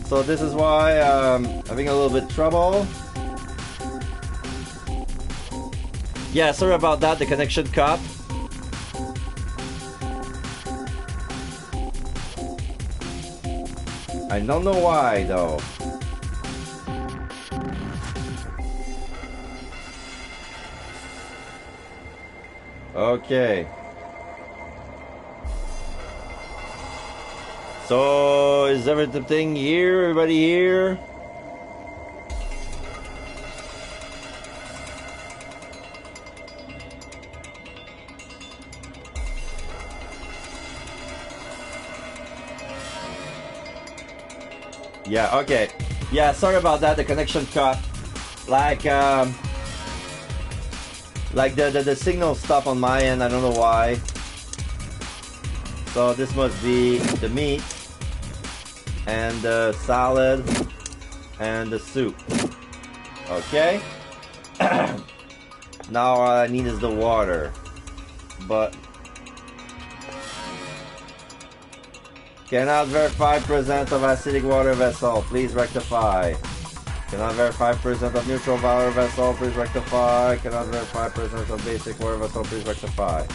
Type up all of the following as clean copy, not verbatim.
So this is why I'm having a little bit trouble. Yeah, sorry about that, the connection cut. I don't know why though. Okay. So is everything here? Everybody here? Yeah, okay. Yeah, sorry about that, the connection cut. Like the signal stopped on my end, I don't know why. So this must be the meat and the salad and the soup. Okay. Now all I need is the water. But cannot verify presence of acidic water vessel. Please rectify. Cannot verify presence of neutral water vessel. Please rectify. Cannot verify presence of basic water vessel. Please rectify.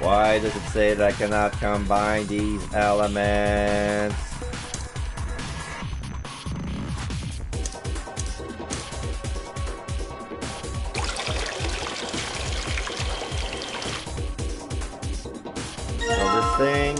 Why does it say that I cannot combine these elements? So this thing.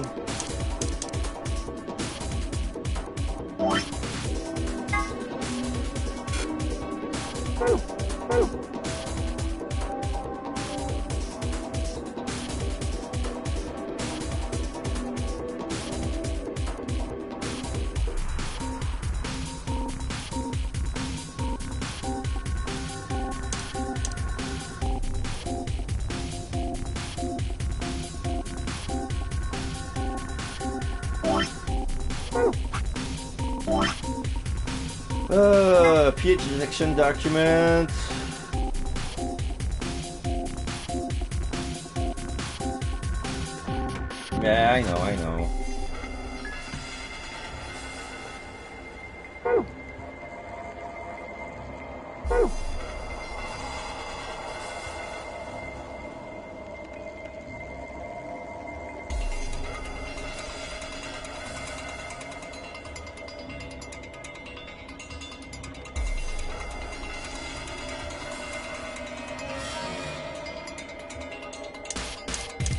pH detection document. Yeah, I know.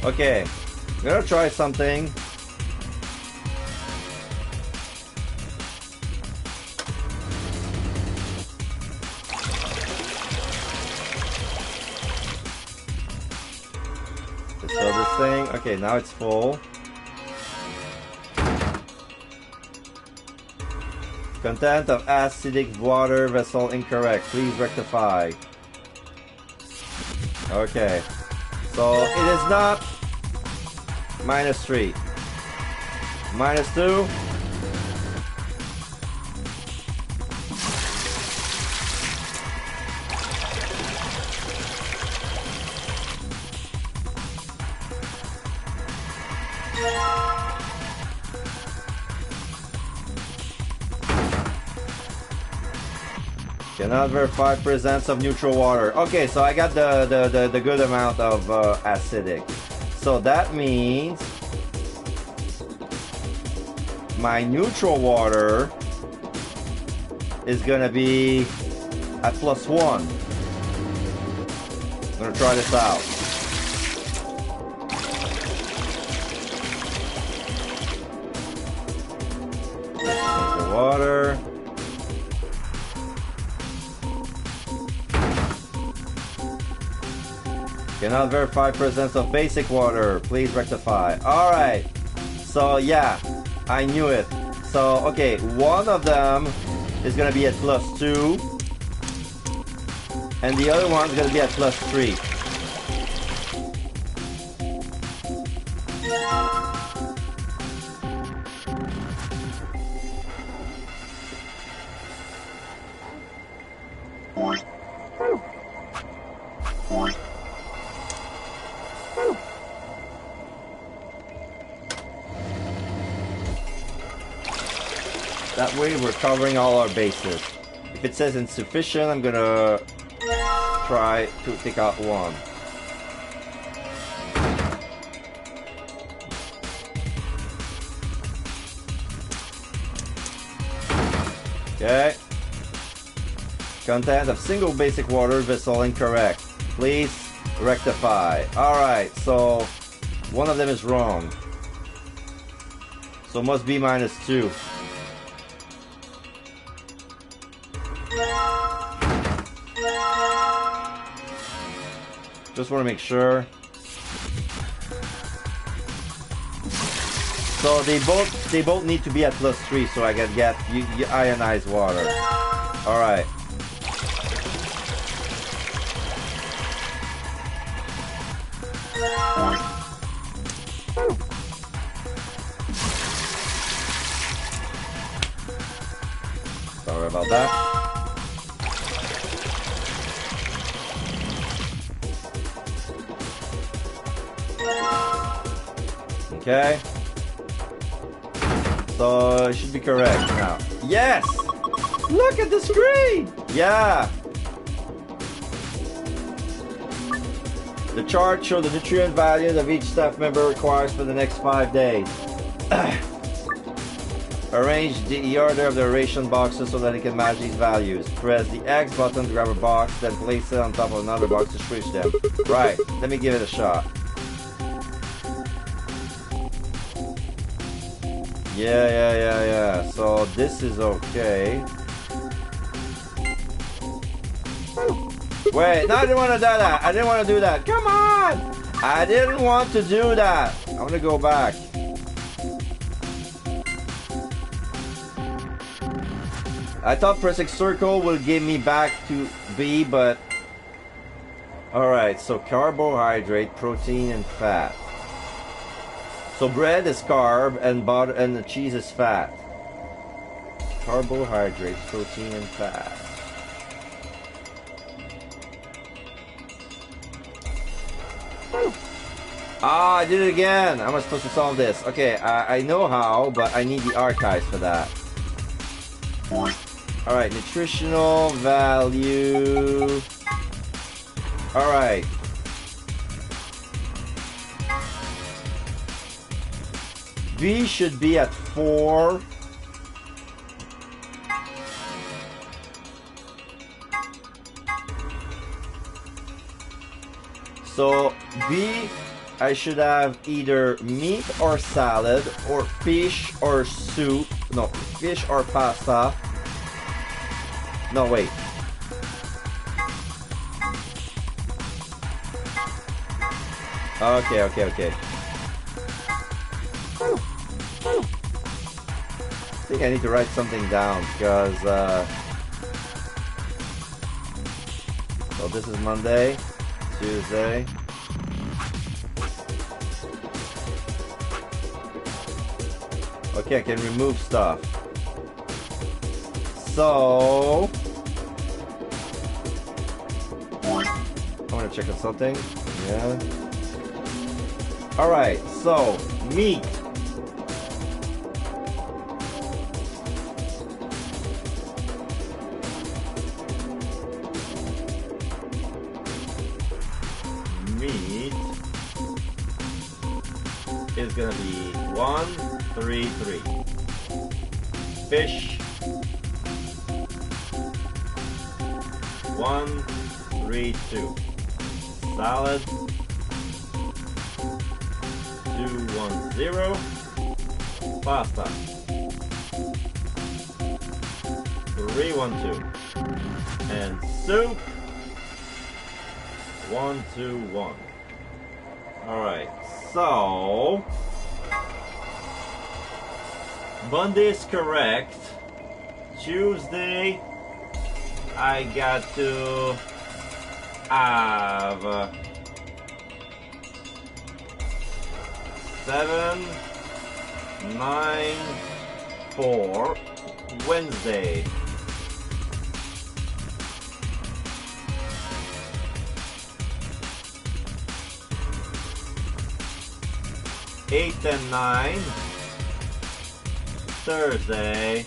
Okay, I'm gonna try something. Let's fill this thing. Okay, now it's full. Content of acidic water vessel incorrect. Please rectify. Okay, so it is not -3, -2. Cannot verify presence of neutral water. Okay, so I got the good amount of acidic. So that means my neutral water is gonna be at +1. I'm gonna try this out. Change the water. Cannot verify presence of basic water. Please rectify. Alright. So yeah, I knew it. So okay, one of them is gonna be at +2. And the other one's gonna be at +3. That way we're covering all our bases. If it says insufficient, I'm gonna try to take out one. Okay. Content of single basic water vessel incorrect. Please rectify. Alright, so one of them is wrong. So must be -2. Just want to make sure. So they both need to be at +3 so I can get ionized water. All right. Sorry about that. Okay. So it should be correct now. Yes! Look at the screen! Yeah! The chart shows the nutrient value that each staff member requires for the next 5 days. Arrange the order of the ration boxes so that it can match these values. Press the X button to grab a box, then place it on top of another box to switch them. Right, let me give it a shot. Yeah. So this is okay. Wait, no, I didn't want to do that. I didn't want to do that. Come on! I didn't want to do that. I want to go back. I thought pressing circle will give me back to B, but... Alright, so carbohydrate, protein, and fat. So bread is carb and butter and the cheese is fat. Carbohydrates, protein, and fat. Ah, I did it again. How am I supposed to solve this? Okay, I know how, but I need the archives for that. Alright, nutritional value. Alright. B should be at 4. So B, I should have either meat or salad, or fish or soup. No, fish or pasta. No, wait. Okay. I think I need to write something down because so this is Monday, Tuesday. Okay, I can remove stuff. So I want to check on something. Yeah. All right. So meat. Is gonna be 1, 3, 3. Fish 1, 3, 2. Salad 2, 1, 0. Pasta 3, 1, 2. And soup 1, 2, 1. All right. So Monday is correct. Tuesday I got to have 7, 9, 4. Wednesday 8 and 9. Thursday.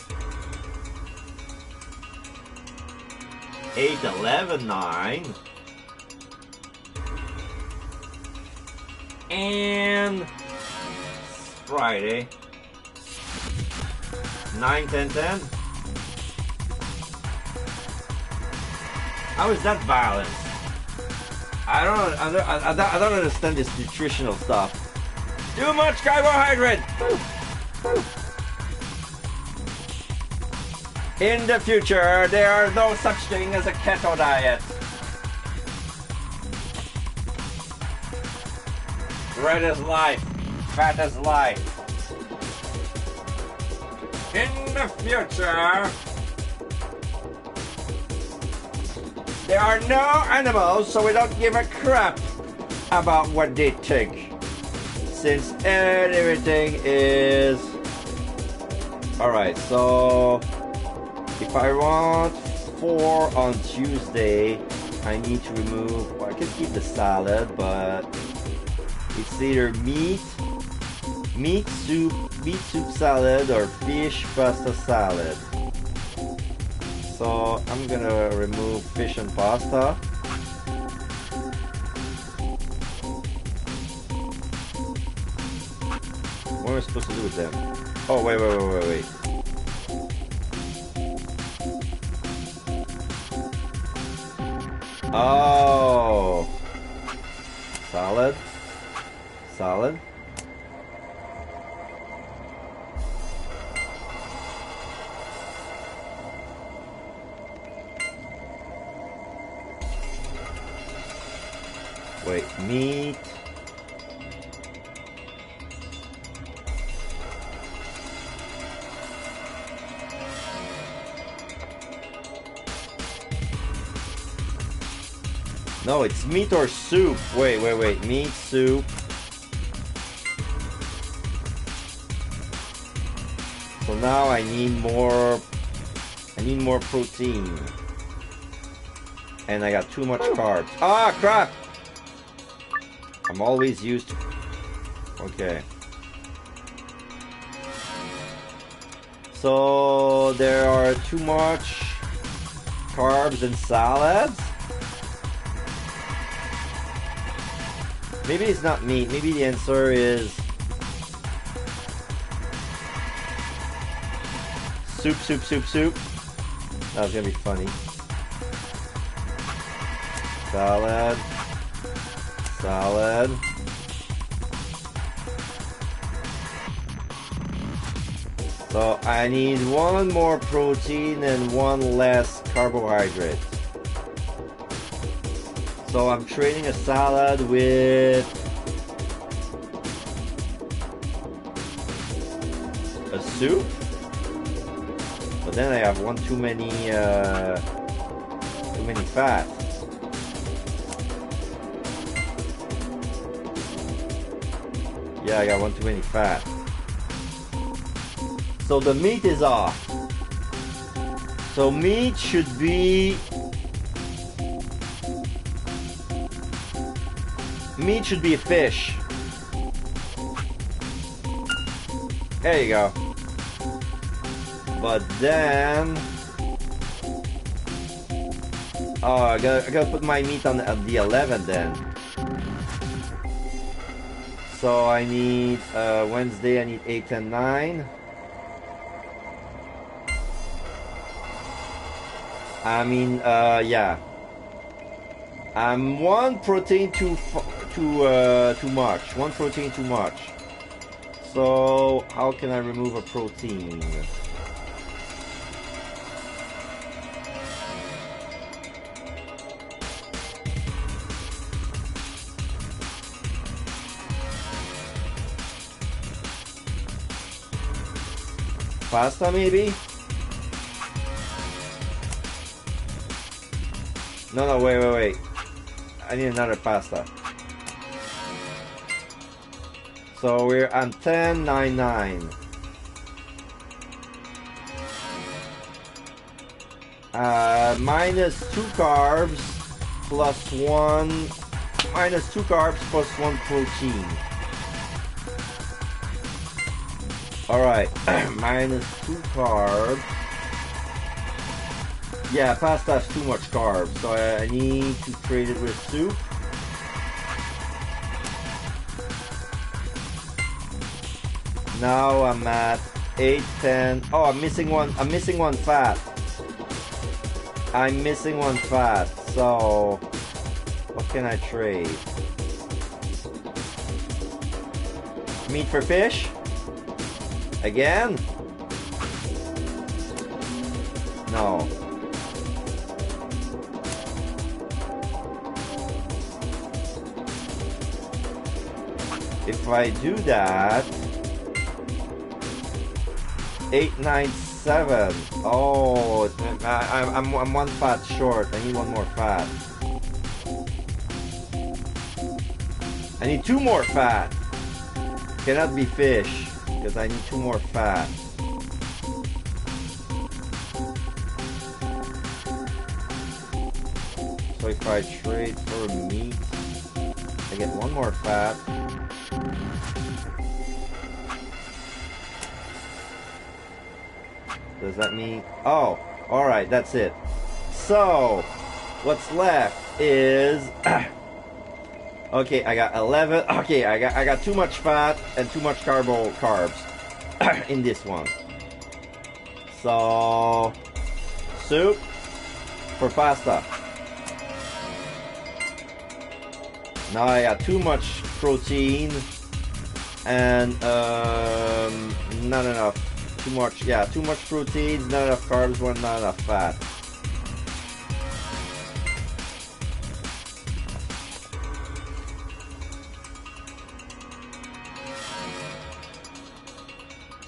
8, 11, 9. And Friday. 9, 10, 10. How is that balanced? I don't understand this nutritional stuff. Too much carbohydrate. In the future, there are no such thing as a keto diet. Red is life, fat is life. In the future, there are no animals, so we don't give a crap about what they think. Since everything is... Alright, so if I want 4 on Tuesday, I need to remove... Well, I can keep the salad, but it's either meat soup salad or fish pasta salad. So I'm gonna remove fish and pasta. What am I supposed to do with them? Oh, wait. Oh, salad. Wait, meat. No, it's meat or soup. Wait. Meat, soup. So now I need more protein. And I got too much carbs. Ah, crap! I'm always used to... Okay. So there are too much carbs and salads. Maybe it's not meat. Maybe the answer is soup. That was gonna be funny. Salad. So I need 1 more protein and 1 less carbohydrate. So I'm trading a salad with a soup, but then I have one too many fat. Yeah, I got one too many fat. So the meat is off. So meat should be a fish. There you go. But then I gotta put my meat on the 11 then. So I need Wednesday I need 8, 10, 9. I mean yeah. I'm 1 protein too much. 1 protein too much. So how can I remove a protein? Pasta maybe? No, wait. I need another pasta. So we're on 10, 9, 9. Minus 2 carbs plus 1. Minus 2 carbs plus 1 protein. Alright, minus 2 carbs. Yeah, pasta has too much carbs, so I need to trade it with soup. Now I'm at 8, 10. Oh, I'm missing one fat. I'm missing one fat, so what can I trade? Meat for fish? Again? No. If I do that, 897. Oh, I'm one fat short. I need one more fat. I need 2 more fat. Cannot be fish because I need 2 more fat. So if I trade for meat, I get 1 more fat. Does that mean? Oh, all right, that's it. So what's left is okay. I got 11. Okay, I got too much fat and too much carbs in this one. So soup for pasta. Now I got too much protein and not enough. Too much, yeah, too much protein, not enough carbs, not enough fat.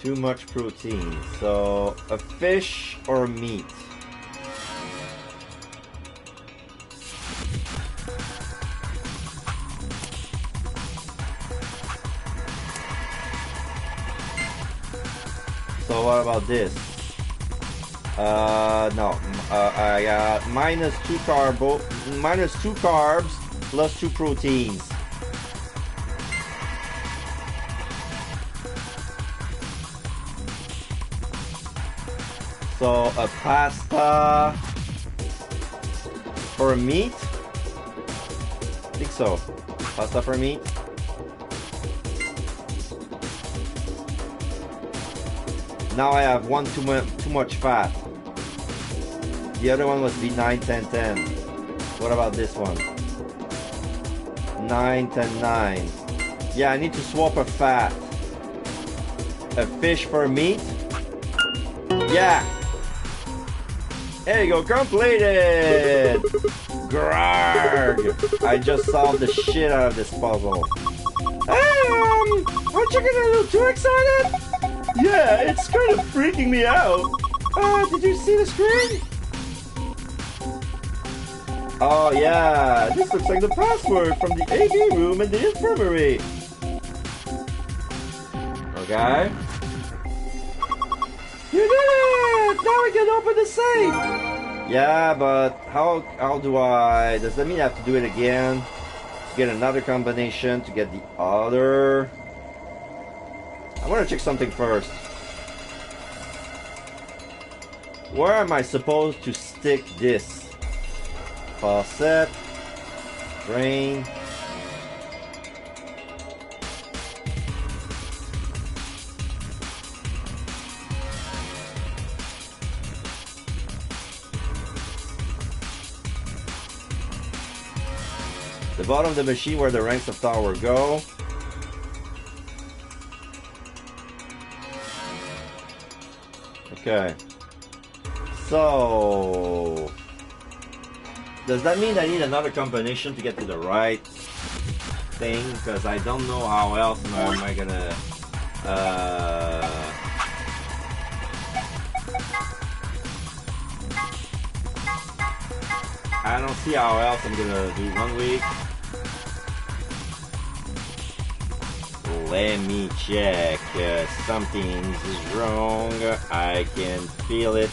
Too much protein. So a fish or meat? So what about this? No. I got minus 2 carbs plus 2 proteins. So a pasta for meat? I think so. Pasta for meat? Now I have one too much fat. The other one must be 9, 10, 10. What about this one? 9, 10, 9. Yeah, I need to swap a fat. A fish for meat? Yeah. There you go, completed! Grarg! I just solved the shit out of this puzzle. Aren't you getting a little too excited? Yeah, it's kind of freaking me out. Did you see the screen? Oh yeah, this looks like the password from the AV room in the infirmary. Okay. You did it! Now we can open the safe! Yeah, but how do I... Does that mean I have to do it again? To get another combination, to get the other... I want to check something first. Where am I supposed to stick this? Faucet. Drain. The bottom of the machine where the ranks of tower go. Okay. So, does that mean I need another combination to get to the right thing? Because I don't know how else am I gonna... I don't see how else I'm gonna do 1 week. Let me check. Something's wrong. I can feel it.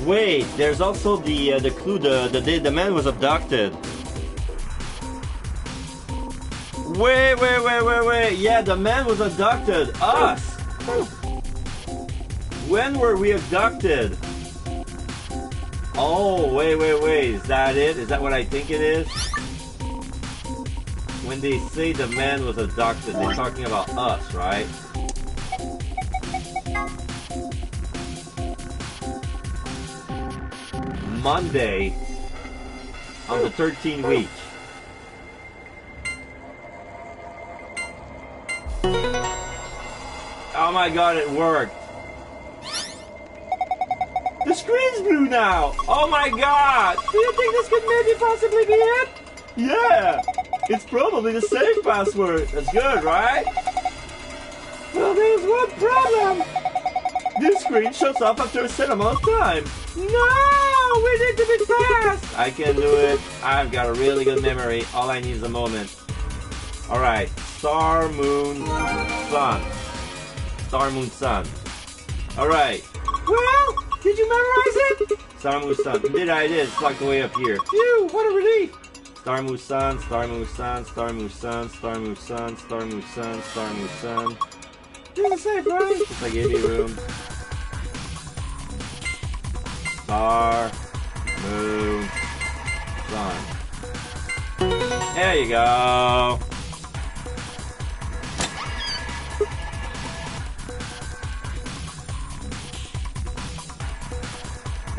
Wait, there's also the clue. The man was abducted. Wait. Yeah, the man was abducted. Us. When were we abducted? Oh, wait. Is that it? Is that what I think it is? When they say the man was abducted, they're talking about us, right? Monday on the 13th week. Oh my god, it worked. The screen's blue now. Oh my god. Do you think this could maybe possibly be it? Yeah. It's probably the safe password. That's good, right? Well, there's one problem. This screen shuts off after a set amount of time. No! We need to be fast! I can do it. I've got a really good memory. All I need is a moment. Alright. Star, moon, sun. Star, moon, sun. Alright. Well, did you memorize it? Star, moon, sun. Indeed I did. It's locked away up here. Phew, what a relief. Star, moon, sun, star, moon, sun, star, moon, sun, star, moon, sun, star, moon, sun, star, moon, sun. This is safe, right? Just I gave you room. Star, moon, sun. There you go.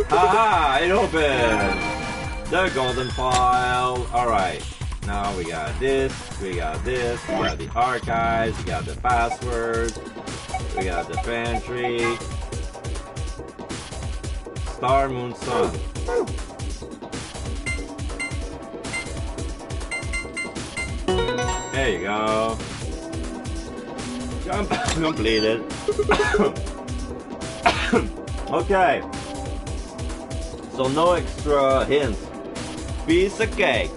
Aha! It opened! The golden file. Alright. Now we got this, we got this, we got the archives, we got the passwords, we got the pantry. Star, moon, sun. There you go. Jump completed. Okay. So no extra hints. Piece of cake.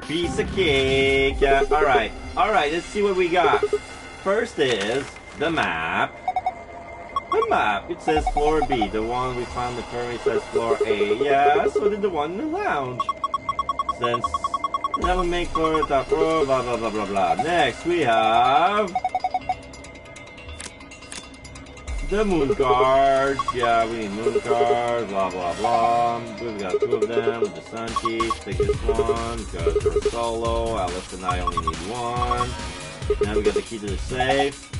Piece of cake. Alright, let's see what we got. First is the map. The map, it says floor B. The one we found the infirmary says floor A. Yeah, so did the one in the lounge. Since that would make floor the top floor, blah blah blah blah blah. Next we have the moon cards. Yeah, we need moon cards, blah blah blah. We've got two of them with the sun keys. Take this one, because we're solo. Alice and I only need one. Now we got the key to the safe.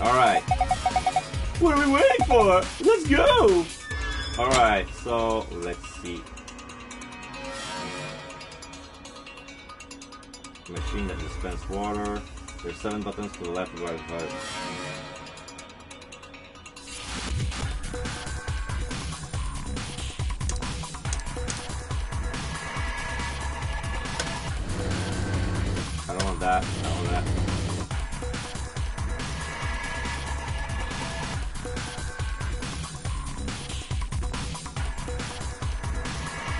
Alright. What are we waiting for? Let's go! Alright, so let's see. Machine that dispenses water. There's 7 buttons to the left and right side. I don't want that. I don't want that.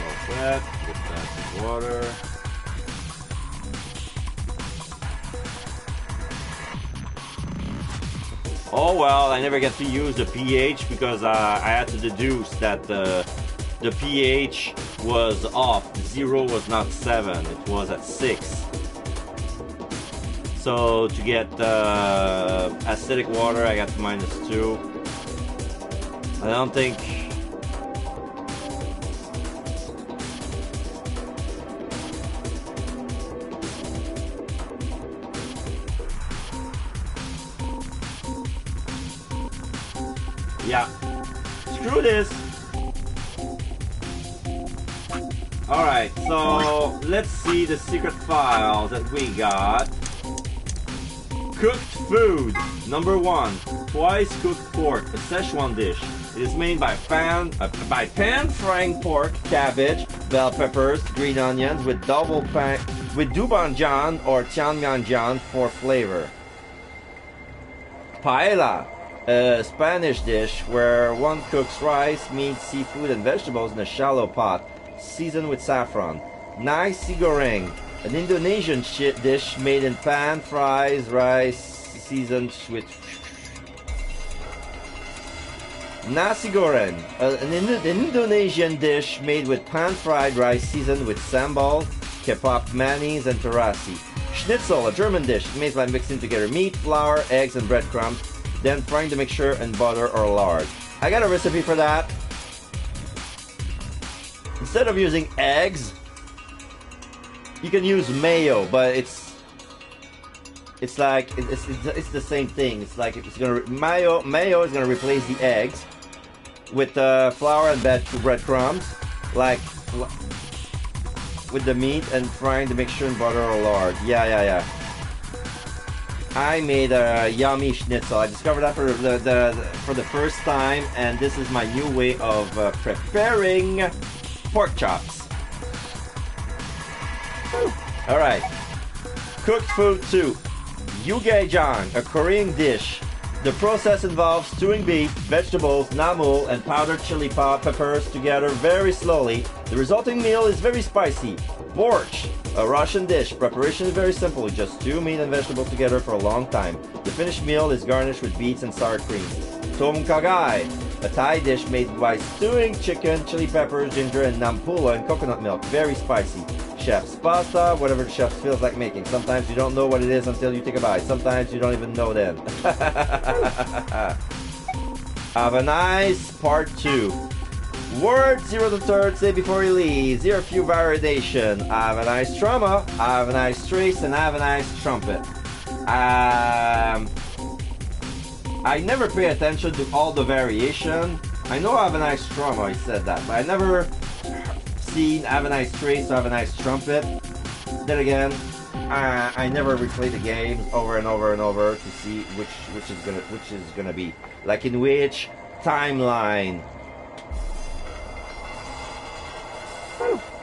All set. Dispense water. Oh well, I never get to use the pH because I had to deduce that the pH was off. 0 was not 7, it was at 6. So to get acidic water, I got to -2. I don't think... Yeah, screw this. Alright, so let's see the secret file that we got. Cooked food, number 1. Twice cooked pork, a Szechuan dish. It is made by pan frying pork, cabbage, bell peppers, green onions with doubanjian or tianmianjian for flavor. Paella, a Spanish dish where one cooks rice, meat, seafood, and vegetables in a shallow pot, seasoned with saffron. Nasi goreng, an Indonesian dish made in pan, fries, rice, seasoned with... Nasi goreng, an Indonesian dish made with pan-fried rice seasoned with sambal, kebab, mayonnaise, and terasi. Schnitzel, a German dish made by mixing together meat, flour, eggs, and breadcrumbs, then frying the mixture in butter or lard. I got a recipe for that. Instead of using eggs, you can use mayo, but it's like it's the same thing. It's like it's gonna mayo is gonna replace the eggs with flour and breadcrumbs, like with the meat and frying the mixture in butter or lard. Yeah. I made a yummy schnitzel. I discovered that for the first time, and this is my new way of preparing pork chops. All right, cooked food 2. Yugaejang, a Korean dish. The process involves stewing beef, vegetables, namul, and powdered chili peppers together very slowly. The resulting meal is very spicy. Borscht, a Russian dish. Preparation is very simple. Just stew meat and vegetables together for a long time. The finished meal is garnished with beets and sour cream. Tom kha gai, a Thai dish made by stewing chicken, chili peppers, ginger, and nampula and coconut milk. Very spicy. Chef's pasta, whatever the chef feels like making. Sometimes you don't know what it is until you take a bite. Sometimes you don't even know then. Have a nice part 2. Word 0 to 3rd, say before you leave. Here are a few variations. Have a nice trauma, have a nice trace, and have a nice trumpet. I never pay attention to all the variation. I know I have a nice trauma, I said that, but I never seen have a nice trace, have a nice trumpet. Then again, I never replay the games over and over and over to see which is gonna be like in which timeline.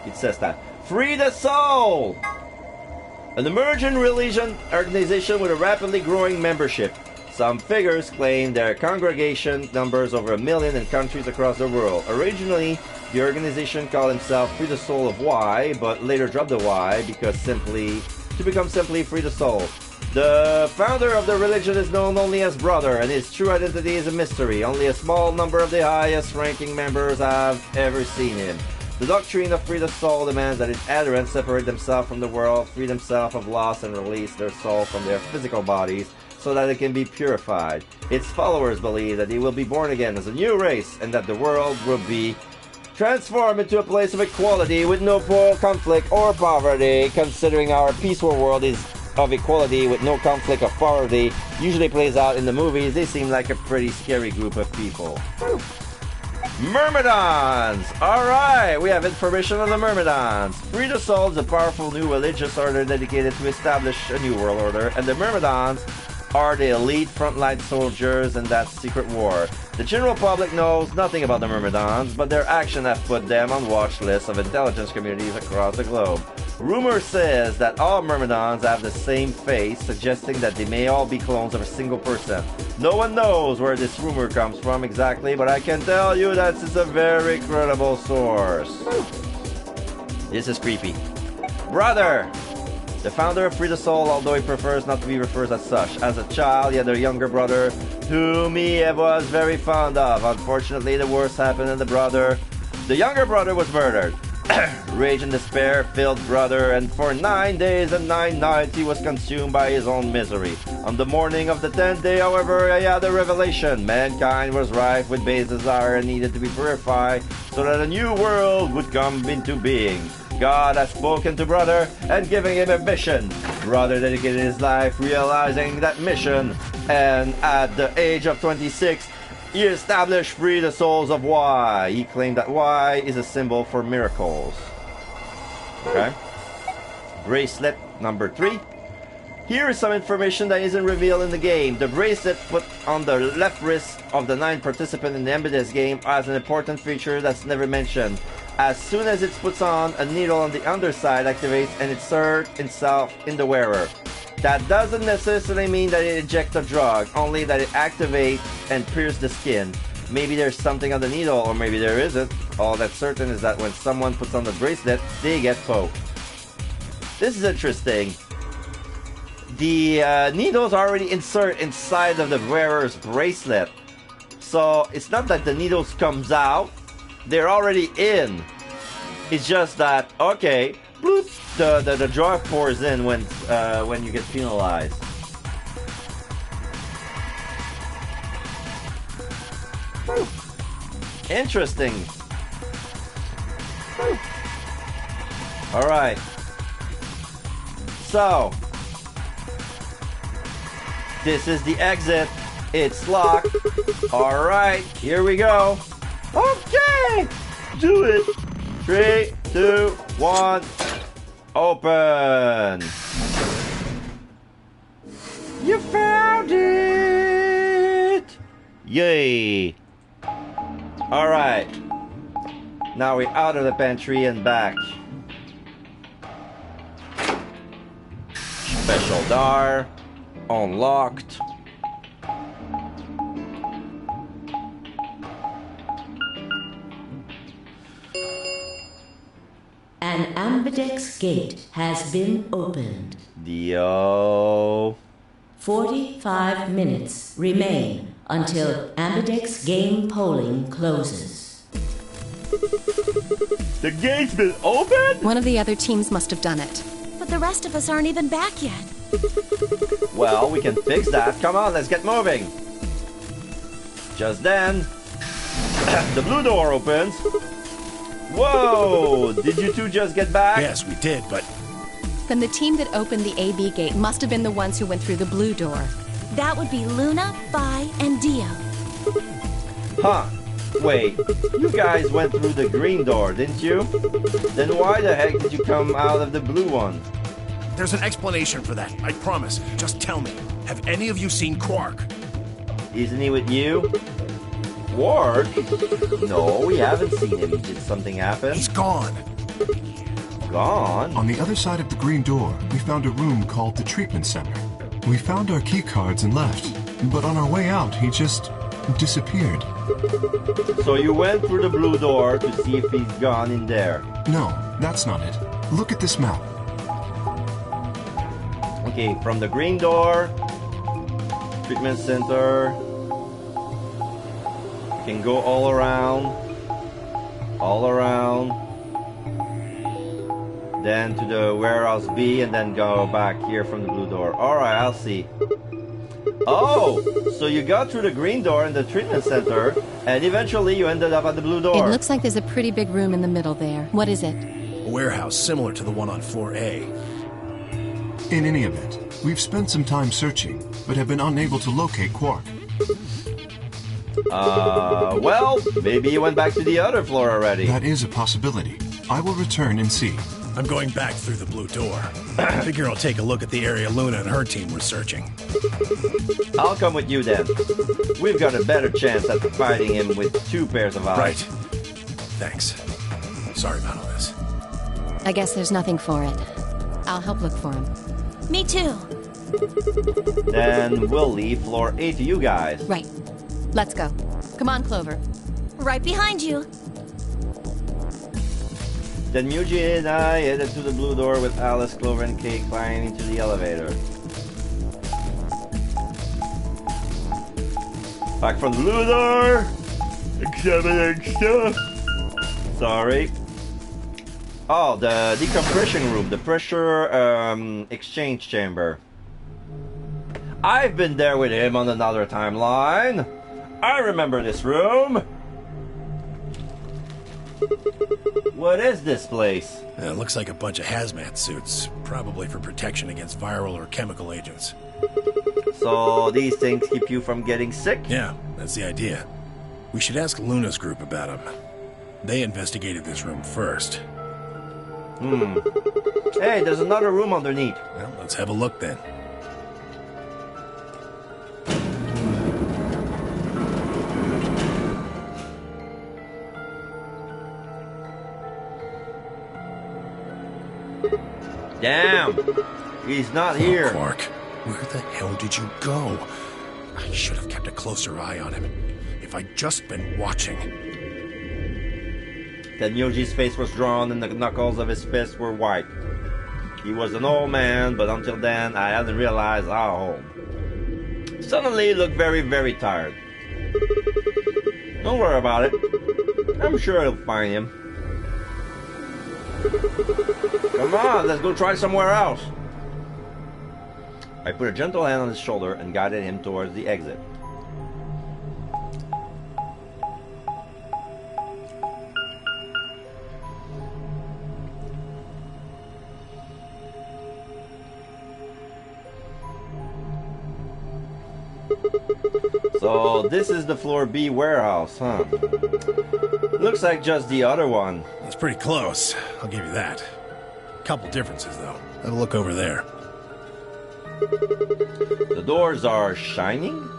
It says that Free the Soul, an emerging religion organization with a rapidly growing membership. Some figures claim their congregation numbers over 1 million in countries across the world. Originally, the organization called himself Free the Soul of Y, but later dropped the Y to become simply Free the Soul. The founder of the religion is known only as Brother, and his true identity is a mystery. Only a small number of the highest-ranking members have ever seen him. The doctrine of Free the Soul demands that its adherents separate themselves from the world, free themselves of loss, and release their soul from their physical bodies, so that it can be purified. Its followers believe that they will be born again as a new race, and that the world will be transformed into a place of equality with no conflict or poverty. Considering our peaceful world is of equality with no conflict or poverty usually plays out in the movies, they seem like a pretty scary group of people. Myrmidons! Alright, we have information on the Myrmidons. Free the Soul is a powerful new religious order dedicated to establish a new world order, and the Myrmidons are the elite frontline soldiers in that secret war. The general public knows nothing about the Myrmidons, but their action have put them on watch lists of intelligence communities across the globe. Rumor says that all Myrmidons have the same face, suggesting that they may all be clones of a single person. No one knows where this rumor comes from exactly, but I can tell you that it's a very credible source. This is creepy. Brother! The founder of Free the Soul, although he prefers not to be referred as such. As a child, he had a younger brother whom he was very fond of. Unfortunately, the worst happened to the younger brother was murdered. Rage and despair filled brother, and for 9 days and 9 nights he was consumed by his own misery. On the morning of the 10th day, however, he had a revelation. Mankind was rife with base desire and needed to be purified so that a new world would come into being. God has spoken to brother and giving him a mission. Brother dedicated his life realizing that mission, and at the age of 26, he established Free the Souls of Y. He claimed that Y is a symbol for miracles. Okay. Bracelet number 3. Here is some information that isn't revealed in the game. The bracelet put on the left wrist of the 9th participant in the Ambidex game has an important feature that's never mentioned. As soon as it's put on, a needle on the underside activates and inserts itself in the wearer. That doesn't necessarily mean that it ejects a drug, only that it activates and pierces the skin. Maybe there's something on the needle, or maybe there isn't. All that's certain is that when someone puts on the bracelet, they get poked. This is interesting. The needles are already inserted inside of the wearer's bracelet. So it's not that the needles comes out, they're already in. It's just that, okay, bloop, the drug pours in when you get penalized. Interesting. Alright. So this is the exit. It's locked. Alright, here we go. Okay! Do it! 3, 2, 1. Open! You found it! Yay! Alright. Now we're out of the pantry and back. Special door. Unlocked. An Ambidex gate has been opened. Dio. 45 minutes remain until Ambidex game polling closes. The gate's been opened? One of the other teams must have done it. But the rest of us aren't even back yet. Well, we can fix that. Come on, let's get moving. Just then, the blue door opens. Whoa! Did you two just get back? Yes, we did, but... Then the team that opened the AB gate must have been the ones who went through the blue door. That would be Luna, Vi, and Dio. Huh. Wait, you guys went through the green door, didn't you? Then why the heck did you come out of the blue one? There's an explanation for that, I promise. Just tell me, have any of you seen Quark? Isn't he with you? Quark? No, we haven't seen him. Did something happen? He's gone. Gone? On the other side of the green door, we found a room called the treatment center. We found our key cards and left, but on our way out, he just disappeared. So you went through the blue door to see if he's gone in there? No, that's not it. Look at this map. Okay, from the green door, treatment center, you can go all around, then to the warehouse B, and then go back here from the blue door. Alright, I'll see. Oh, so you got through the green door in the treatment center, and eventually you ended up at the blue door. It looks like there's a pretty big room in the middle there. What is it? A warehouse similar to the one on floor A. In any event, we've spent some time searching, but have been unable to locate Quark. Well, maybe he went back to the other floor already. That is a possibility. I will return and see. I'm going back through the blue door. I figure I'll take a look at the area Luna and her team were searching. I'll come with you then. We've got a better chance at fighting him with 2 pairs of eyes. Right. Thanks. Sorry about all this. I guess there's nothing for it. I'll help look for him. Me too. Then we'll leave floor A to you guys. Right. Let's go. Come on, Clover. Right behind you. Then Muji and I headed to the blue door with Alice, Clover, and Kate climbing into the elevator. Back from the blue door! Examining stuff! Sorry. Oh, the decompression room, the pressure exchange chamber. I've been there with him on another timeline. I remember this room. What is this place? It looks like a bunch of hazmat suits, probably for protection against viral or chemical agents. So these things keep you from getting sick? Yeah, that's the idea. We should ask Luna's group about them. They investigated this room first. Hey, there's another room underneath. Well, let's have a look then. Damn! He's not Oh, here. Quark, where the hell did you go? I should have kept a closer eye on him. If I'd just been watching. Tenmyoji's face was drawn and the knuckles of his fists were white. He was an old man, but until then I hadn't realized how old. Suddenly he looked very, very tired. Don't worry about it. I'm sure I'll find him. Come on, let's go try somewhere else. I put a gentle hand on his shoulder and guided him towards the exit. So this is the floor B warehouse, huh? Looks like just the other one. It's pretty close, I'll give you that. Couple differences, though. Have a look over there. The doors are shining?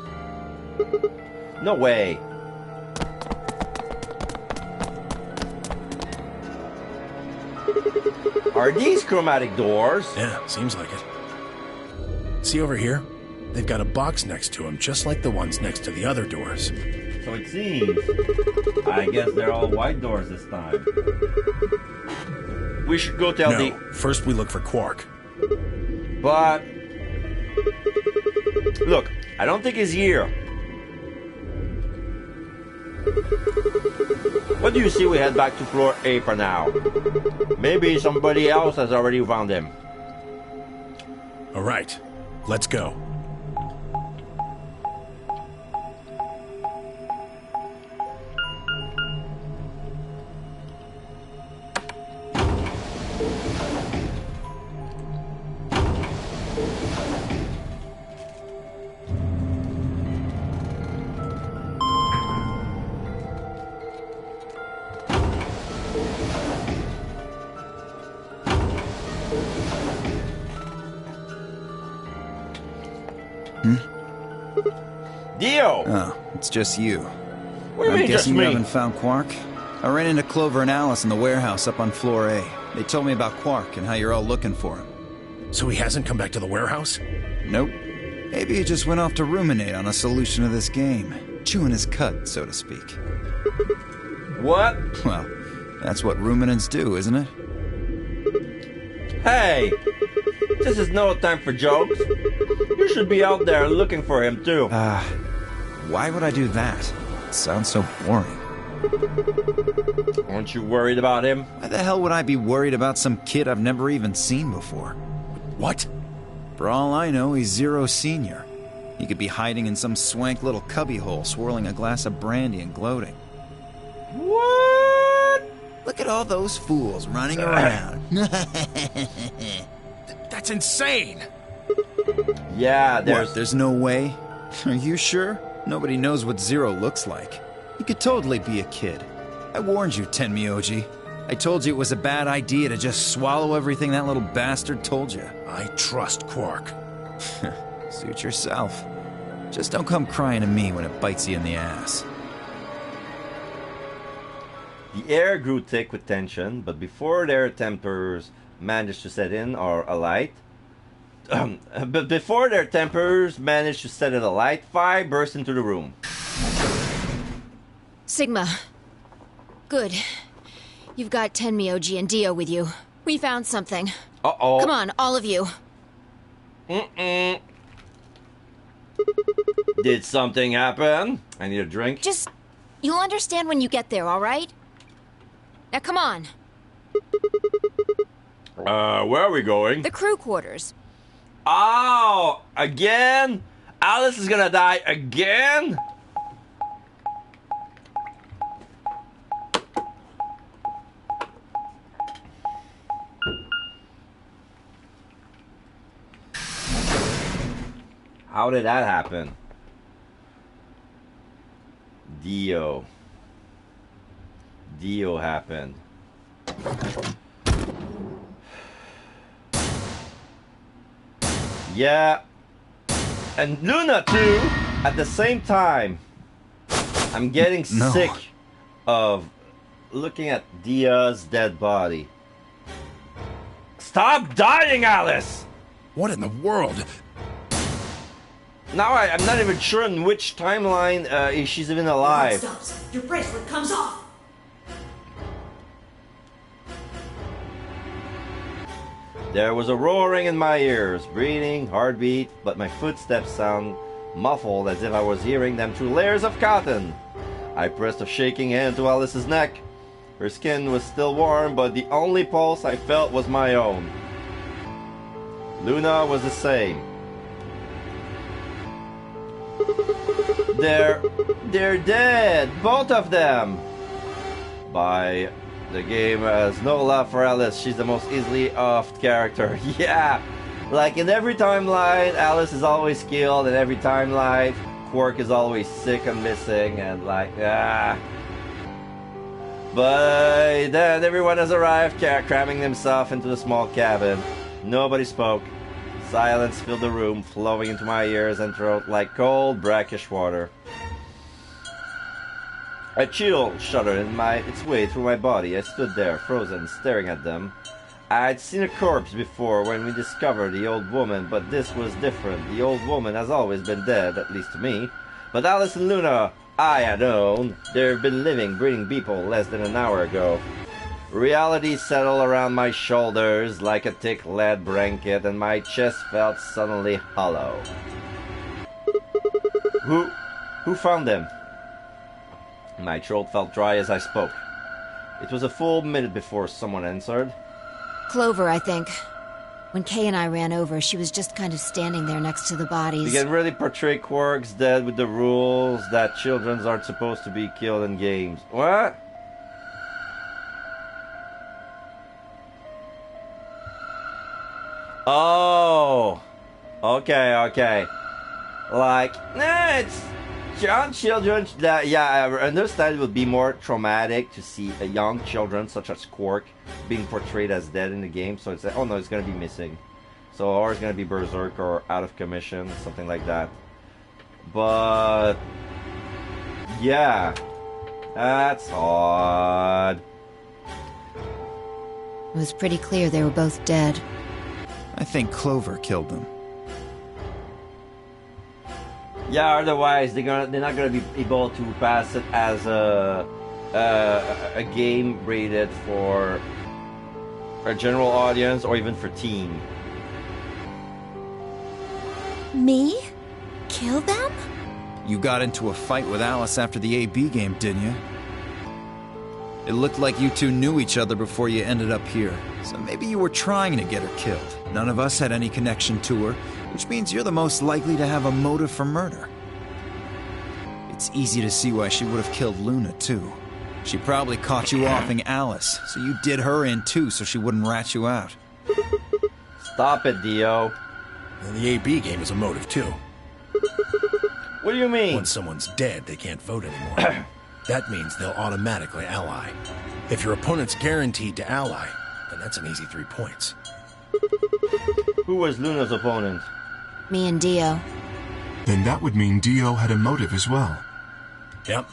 No way. Are these chromatic doors? Yeah, seems like it. See over here? They've got a box next to them, just like the ones next to the other doors. So it seems. I guess they're all white doors this time. We should go tell No, the... first we look for Quark. But... Look, I don't think he's here. What do you see we head back to floor A for now? Maybe somebody else has already found him. All right, let's go. Dio! Oh, it's just you. What do you I'm mean, just guessing you me? haven't found Quark? I ran into Clover and Alice in the warehouse up on floor A. They told me about Quark and how you're all looking for him. So he hasn't come back to the warehouse? Nope. Maybe he just went off to ruminate on a solution to this game. Chewing his cud, so to speak. What? Well, that's what ruminants do, isn't it? Hey! This is no time for jokes. You should be out there looking for him too. Why would I do that? It sounds so boring. Aren't you worried about him? Why the hell would I be worried about some kid I've never even seen before? What? For all I know, he's Zero Senior. He could be hiding in some swank little cubbyhole, swirling a glass of brandy and gloating. What? Look at all those fools running around. That's insane! Yeah, there's... What, there's no way? Are you sure? Nobody knows what Zero looks like. He could totally be a kid. I warned you, Tenmyoji. I told you it was a bad idea to just swallow everything that little bastard told you. I trust Quark. Suit yourself. Just don't come crying to me when it bites you in the ass. The air grew thick with tension, but before their tempers managed to set in or alight, Fi burst into the room. Sigma. Good. You've got Tenmyoji and Dio with you. We found something. Uh-oh. Come on, all of you. Did something happen? I need a drink. Just... You'll understand when you get there, all right? Now come on. Where are we going? The crew quarters. Oh, again? Alice is gonna die again? How did that happen? Dio happened. Yeah. And Luna too, at the same time. I'm getting sick of looking at Dia's dead body. Stop dying, Alice! What in the world? Now I'm not even sure in which timeline she's even alive. Stops. Your bracelet comes off. There was a roaring in my ears, breathing, heartbeat, but my footsteps sound muffled as if I was hearing them through layers of cotton. I pressed a shaking hand to Alice's neck. Her skin was still warm, but the only pulse I felt was my own. Luna was the same. They're dead, both of them. By the game has no love for Alice. She's the most easily offed character. Yeah, like in every timeline, Alice is always killed, and every timeline, Quark is always sick and missing, and like But then everyone has arrived, cramming themselves into the small cabin. Nobody spoke. Silence filled the room, flowing into my ears and throat like cold, brackish water. A chill shuddered its way through my body. I stood there, frozen, staring at them. I'd seen a corpse before when we discovered the old woman, but this was different. The old woman has always been dead, at least to me. But Alice and Luna, I had known. They've been living, breathing people less than an hour ago. Reality settled around my shoulders like a thick lead blanket, and my chest felt suddenly hollow. Who found them? My throat felt dry as I spoke. It was a full minute before someone answered. Clover, I think. When Kay and I ran over, she was just kind of standing there next to the bodies. You can really portray Quarks dead with the rules that children aren't supposed to be killed in games. What? Oh, okay. Like, it's young children. Yeah, I understand it would be more traumatic to see a young children such as Quark being portrayed as dead in the game. So it's like, oh no, it's gonna be missing. So or it's gonna be berserk or out of commission, something like that. But yeah, that's odd. It was pretty clear they were both dead. I think Clover killed them. Yeah, otherwise they're not gonna be able to pass it as a game rated for a general audience or even for teen. Me? Kill them? You got into a fight with Alice after the AB game, didn't you? It looked like you two knew each other before you ended up here, so maybe you were trying to get her killed. None of us had any connection to her, which means you're the most likely to have a motive for murder. It's easy to see why she would have killed Luna, too. She probably caught you offing Alice, so you did her in too so she wouldn't rat you out. Stop it, Dio. And the AB game is a motive, too. What do you mean? When someone's dead, they can't vote anymore. That means they'll automatically ally. If your opponent's guaranteed to ally, then that's an easy 3 points. Who was Luna's opponent? Me and Dio. Then that would mean Dio had a motive as well. Yep.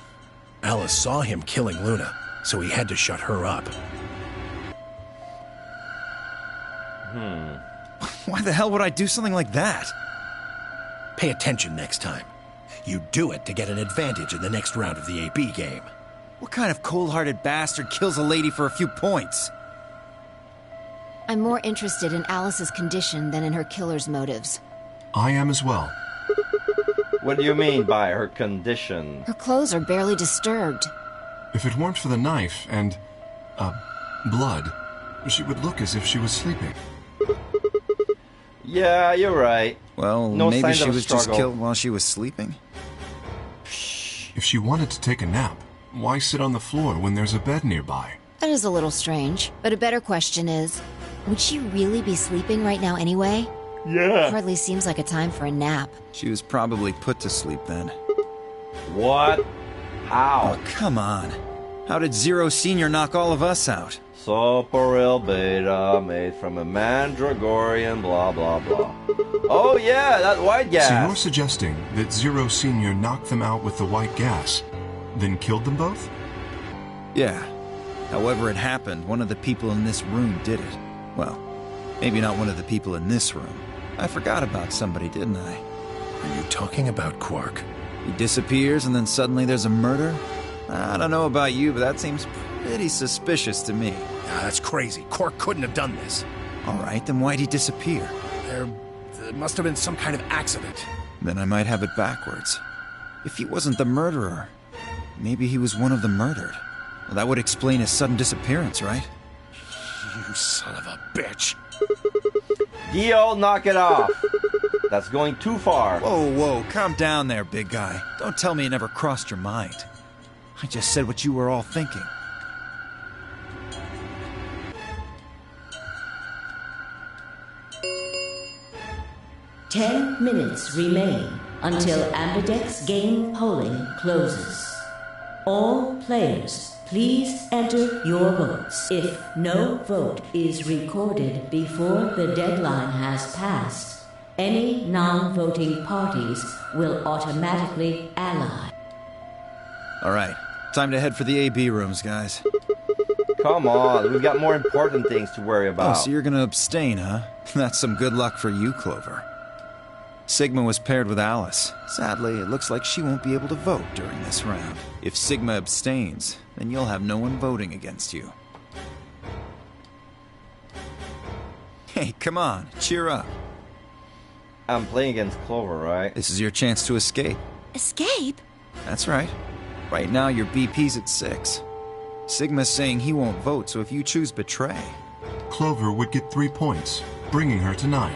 Alice saw him killing Luna, so he had to shut her up. Why the hell would I do something like that? Pay attention next time. You do it to get an advantage in the next round of the AB game. What kind of cold-hearted bastard kills a lady for a few points? I'm more interested in Alice's condition than in her killer's motives. I am as well. What do you mean by her condition? Her clothes are barely disturbed. If it weren't for the knife and, blood, she would look as if she was sleeping. Yeah, you're right. Well, No maybe signs she of was just struggle. killed while she was sleeping. If she wanted to take a nap, why sit on the floor when there's a bed nearby? That is a little strange. But a better question is, would she really be sleeping right now anyway? Yeah. Hardly seems like a time for a nap. She was probably put to sleep then. What? How? Oh, come on. How did Zero Senior knock all of us out? Soporil beta made from a mandragorian blah blah blah. Oh yeah, that white So gas. you're suggesting that Zero Senior knocked them out with the white gas, then killed them both? Yeah. However it happened, one of the people in this room did it. Well, Maybe not one of the people in this room. I forgot about somebody, didn't I? Are you talking about Quark? He disappears and then suddenly there's a murder? I don't know about you, but that seems pretty suspicious to me. Ah, that's crazy. Quark couldn't have done this. Alright, then why'd he disappear? There must have been some kind of accident. Then I might have it backwards. If he wasn't the murderer, maybe he was one of the murdered. Well, that would explain his sudden disappearance, right? You son of a bitch. Dio, knock it off. That's going too far. Whoa, whoa, calm down there, big guy. Don't tell me it never crossed your mind. I just said what you were all thinking. Ten minutes remain until Ambidex game polling closes. All players, please enter your votes. If no vote is recorded before the deadline has passed, any non-voting parties will automatically ally. Alright, time to head for the AB rooms, guys. Come on, we've got more important things to worry Oh, about. so you're gonna abstain, huh? That's some good luck for you, Clover. Sigma was paired with Alice. Sadly, it looks like she won't be able to vote during this round. If Sigma abstains, then you'll have no one voting against you. Hey, come on, cheer up. I'm playing against Clover, right? This is your chance to escape. Escape? That's right. Right now, your BP's at 6. Sigma's saying he won't vote, so if you choose Betray... Clover would get 3 points, bringing her to 9.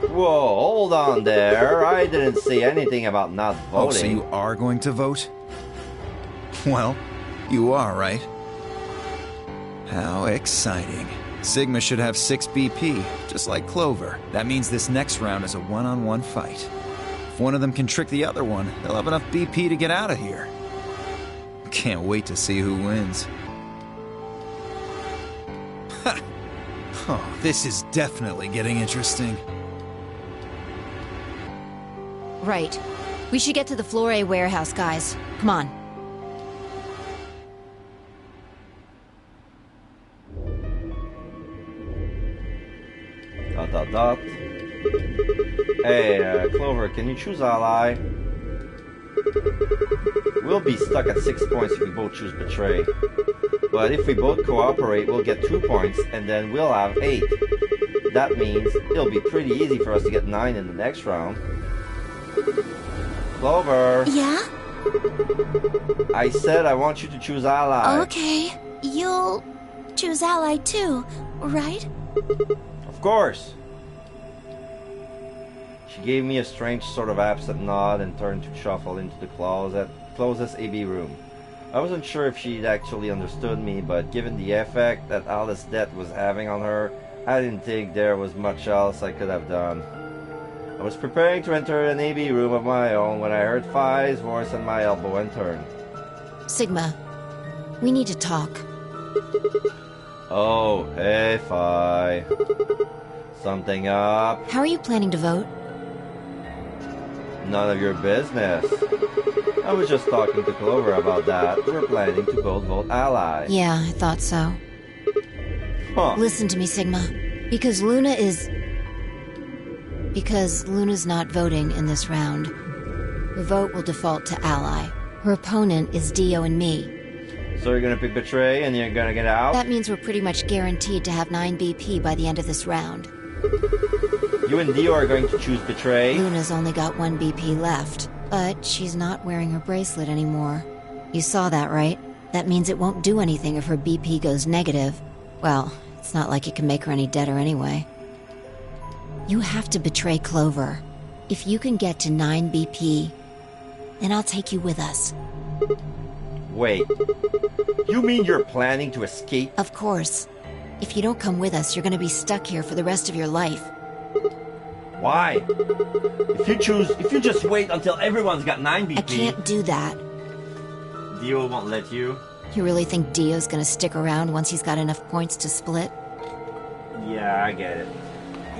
Whoa, hold on there. I didn't say anything about not voting. Oh, so you are going to vote? Well, you are, right? How exciting. Sigma should have 6 BP, just like Clover. That means this next round is a one-on-one fight. If one of them can trick the other one, they'll have enough BP to get out of here. Can't wait to see who wins. Ha! Oh, this is definitely getting interesting. Right. We should get to the Floor A warehouse, guys. Come on. Dot, dot, dot. Hey, Clover, can you choose ally? We'll be stuck at 6 points if we both choose Betray. But if we both cooperate, we'll get 2 points, and then we'll have 8. That means it'll be pretty easy for us to get 9 in the next round. Clover! Yeah? I said I want you to choose ally. Okay. You'll choose ally too, right? Of course! She gave me a strange sort of absent nod and turned to shuffle into the closest AB room. I wasn't sure if she'd actually understood me, but given the effect that Alice's death was having on her, I didn't think there was much else I could have done. I was preparing to enter an AB room of my own when I heard Phi's voice at my elbow and turned. Sigma, we need to talk. Oh, hey Phi. Something up? How are you planning to vote? None of your business. I was just talking to Clover about that. We're planning to both vote ally. Yeah, I thought so. Huh. Listen to me, Sigma. Because Luna's not voting in this round. The vote will default to ally. Her opponent is Dio and me. So you're gonna pick Betray and you're gonna get out? That means we're pretty much guaranteed to have 9 BP by the end of this round. You and Dio are going to choose Betray? Luna's only got 1 BP left, but she's not wearing her bracelet anymore. You saw that, right? That means it won't do anything if her BP goes negative. Well, it's not like it can make her any deader anyway. You have to betray Clover. If you can get to 9 BP, then I'll take you with us. Wait. You mean you're planning to escape? Of course. If you don't come with us, you're gonna be stuck here for the rest of your life. Why? If you just wait until everyone's got 9 BP... I can't do that. Dio won't let you? You really think Dio's gonna stick around once he's got enough points to split? Yeah, I get it.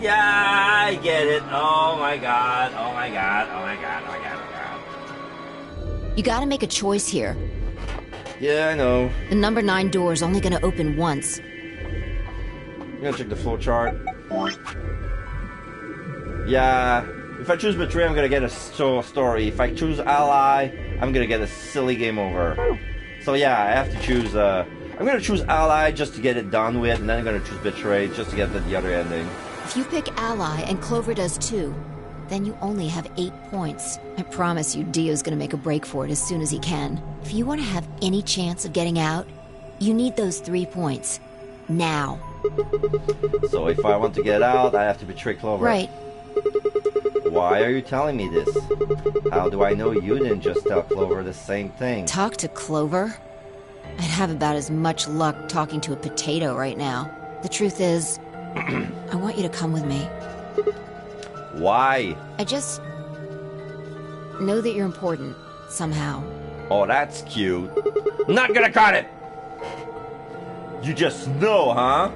Yeah, I get it. Oh my god, oh my god, oh my god, oh my god, oh my god. You gotta make a choice here. Yeah, I know. The number 9 door's only gonna open once. gonna check the flow chart. Yeah, if I choose Betray, I'm gonna get a story. If I choose Ally, I'm gonna get a silly game over. So yeah, I have to choose, I'm gonna choose Ally just to get it done with, and then I'm gonna choose Betray just to get the other ending. If you pick Ally and Clover does too, then you only have 8 points. I promise you Dio's gonna make a break for it as soon as he can. If you want to have any chance of getting out, you need those 3 points. Now. So if I want to get out, I have to betray Clover. Right. Why are you telling me this? How do I know you didn't just tell Clover the same thing? Talk to Clover? I'd have about as much luck talking to a potato right now. The truth is, I want you to come with me. Why? I just know that you're important, somehow. Oh, that's cute. Not gonna cut it! You just know, huh?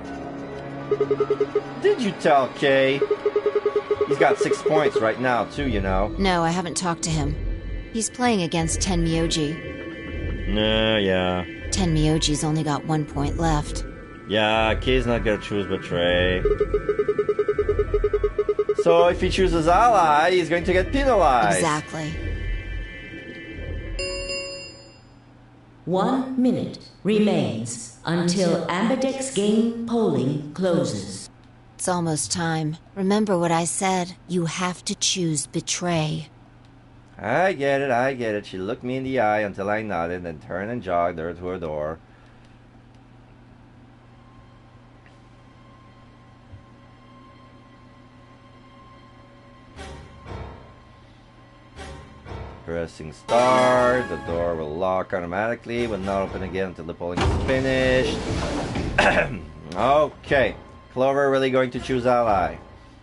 Did you tell Kay? He's got 6 points right now, too, you know. No, I haven't talked to him. He's playing against Tenmyoji. Yeah. Tenmyoji's only got 1 point left. Yeah, Kay's not gonna choose Betray. So if he chooses Ally, he's going to get penalized. Exactly. 1 minute remains until Ambidex game polling closes. It's almost time. Remember what I said. You have to choose Betray. I get it. She looked me in the eye until I nodded, then turned and jogged her to her door. Pressing start, the door will lock automatically, will not open again until the polling is finished. Okay, Clover really going to choose Ally.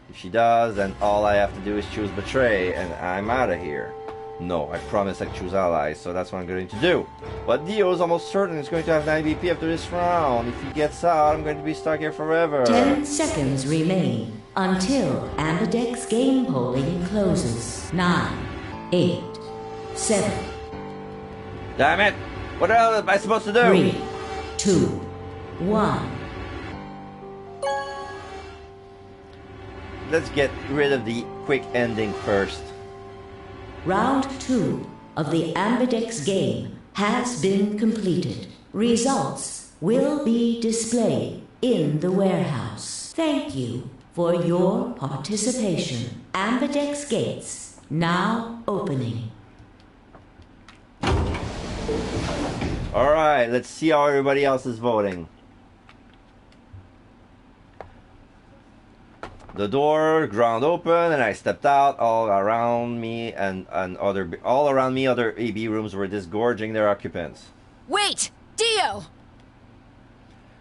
If she does, then all I have to do is choose Betray, and I'm out of here. No, I promise I choose Ally, so that's what I'm going to do. But Dio is almost certain he's going to have 9 BP after this round. If he gets out, I'm going to be stuck here forever. 10 seconds remain until Ambidex game polling closes. 9, 8, 7. Damn it! What the hell am I supposed to do? 3, 2, 1. Let's get rid of the quick ending first. Round 2 of the Ambidex game has been completed. Results will be displayed in the warehouse. Thank you for your participation. Ambidex gates now opening. Alright, let's see how everybody else is voting. The door ground open and I stepped out. All around me other AB rooms were disgorging their occupants. Wait! Dio!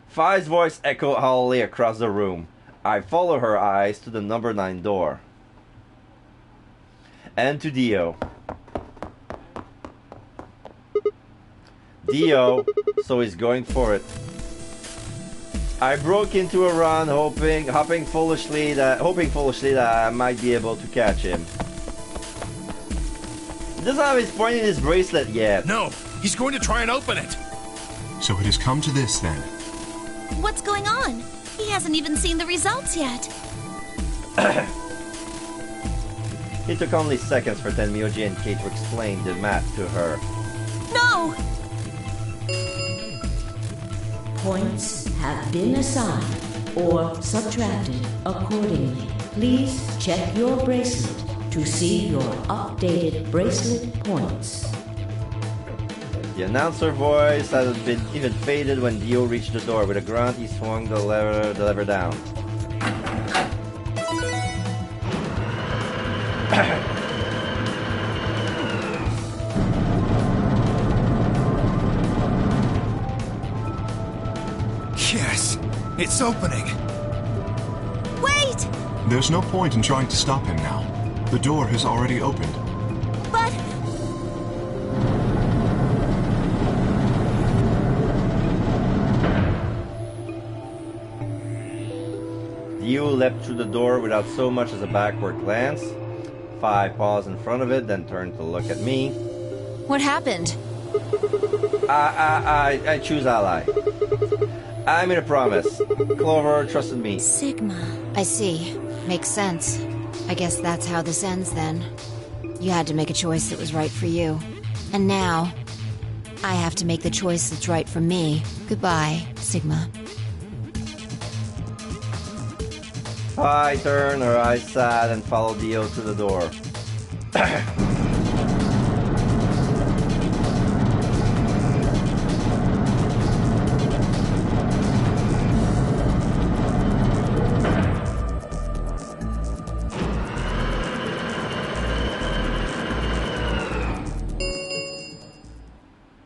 Fi's voice echoed hollowly across the room. I followed her eyes to the number 9 door. And to Dio. Dio, so he's going for it. I broke into a run, hoping foolishly that I might be able to catch him. He doesn't have his point in his bracelet yet. No, he's going to try and open it. So it has come to this then. What's going on? He hasn't even seen the results yet. It took only seconds for Tenmyoji and Kate to explain the math to her. No! Points have been assigned or subtracted accordingly. Please check your bracelet to see your updated bracelet points. The announcer voice had been even faded when Dio reached the door. With a grunt, he swung the lever down. Yes, it's opening. Wait! There's no point in trying to stop him now. The door has already opened. But... Dio leapt through the door without so much as a backward glance. Fi paused in front of it, then turned to look at me. What happened? I choose Ally. I made a promise. Clover trusted me. Sigma. I see. Makes sense. I guess that's how this ends then. You had to make a choice that was right for you. And now, I have to make the choice that's right for me. Goodbye, Sigma. I turned, her eyes sad, and followed Dio to the door.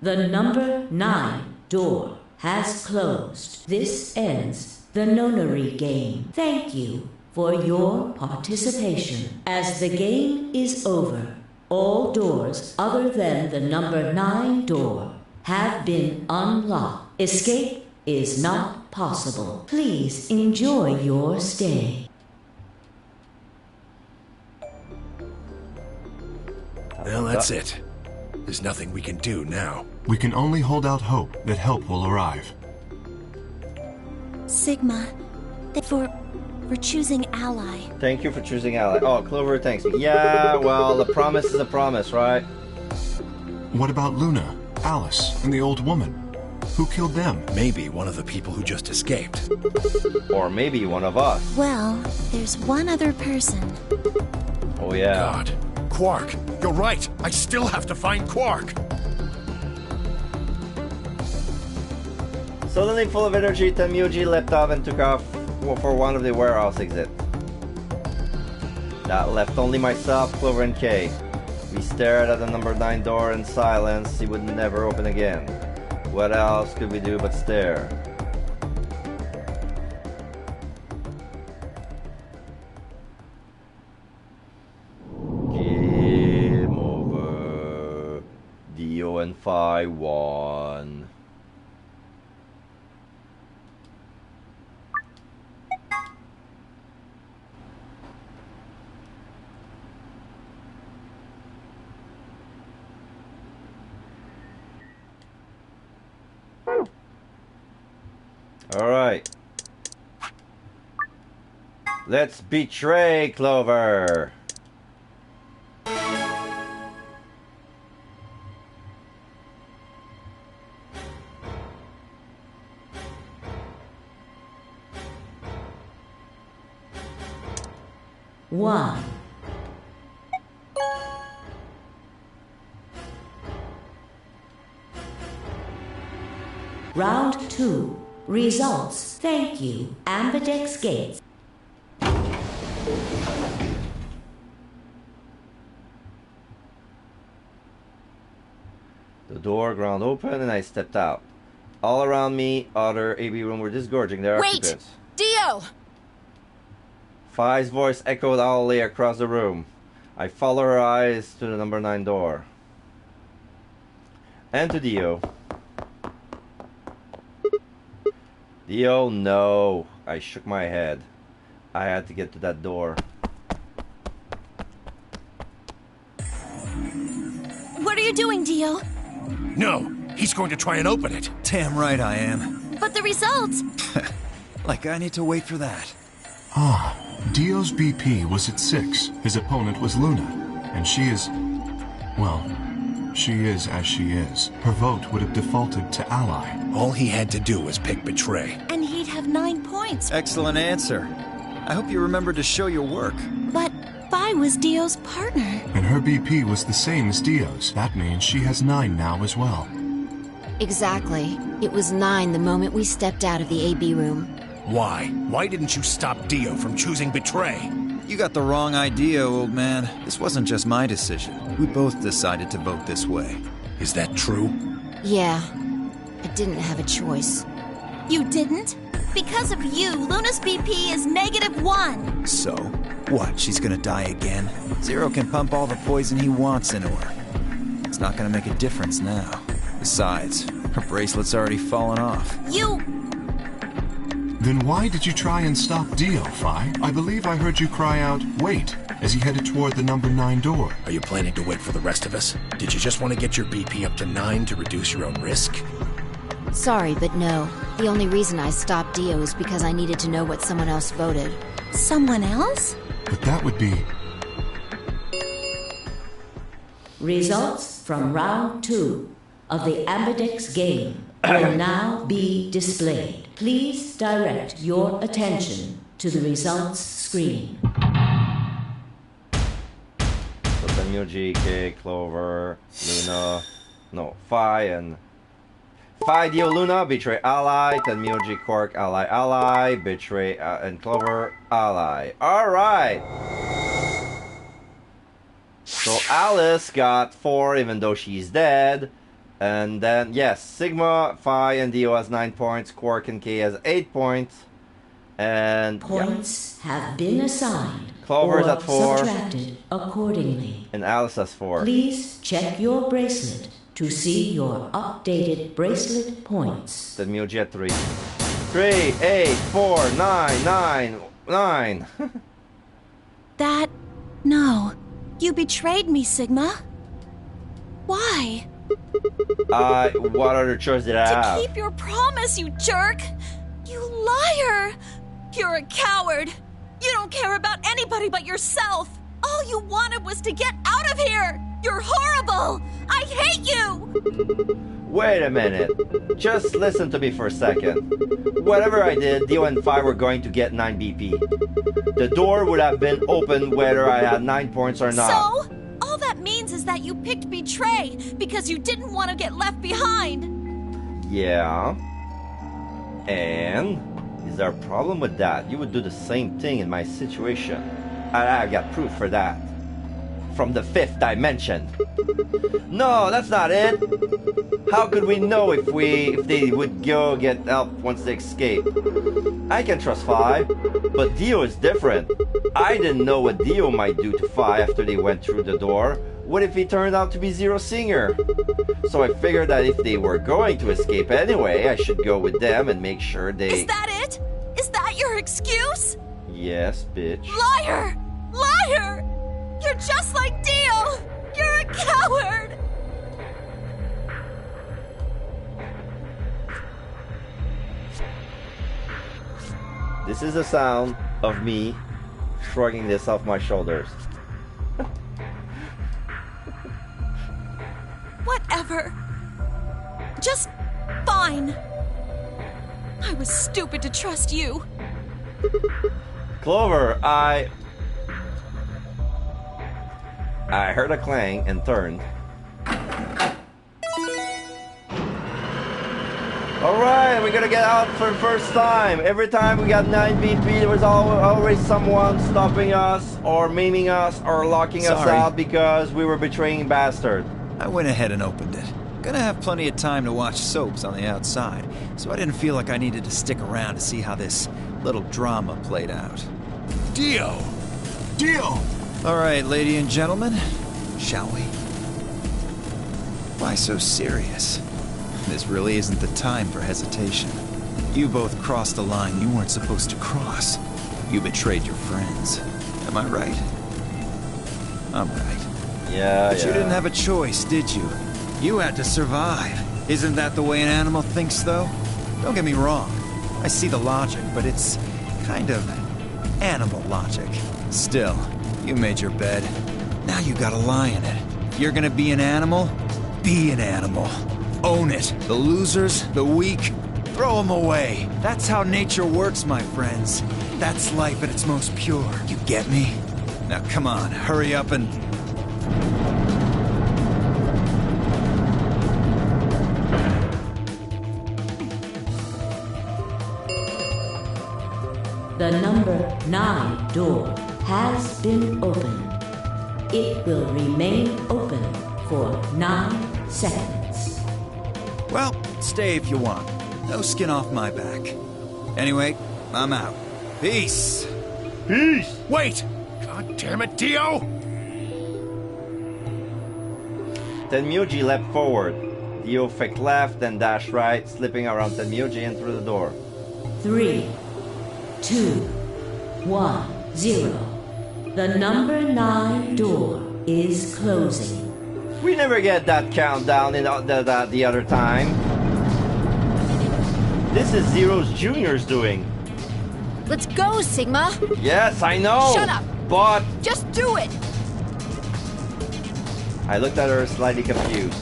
The number 9 door has closed. This ends the nonary game. Thank you for your participation. As the game is over, all doors other than the number 9 door have been unlocked. Escape is not possible. Please enjoy your stay. Well, that's it. There's nothing we can do now. We can only hold out hope that help will arrive. Sigma. For choosing ally. Thank you for choosing ally. Oh, Clover thanks me. Yeah, well, the promise is a promise, right? What about Luna, Alice, and the old woman? Who killed them? Maybe one of the people who just escaped. Or maybe one of us. Well, there's one other person. Oh, yeah. God. Quark, you're right. I still have to find Quark. Suddenly full of energy, Tenmyuji leapt off and took off for one of the warehouse exits. That left only myself, Clover, and Kay. We stared at the number 9 door in silence. It would never open again. What else could we do but stare? Game over. Dio and Phi won. Alright. Let's betray Clover. One. Round 2. Results. Thank you. Ambidex Gates. The door ground open and I stepped out. All around me, other AB room were disgorging their occupants. Dio! Phi's voice echoed loudly across the room. I followed her eyes to the number 9 door. And to Dio. Dio, no. I shook my head. I had to get to that door. What are you doing, Dio? No, he's going to try and open it. Damn right I am. But the results! Like I need to wait for that. Ah, Dio's BP was at 6. His opponent was Luna. And she is... well, she is as she is. Her vote would have defaulted to ally. All he had to do was pick Betray. And he'd have 9 points. Excellent answer. I hope you remember to show your work. But Phi was Dio's partner. And her BP was the same as Dio's. That means she has 9 now as well. Exactly. It was 9 the moment we stepped out of the AB room. Why? Why didn't you stop Dio from choosing Betray? You got the wrong idea, old man. This wasn't just my decision. We both decided to vote this way. Is that true? Yeah. I didn't have a choice. You didn't? Because of you, Luna's BP is -1. So? What, she's gonna die again? Zero can pump all the poison he wants into her. It's not gonna make a difference now. Besides, her bracelet's already fallen off. You... Then why did you try and stop Dio, Phi? I believe I heard you cry out, wait, as he headed toward the number 9 door. Are you planning to wait for the rest of us? Did you just want to get your BP up to 9 to reduce your own risk? Sorry, but no. The only reason I stopped Dio is because I needed to know what someone else voted. Someone else? But that would be... Results from round 2 of the Ambidex game will now be displayed. Please direct your attention to the results screen. So Tenmyuji, Kei, Clover, Luna, no, Phi and... Phi, Dio, Luna, betray ally, Tenmyuji, Quark, ally, betray and Clover, ally. Alright! So Alice got 4 even though she's dead. And then, yes, Sigma, Phi, and Dio has 9 points. Quark and K has 8 points. And points have been assigned. Clover's or at 4. Subtracted accordingly. And Alice has 4. Please check your bracelet to see your updated bracelet points. Tenmyuji at 3. 3, 8, 4, 9, 9, 9. That... no. You betrayed me, Sigma. Why? What other choice did I have? To keep your promise, you jerk! You liar! You're a coward! You don't care about anybody but yourself! All you wanted was to get out of here! You're horrible! I hate you! Wait a minute. Just listen to me for a second. Whatever I did, Dio and Phi were going to get 9 BP. The door would have been open whether I had 9 points or not. So? All that means is that you picked Betray because you didn't want to get left behind. Yeah. And? Is there a problem with that? You would do the same thing in my situation. I got proof for that. From the 5th dimension. No, that's not it. How could we know if they would go get help once they escape? I can trust Phi, but Dio is different. I didn't know what Dio might do to Phi after they went through the door. What if he turned out to be Zero Singer? So I figured that if they were going to escape anyway, I should go with them and make sure they... Is that it? Is that your excuse? Yes, bitch. Liar! Liar! You're just like Dio! You're a coward! This is the sound of me shrugging this off my shoulders. Whatever. Just fine. I was stupid to trust you. Clover, I heard a clang and turned. Alright, we're gonna get out for the first time. Every time we got 9 BP, there was always someone stopping us, or maiming us, or locking us out because we were betraying bastard. I went ahead and opened it. Gonna have plenty of time to watch soaps on the outside, so I didn't feel like I needed to stick around to see how this little drama played out. Dio! Dio! Alright, lady and gentlemen, shall we? Why so serious? This really isn't the time for hesitation. You both crossed a line you weren't supposed to cross. You betrayed your friends. Am I right? I'm right. Yeah, But you didn't have a choice, did you? You had to survive. Isn't that the way an animal thinks, though? Don't get me wrong. I see the logic, but it's kind of animal logic. Still, you made your bed. Now you gotta lie in it. If you're gonna be an animal, be an animal. Own it. The losers, the weak, throw them away. That's how nature works, my friends. That's life at its most pure. You get me? Now come on, hurry up and... The number 9 door has been opened. It will remain open for 9 seconds. Well, stay if you want. No skin off my back. Anyway, I'm out. Peace! Peace! Wait! God damn it, Dio! Tenmyuji leapt forward. Dio flicked left, then dashed right, slipping around Tenmyuji and through the door. 3, 2, 1, 0. The number 9 door is closing. We never get that countdown in the other time. This is Zero's Jr.'s doing. Let's go, Sigma! Yes, I know! Shut up! But... Just do it! I looked at her slightly confused.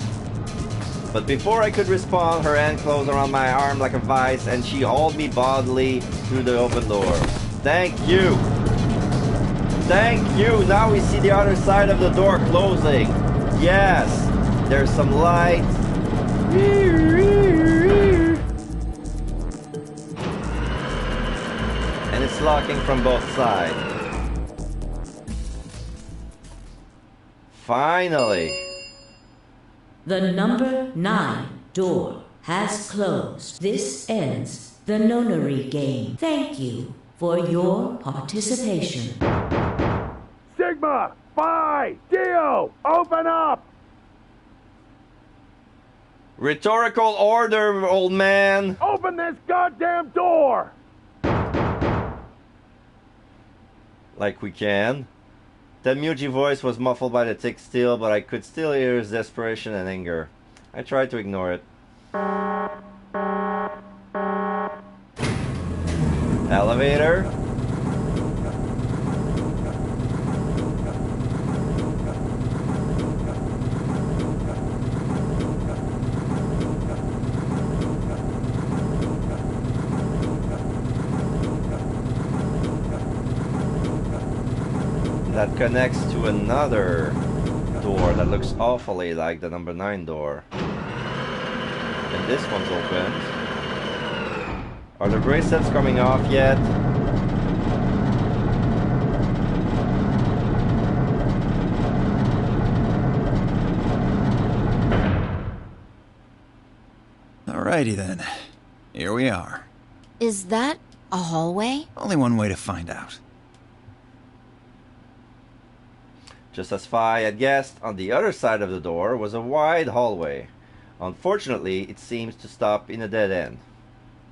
But before I could respond, her hand closed around my arm like a vice and she hauled me bodily through the open door. Thank you! Thank you! Now we see the other side of the door closing. Yes! There's some light. And it's locking from both sides. Finally! The number 9 door has closed. This ends the nonary game. Thank you for your participation. Sigma! Phi! Dio! Open up! Rhetorical order, old man! Open this goddamn door! Like we can. That Muji voice was muffled by the thick steel, but I could still hear his desperation and anger. I tried to ignore it. Elevator? That connects to another door that looks awfully like the number 9 door. And this one's opened. Are the bracelets coming off yet? Alrighty then. Here we are. Is that a hallway? Only one way to find out. Just as Phi had guessed, on the other side of the door was a wide hallway. Unfortunately, it seems to stop in a dead end.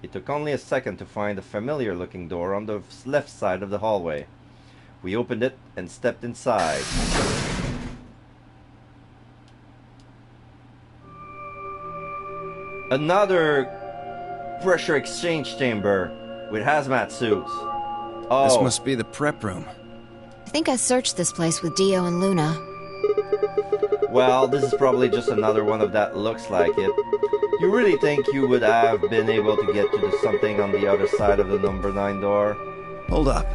It took only a second to find a familiar-looking door on the left side of the hallway. We opened it and stepped inside. Another pressure exchange chamber with hazmat suits. Oh. This must be the prep room. I think I searched this place with Dio and Luna. Well, this is probably just another one of that looks like it. You really think you would have been able to get to something on the other side of the number 9 door? Hold up.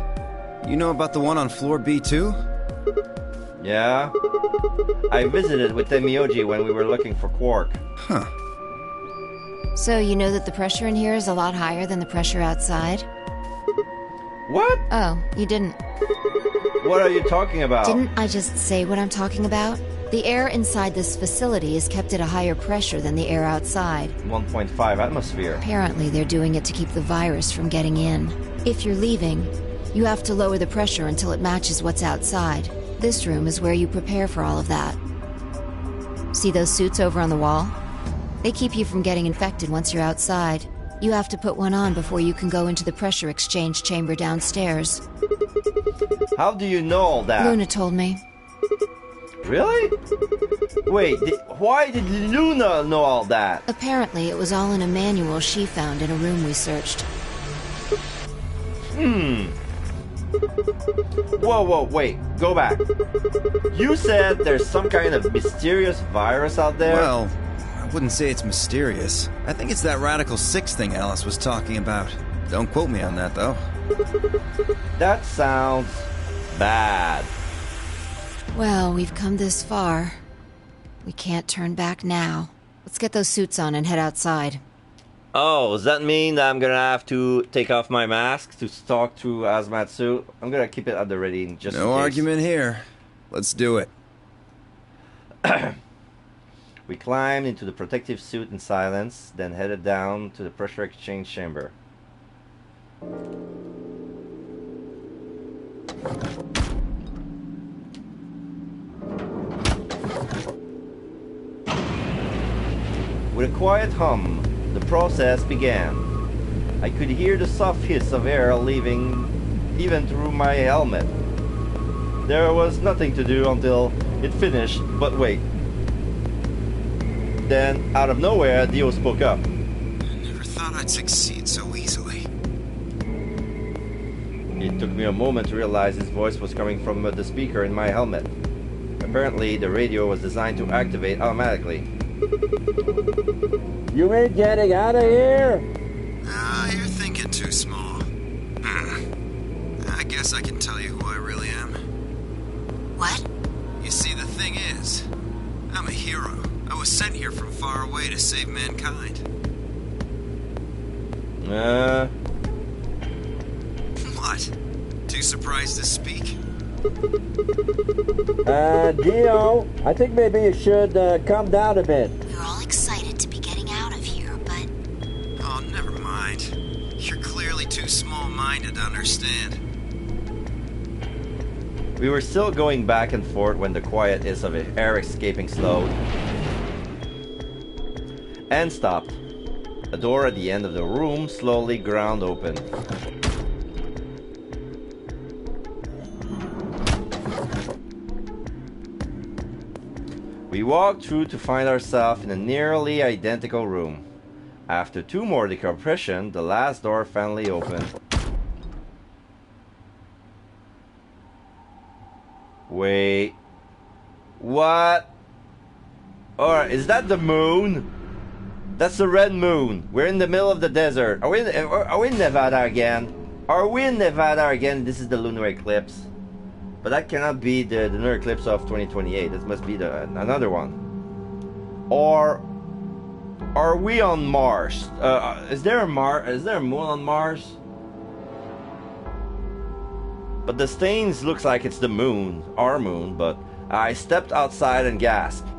You know about the one on floor B2? Yeah? I visited with Temioji when we were looking for Quark. Huh. So you know that the pressure in here is a lot higher than the pressure outside? What? Oh, you didn't. What are you talking about? Didn't I just say what I'm talking about? The air inside this facility is kept at a higher pressure than the air outside. 1.5 atmosphere. Apparently, they're doing it to keep the virus from getting in. If you're leaving, you have to lower the pressure until it matches what's outside. This room is where you prepare for all of that. See those suits over on the wall? They keep you from getting infected once you're outside. You have to put one on before you can go into the pressure exchange chamber downstairs. How do you know all that? Luna told me. Really? Wait, why did Luna know all that? Apparently, it was all in a manual she found in a room we searched. Whoa, wait, go back. You said there's some kind of mysterious virus out there? Well, I wouldn't say it's mysterious. I think it's that Radical 6 thing Alice was talking about. Don't quote me on that, though. That sounds bad. Well, we've come this far. We can't turn back now. Let's get those suits on and head outside. Oh, does that mean that I'm gonna have to take off my mask to talk through hazmat suit? I'm gonna keep it at the ready just in case. No argument here. Let's do it. We climbed into the protective suit in silence, then headed down to the pressure exchange chamber. With a quiet hum, the process began. I could hear the soft hiss of air leaving even through my helmet. There was nothing to do until it finished, but wait. Then, out of nowhere, Dio spoke up. I never thought I'd succeed so easily. It took me a moment to realize his voice was coming from the speaker in my helmet. Apparently, the radio was designed to activate automatically. You ain't getting out of here? You're thinking too small. I guess I can tell you who I really am. What? You see, the thing is, I'm a hero. I was sent here from far away to save mankind. What? Too surprised to speak? Dio, I think maybe you should calm down a bit. We were all excited to be getting out of here, but... Oh, never mind. You're clearly too small-minded to understand. We were still going back and forth when the quiet hiss of air escaping slowed and stopped. A door at the end of the room slowly ground open. We walked through to find ourselves in a nearly identical room. After 2 more decompression, the last door finally opened. Wait. What? Alright, is that the moon? That's the red moon. We're in the middle of the desert. Are we in Nevada again? Are we in Nevada again? This is the lunar eclipse. But that cannot be the lunar eclipse of 2028. This must be another one. Or are we on Mars? Is there a moon on Mars? But the stains looks like it's the moon, our moon, but I stepped outside and gasped.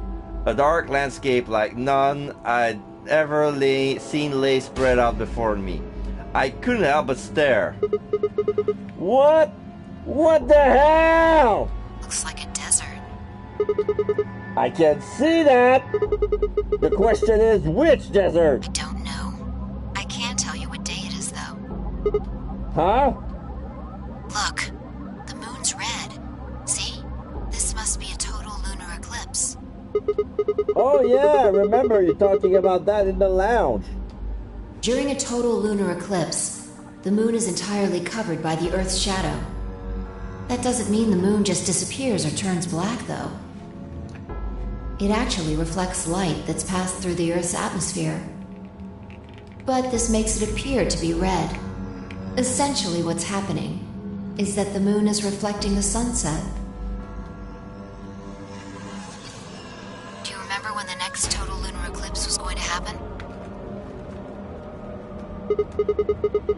A dark landscape like none I'd ever seen lay spread out before me. I couldn't help but stare. What? What the hell? Looks like a desert. I can see that. The question is, which desert? I don't know. I can tell you what day it is, though. Huh? Look, the moon's red. See? This must be a total lunar eclipse. Oh yeah, remember you talking about that in the lounge. During a total lunar eclipse, the moon is entirely covered by the Earth's shadow. That doesn't mean the moon just disappears or turns black, though. It actually reflects light that's passed through the Earth's atmosphere. But this makes it appear to be red. Essentially what's happening is that the moon is reflecting the sunset. Do you remember when the next total lunar eclipse was going to happen?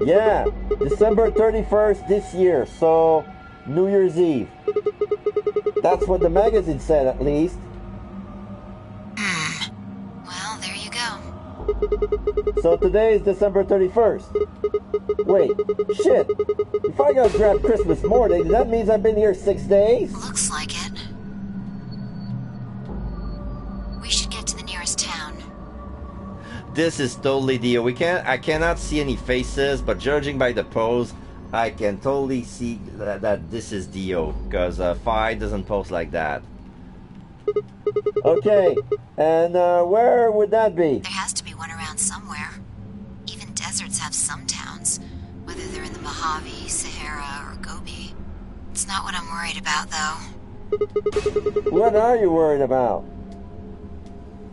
Yeah, December 31st this year, so New Year's Eve. That's what the magazine said, at least. Well, there you go. So today is December 31st. Wait, shit. If I go grab Christmas morning, that means I've been here 6 days? Looks like it. We should get to the nearest town. This is totally Dio. I cannot see any faces, but judging by the pose, I can totally see that this is Dio, because Phi doesn't pose like that. Okay, and where would that be? There has to be one around somewhere. Even deserts have some towns, whether they're in the Mojave, Sahara, or Gobi. It's not what I'm worried about, though. What are you worried about?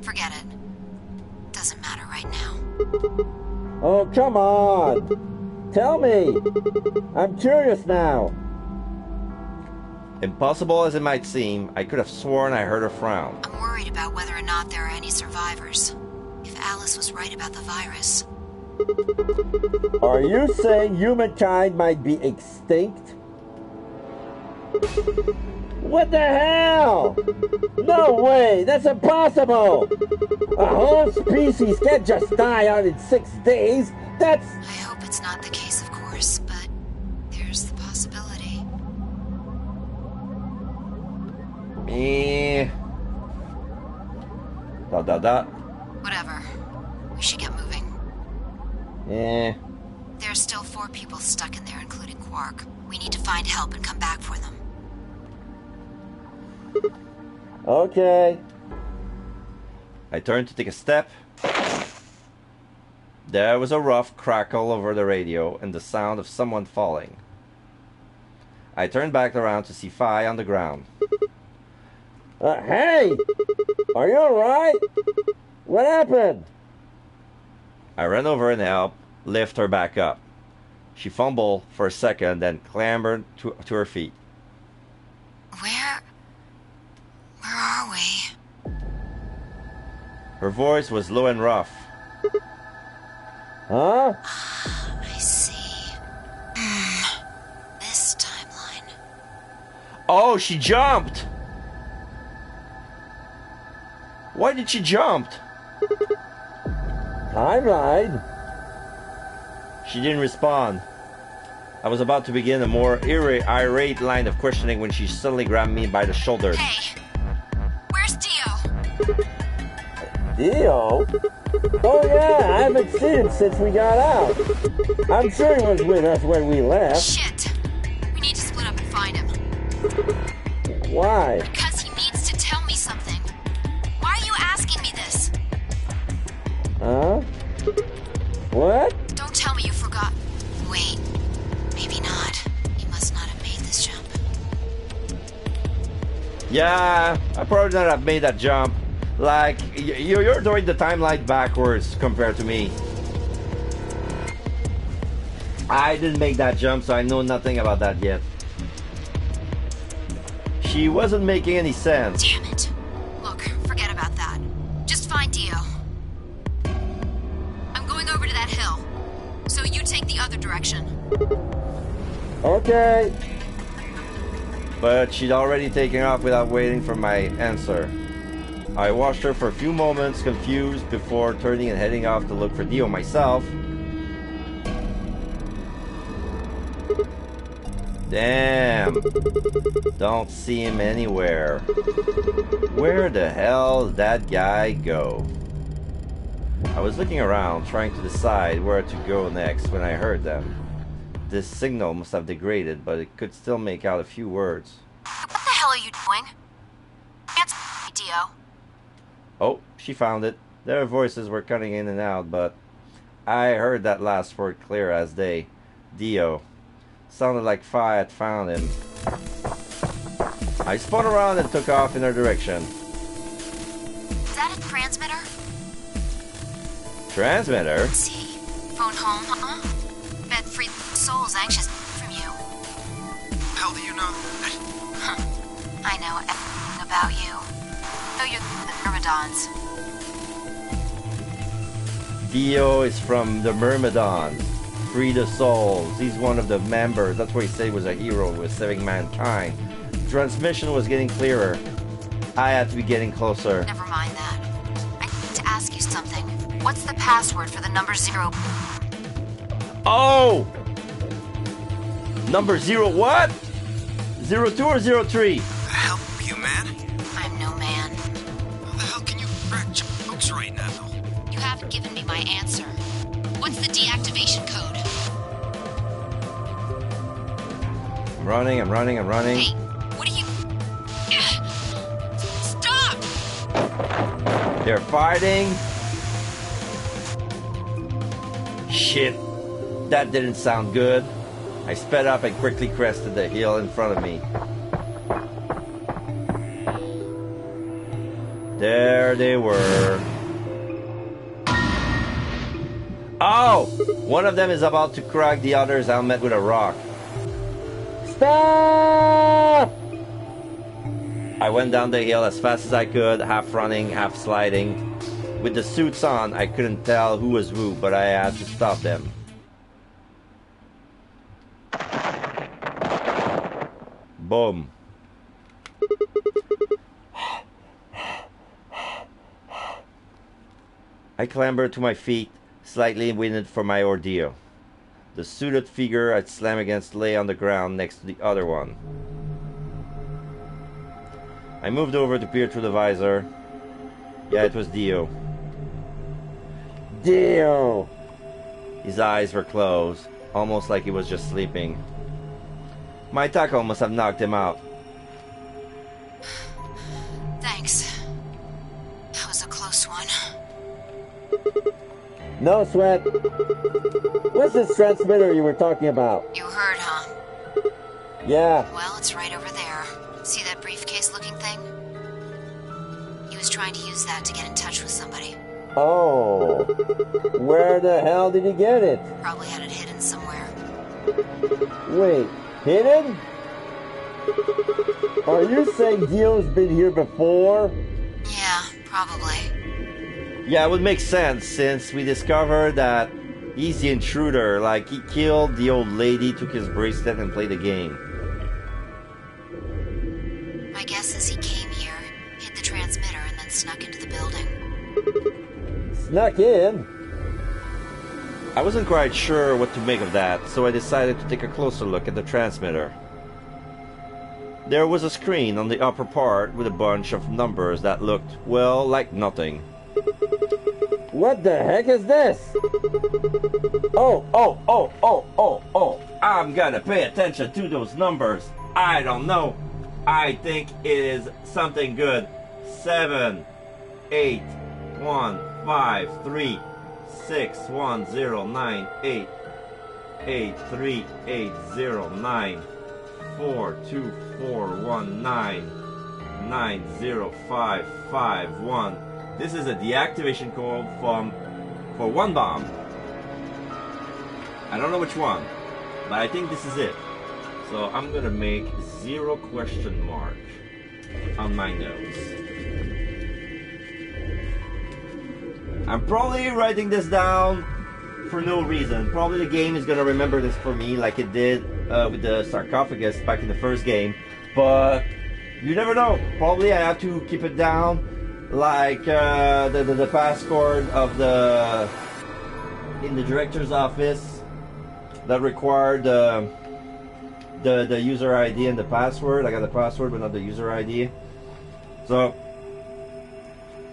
Forget it. Doesn't matter right now. Oh, come on! Tell me! I'm curious now. Impossible as it might seem, I could have sworn I heard a frown. I'm worried about whether or not there are any survivors. If Alice was right about the virus. Are you saying humankind might be extinct? What the hell? No way! That's impossible! A whole species can't just die out in 6 days! That's... I hope it's not the case, of course, but there's the possibility. Whatever. We should get moving. There's still 4 people stuck in there, including Quark. We need to find help and come back for them. Okay. I turned to take a step, There was a rough crackle over the radio and the sound of someone falling. I turned back around to see Fi on the ground. Hey! Are you alright? What happened? I ran over and helped lift her back up. She fumbled for a second, then clambered to her feet. Where are we? Her voice was low and rough. Huh? I see. This timeline. Oh, she jumped! Why did she jump? Timeline? She didn't respond. I was about to begin a more irate line of questioning when she suddenly grabbed me by the shoulders. Hey, where's Dio? Dio? Oh yeah, I haven't seen him since we got out. I'm sure he was with us when we left. Shit. We need to split up and find him. Why? Because he needs to tell me something. Why are you asking me this? Huh? What? Don't tell me you forgot. Wait, maybe not. He must not have made this jump. Yeah, I probably not have made that jump. Like, you're doing the timeline backwards compared to me. I didn't make that jump, so I know nothing about that yet. She wasn't making any sense. Damn it. Look, forget about that. Just find Dio. I'm going over to that hill. So you take the other direction. Okay. But she'd already taken off without waiting for my answer. I watched her for a few moments, confused, before turning and heading off to look for Dio myself. Damn. Don't see him anywhere. Where the hell did that guy go? I was looking around, trying to decide where to go next when I heard them. This signal must have degraded, but it could still make out a few words. What the hell are you doing? Answer me, Dio. Oh, she found it. Their voices were cutting in and out, but I heard that last word clear as day. Dio. Sounded like Fi had found him. I spun around and took off in her direction. Is that a transmitter? Transmitter? Let's see. Phone home, huh? Bet free soul's anxious from you. How do you know? Huh. I know everything about you. Though you're the Myrmidons. Dio is from the Myrmidons. Free the souls. He's one of the members. That's why he said he was a hero who was saving mankind. The transmission was getting clearer. I had to be getting closer. Never mind that. I need to ask you something. What's the password for the number 0? Oh! Number 0 what? 02 or 03? Help you, man? I'm no man. How the hell can you crack jokes right now? You haven't given me my answer. What's the deactivation code? I'm running. Hey, what are you... Stop! They're fighting. Shit. That didn't sound good. I sped up and quickly crested the hill in front of me. There they were. Oh! One of them is about to crack the other's helmet with a rock. Stop! I went down the hill as fast as I could, half running, half sliding. With the suits on, I couldn't tell who was who, but I had to stop them. Boom. I clambered to my feet, slightly winded for my ordeal. The suited figure I'd slammed against lay on the ground next to the other one. I moved over to peer through the visor. Yeah, it was Dio. Dio! His eyes were closed, almost like he was just sleeping. My tackle must have knocked him out. Thanks. That was a close one. No sweat. What's this transmitter you were talking about? You heard, huh? Yeah. Well, it's right over there. See that briefcase-looking thing? He was trying to use that to get in touch with somebody. Oh. Where the hell did he get it? Probably had it hidden somewhere. Wait, hidden? Are you saying Dio's been here before? Yeah, probably. Yeah, it would make sense since we discovered that he's the intruder. Like, he killed the old lady, took his bracelet, and played the game. My guess is he came here, hid the transmitter, and then snuck into the building. Snuck in? I wasn't quite sure what to make of that, so I decided to take a closer look at the transmitter. There was a screen on the upper part with a bunch of numbers that looked, well, like nothing. What the heck is this? Oh. I'm gonna pay attention to those numbers. I don't know. I think it is something good. 7, 8, 1, 5, 3, 6, 1, 0, 9, 8, 8, 3, 8, 0, 9, 4, 2, 4, 1, 9, 9, 0, 5, 5, 1. This is a deactivation code for one bomb. I don't know which one, but I think this is it. So I'm gonna make 0 question mark on my notes. I'm probably writing this down for no reason. Probably the game is gonna remember this for me like it did with the sarcophagus back in the first game. But you never know. Probably I have to keep it down like the passcode of in the director's office that required the user ID and the password. I got the password but not the user ID. So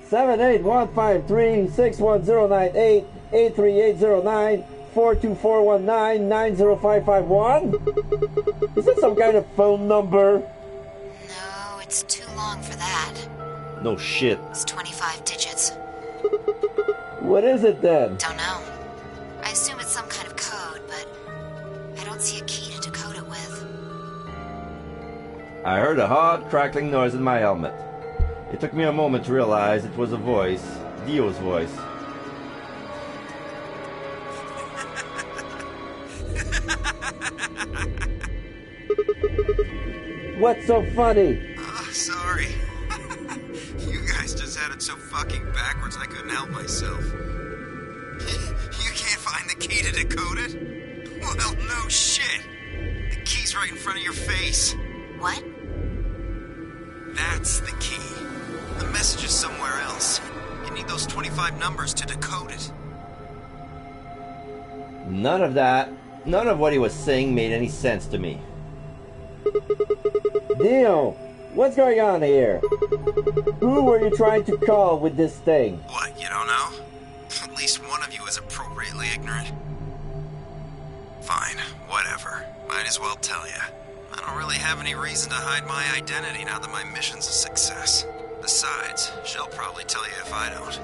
7815361098380942419905551. Is that some kind of phone number? No, it's too long for that. no shit. It's 25 digits. What is it then? Don't know. I assume it's some kind of code, but I don't see a key to decode it with. I heard a hard crackling noise in my helmet. It took me a moment to realize it was a voice, Dio's voice. What's so funny? Oh, sorry. You guys just had it so fucking backwards I couldn't help myself. You can't find the key to decode it? Well, no shit. The key's right in front of your face. What? That's the key. The message is somewhere else. You need those 25 numbers to decode it. None of what he was saying made any sense to me. Dio, what's going on here? Who were you trying to call with this thing? What, you don't know? At least one of you is appropriately ignorant. Fine, whatever. Might as well tell you. I don't really have any reason to hide my identity now that my mission's a success. Besides, she'll probably tell you if I don't.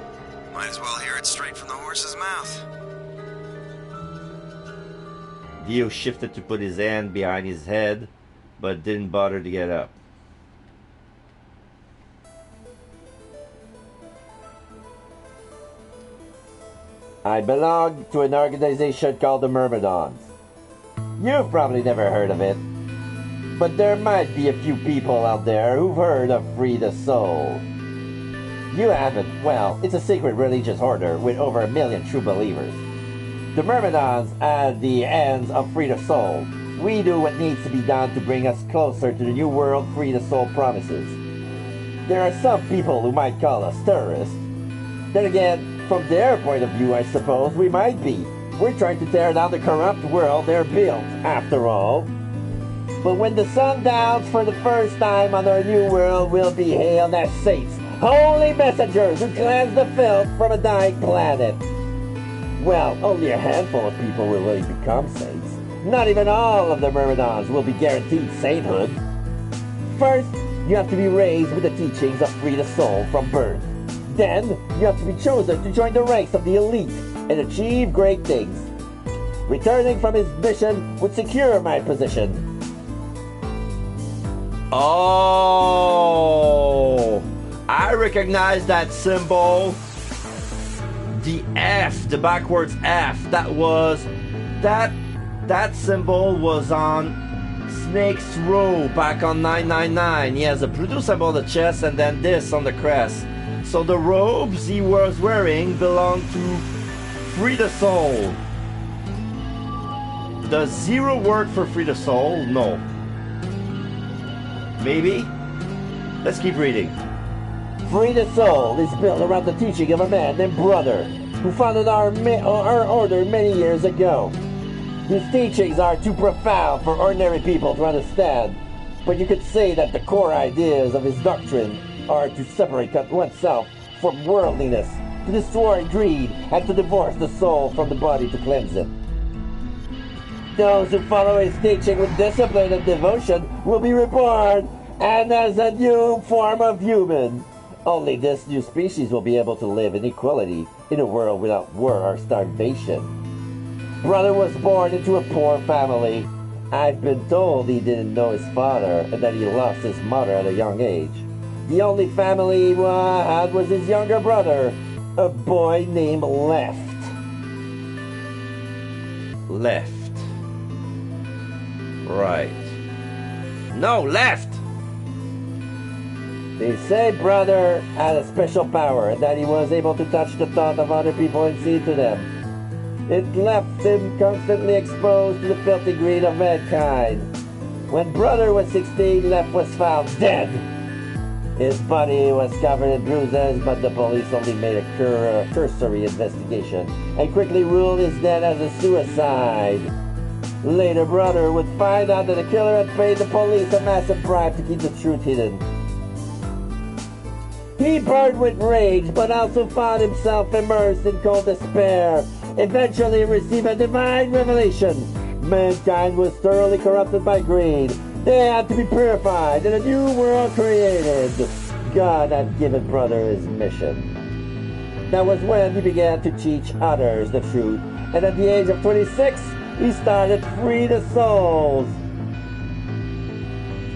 Might as well hear it straight from the horse's mouth. Dio shifted to put his hand behind his head, but didn't bother to get up. I belong to an organization called the Myrmidons. You've probably never heard of it, but there might be a few people out there who've heard of Free the Soul. You haven't. Well, it's a secret religious order with over 1 million true believers. The Myrmidons are the hands of Free the Soul. We do what needs to be done to bring us closer to the new world Free the Soul promises. There are some people who might call us terrorists. Then again, from their point of view, I suppose we might be. We're trying to tear down the corrupt world they're built, after all. But when the sun downs for the first time on our new world, we'll be hailed as saints, holy messengers who cleanse the filth from a dying planet. Well, only a handful of people will really become saints. Not even all of the Myrmidons will be guaranteed sainthood. First, you have to be raised with the teachings of Free the Soul from birth. Then, you have to be chosen to join the ranks of the elite. and achieve great things. Returning from his mission would secure my position. Oh, I recognize that symbol. The F, the backwards F, that symbol was on Snake's robe back on 999. He has a Pluto symbol on the chest and then this on the crest. So the robes he was wearing belong to Free the Soul. Does 0 work for Free the Soul? No. Maybe? Let's keep reading. Free the Soul is built around the teaching of a man named Brother, who founded our order many years ago. His teachings are too profound for ordinary people to understand, but you could say that the core ideas of his doctrine are to separate oneself from worldliness, to destroy greed, and to divorce the soul from the body to cleanse it. Those who follow his teaching with discipline and devotion will be reborn, and as a new form of human. Only this new species will be able to live in equality in a world without war or starvation. Brother was born into a poor family. I've been told he didn't know his father and that he lost his mother at a young age. The only family he had was his younger brother, a boy named Left. Left. Right. No, Left! They say Brother had a special power and that he was able to touch the thought of other people and see to them. It left him constantly exposed to the filthy greed of mankind. When Brother was 16, Left was found dead. His body was covered in bruises, but the police only made a cursory investigation and quickly ruled his death as a suicide. Later, Brother would find out that the killer had paid the police a massive bribe to keep the truth hidden. He burned with rage, but also found himself immersed in cold despair. Eventually received a divine revelation. Mankind was thoroughly corrupted by greed. They had to be purified and a new world created. God had given Brother his mission. That was when he began to teach others the truth. And at the age of 26, he started Free the Souls.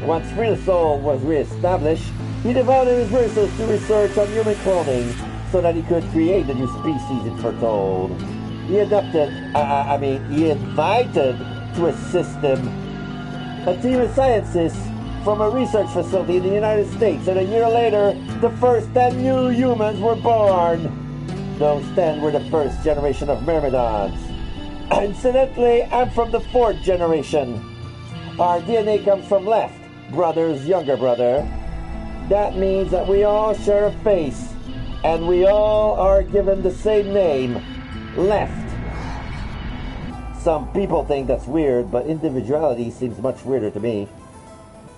Once Free the Soul was re-established, he devoted his resources to research on human cloning so that he could create the new species it foretold. He invited to assist him a team of scientists from a research facility in the United States, and a year later, the first 10 new humans were born. Those 10 were the first generation of Myrmidons. Incidentally, I'm from the 4th generation. Our DNA comes from Left, Brother's younger brother. That means that we all share a face, and we all are given the same name, Left. Some people think that's weird, but individuality seems much weirder to me.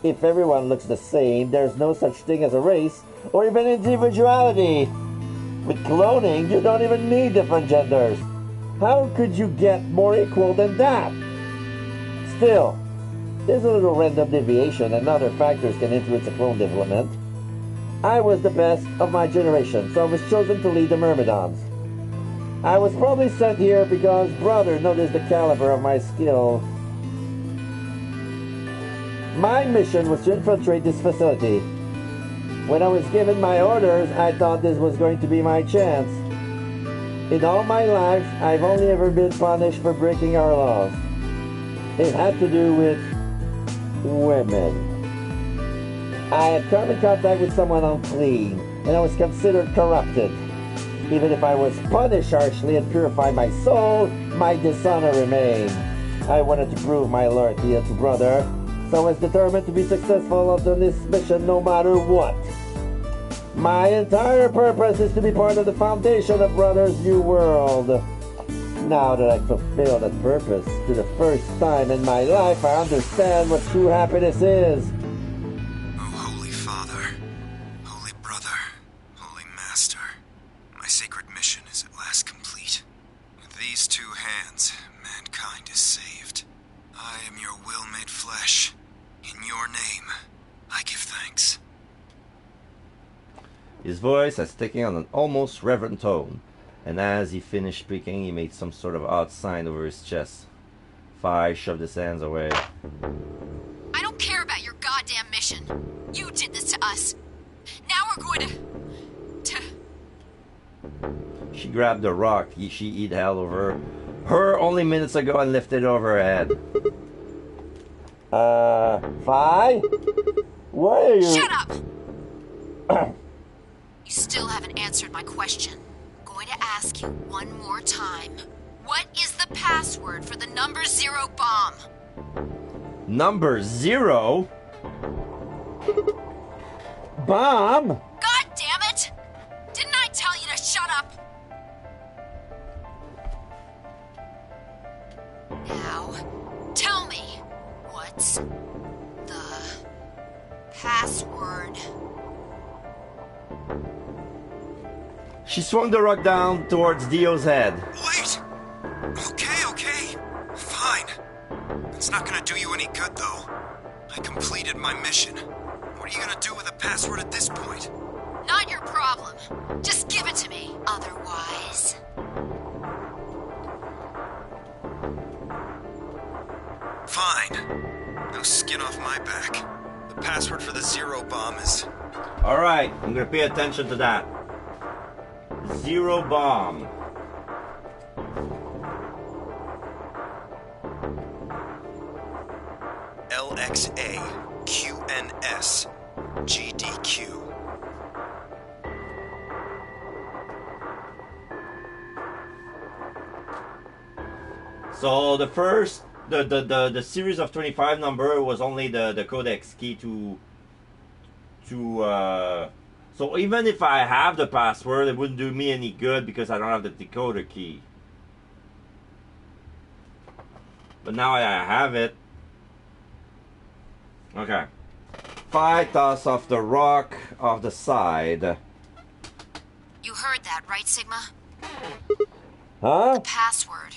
If everyone looks the same, there's no such thing as a race, or even individuality. With cloning, you don't even need different genders. How could you get more equal than that? Still, there's a little random deviation and other factors can influence a clone development. I was the best of my generation, so I was chosen to lead the Myrmidons. I was probably sent here because Brother noticed the caliber of my skill. My mission was to infiltrate this facility. When I was given my orders, I thought this was going to be my chance. In all my life, I've only ever been punished for breaking our laws. It had to do with women. I had come in contact with someone unclean, and I was considered corrupted. Even if I was punished harshly and purified my soul, my dishonor remained. I wanted to prove my loyalty to Brother, so I was determined to be successful on this mission no matter what. My entire purpose is to be part of the foundation of Brother's new world. Now that I've fulfilled that purpose, for the first time in my life, I understand what true happiness is. Oh, Holy Father, Holy Brother, Holy Master, my sacred mission is at last complete. With these two hands, mankind is saved. I am your will made flesh. In your name, I give thanks. His voice has taken on an almost reverent tone. And as he finished speaking, he made some sort of odd sign over his chest. Fi shoved his hands away. I don't care about your goddamn mission. You did this to us. Now we're going to... She grabbed the rock she held over her only minutes ago and lifted it over her head. Fi? What are you... Shut up! You still haven't answered my question. I'm going to ask you one more time. What is the password for the number 0 bomb? Number 0? Bomb? God damn it! Didn't I tell you to shut up? Now, tell me, what's the password? She swung the rock down towards Dio's head. Wait! Okay. Fine. It's not gonna do you any good, though. I completed my mission. What are you gonna do with the password at this point? Not your problem. Just give it to me. Otherwise... Fine. No skin off my back. The password for the 0 bomb is... Alright, I'm gonna pay attention to that. 0 bomb. LXAQNSGDQ. So the first, the series of 25 number was only the codex key to so even if I have the password, it wouldn't do me any good because I don't have the decoder key. But now I have it. Okay. Fi toss off the rock off the side. You heard that, right, Sigma? Huh? The password.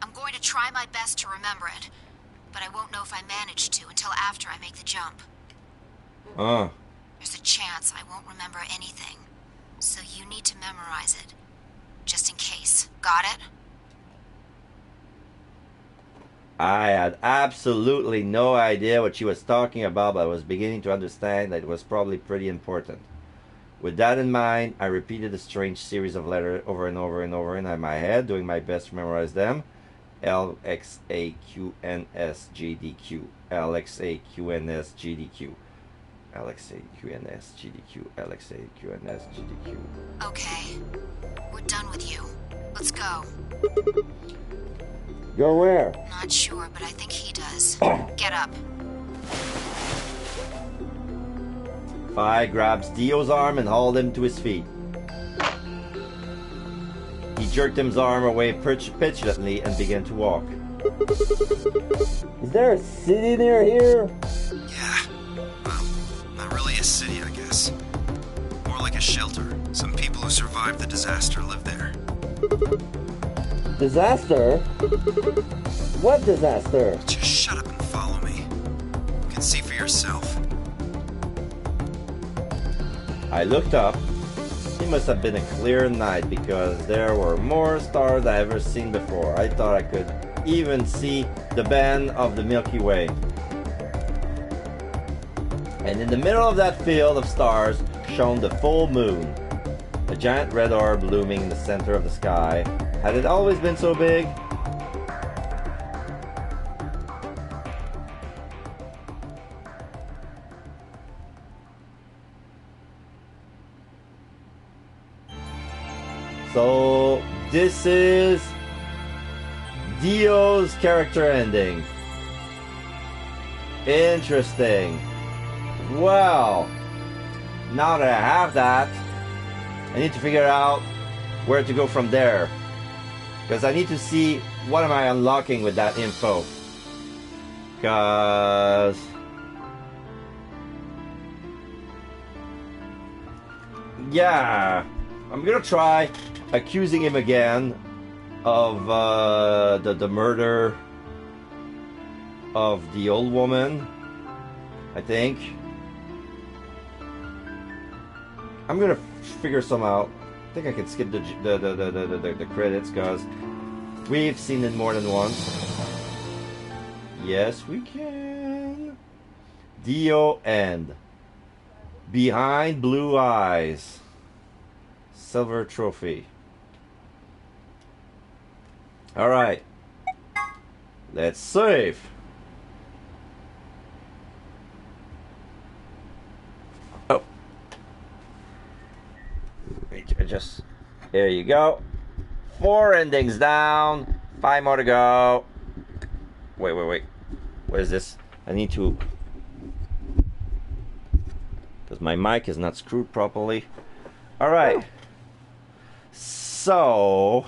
I'm going to try my best to remember it, but I won't know if I manage to until after I make the jump. There's a chance I won't remember anything, so you need to memorize it, just in case. Got it? I had absolutely no idea what she was talking about, but I was beginning to understand that it was probably pretty important. With that in mind, I repeated a strange series of letters over and over and over in my head, doing my best to memorize them. LXAQNSGDQ, LXAQNSGDQ, LXAQNSGDQ, LXAQNSGDQ. Okay. We're done with you. Let's go. Go where? Not sure, but I think he does. Get up. Fi grabs Dio's arm and hauled him to his feet. He jerked his arm away petulantly and began to walk. Is there a city near here? Yeah. Well, not really a city, I guess. More like a shelter. Some people who survived the disaster live there. Disaster? What disaster? Just shut up and follow me. You can see for yourself. I looked up. It must have been a clear night because there were more stars I've ever seen before. I thought I could even see the band of the Milky Way. And in the middle of that field of stars shone the full moon. A giant red orb looming in the center of the sky. Had it always been so big? So this is Dio's character ending. Interesting. Well, now that I have that, I need to figure out where to go from there. Because I need to see what am I unlocking with that info. Because yeah, I'm gonna try accusing him again of the murder of the old woman. I think I'm gonna figure some out. I think I can skip the credits because we've seen it more than once. Yes, we can. Dio and Behind Blue Eyes. Silver trophy. Alright. Let's save. Oh. Just. There you go. 4 endings down. 5 more to go. Wait. What is this? I need to. Because my mic is not screwed properly. Alright. So.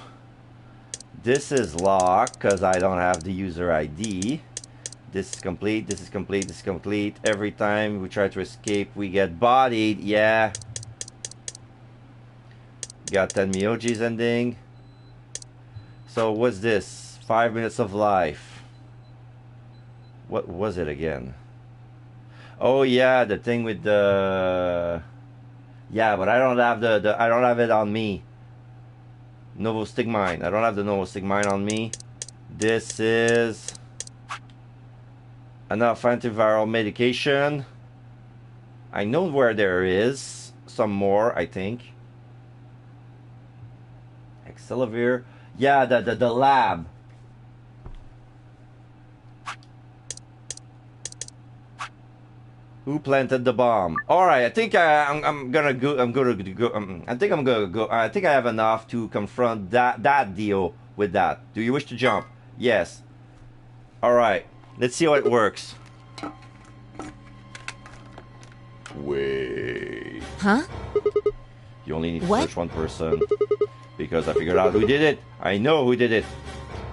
This is locked because I don't have the user ID. This is complete. This is complete. This is complete. Every time we try to escape, we get bodied. Yeah. Got 10 Miyojis ending. So what's this? 5 minutes of life. What was it again? Oh yeah, the thing with the. Yeah, but I don't have I don't have it on me. Novostigmine. I don't have the Novostigmine on me. This is enough antiviral medication. I know where there is some more, I think. Accelavir. Yeah, the lab. Who planted the bomb? All right, I think I'm gonna go. I think I'm gonna go. I think I have enough to confront that deal with that. Do you wish to jump? Yes. All right. Let's see how it works. Wait. Huh? You only need to What? search one person because I figured out who did it. I know who did it.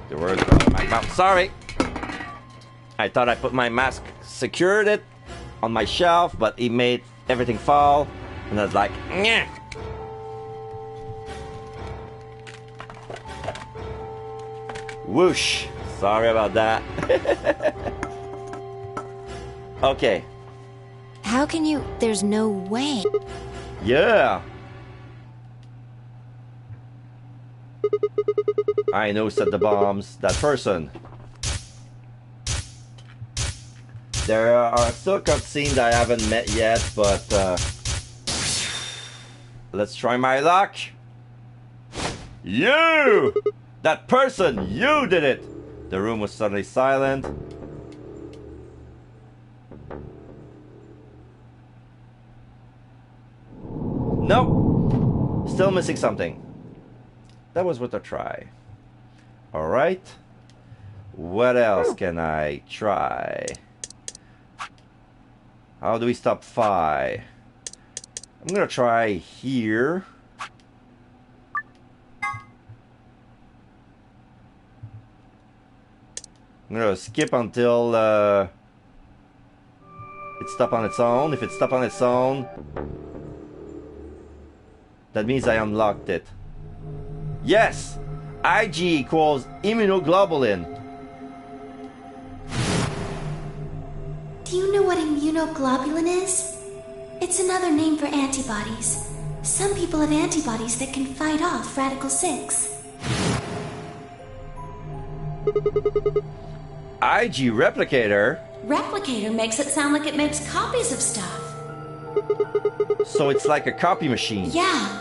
The word my mouth. Sorry. I thought I put my mask, secured it on my shelf, but he made everything fall, and I was like, nyeh. Whoosh. Sorry about that. Okay. How can you? There's no way. Yeah. I know set the bombs. That person. There are still cutscenes I haven't met yet, but let's try my luck. You! That person! You did it! The room was suddenly silent. Nope. Still missing something. That was worth a try. Alright. What else can I try? How do we stop Phi? I'm gonna try here. I'm gonna skip until it's stopped on its own. If it's stopped on its own, that means I unlocked it. Yes! IG equals immunoglobulin. Do you know what immunoglobulin is? It's another name for antibodies. Some people have antibodies that can fight off Radical 6. IG replicator? Replicator makes it sound like it makes copies of stuff. So it's like a copy machine. Yeah.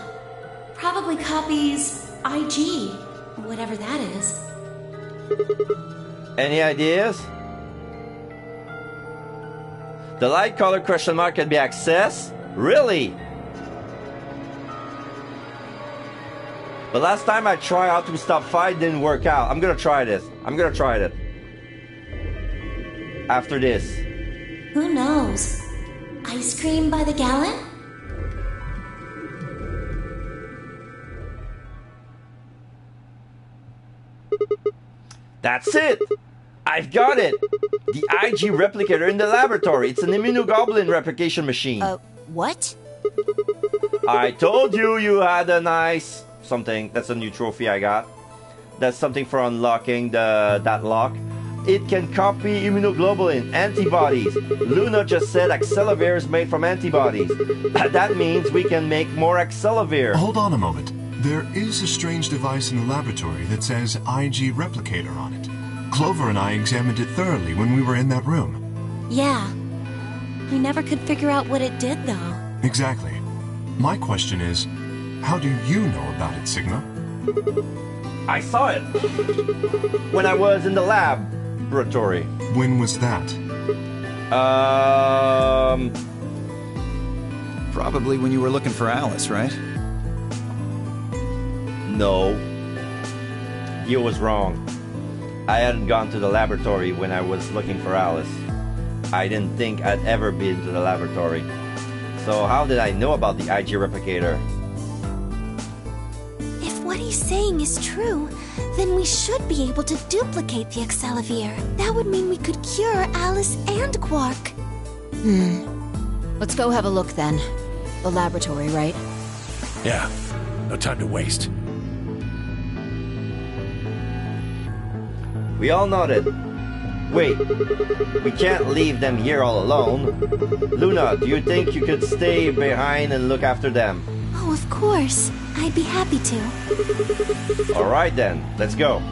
Probably copies IG, whatever that is. Any ideas? The light color question mark can be accessed? Really? But last time I tried how to stop Phi, it didn't work out. I'm gonna try this. I'm gonna try it. After this. Who knows? Ice cream by the gallon? That's it! I've got it! The IG replicator in the laboratory. It's an immunoglobulin replication machine. What? I told you you had a nice something. That's a new trophy I got. That's something for unlocking that lock. It can copy immunoglobulin antibodies. Luna just said Accelavir is made from antibodies. That means we can make more Accelavir. Hold on a moment. There is a strange device in the laboratory that says IG Replicator on it. Clover and I examined it thoroughly when we were in that room. Yeah. We never could figure out what it did, though. Exactly. My question is, how do you know about it, Sigma? I saw it when I was in the laboratory. When was that? Probably when you were looking for Alice, right? No. You was wrong. I hadn't gone to the laboratory when I was looking for Alice. I didn't think I'd ever been to the laboratory. So how did I know about the IG Replicator? If what he's saying is true, then we should be able to duplicate the Excelivir. That would mean we could cure Alice and Quark. Let's go have a look then. The laboratory, right? Yeah, no time to waste. We all nodded. Wait, we can't leave them here all alone. Luna, do you think you could stay behind and look after them? Oh, of course. I'd be happy to. Alright then, let's go.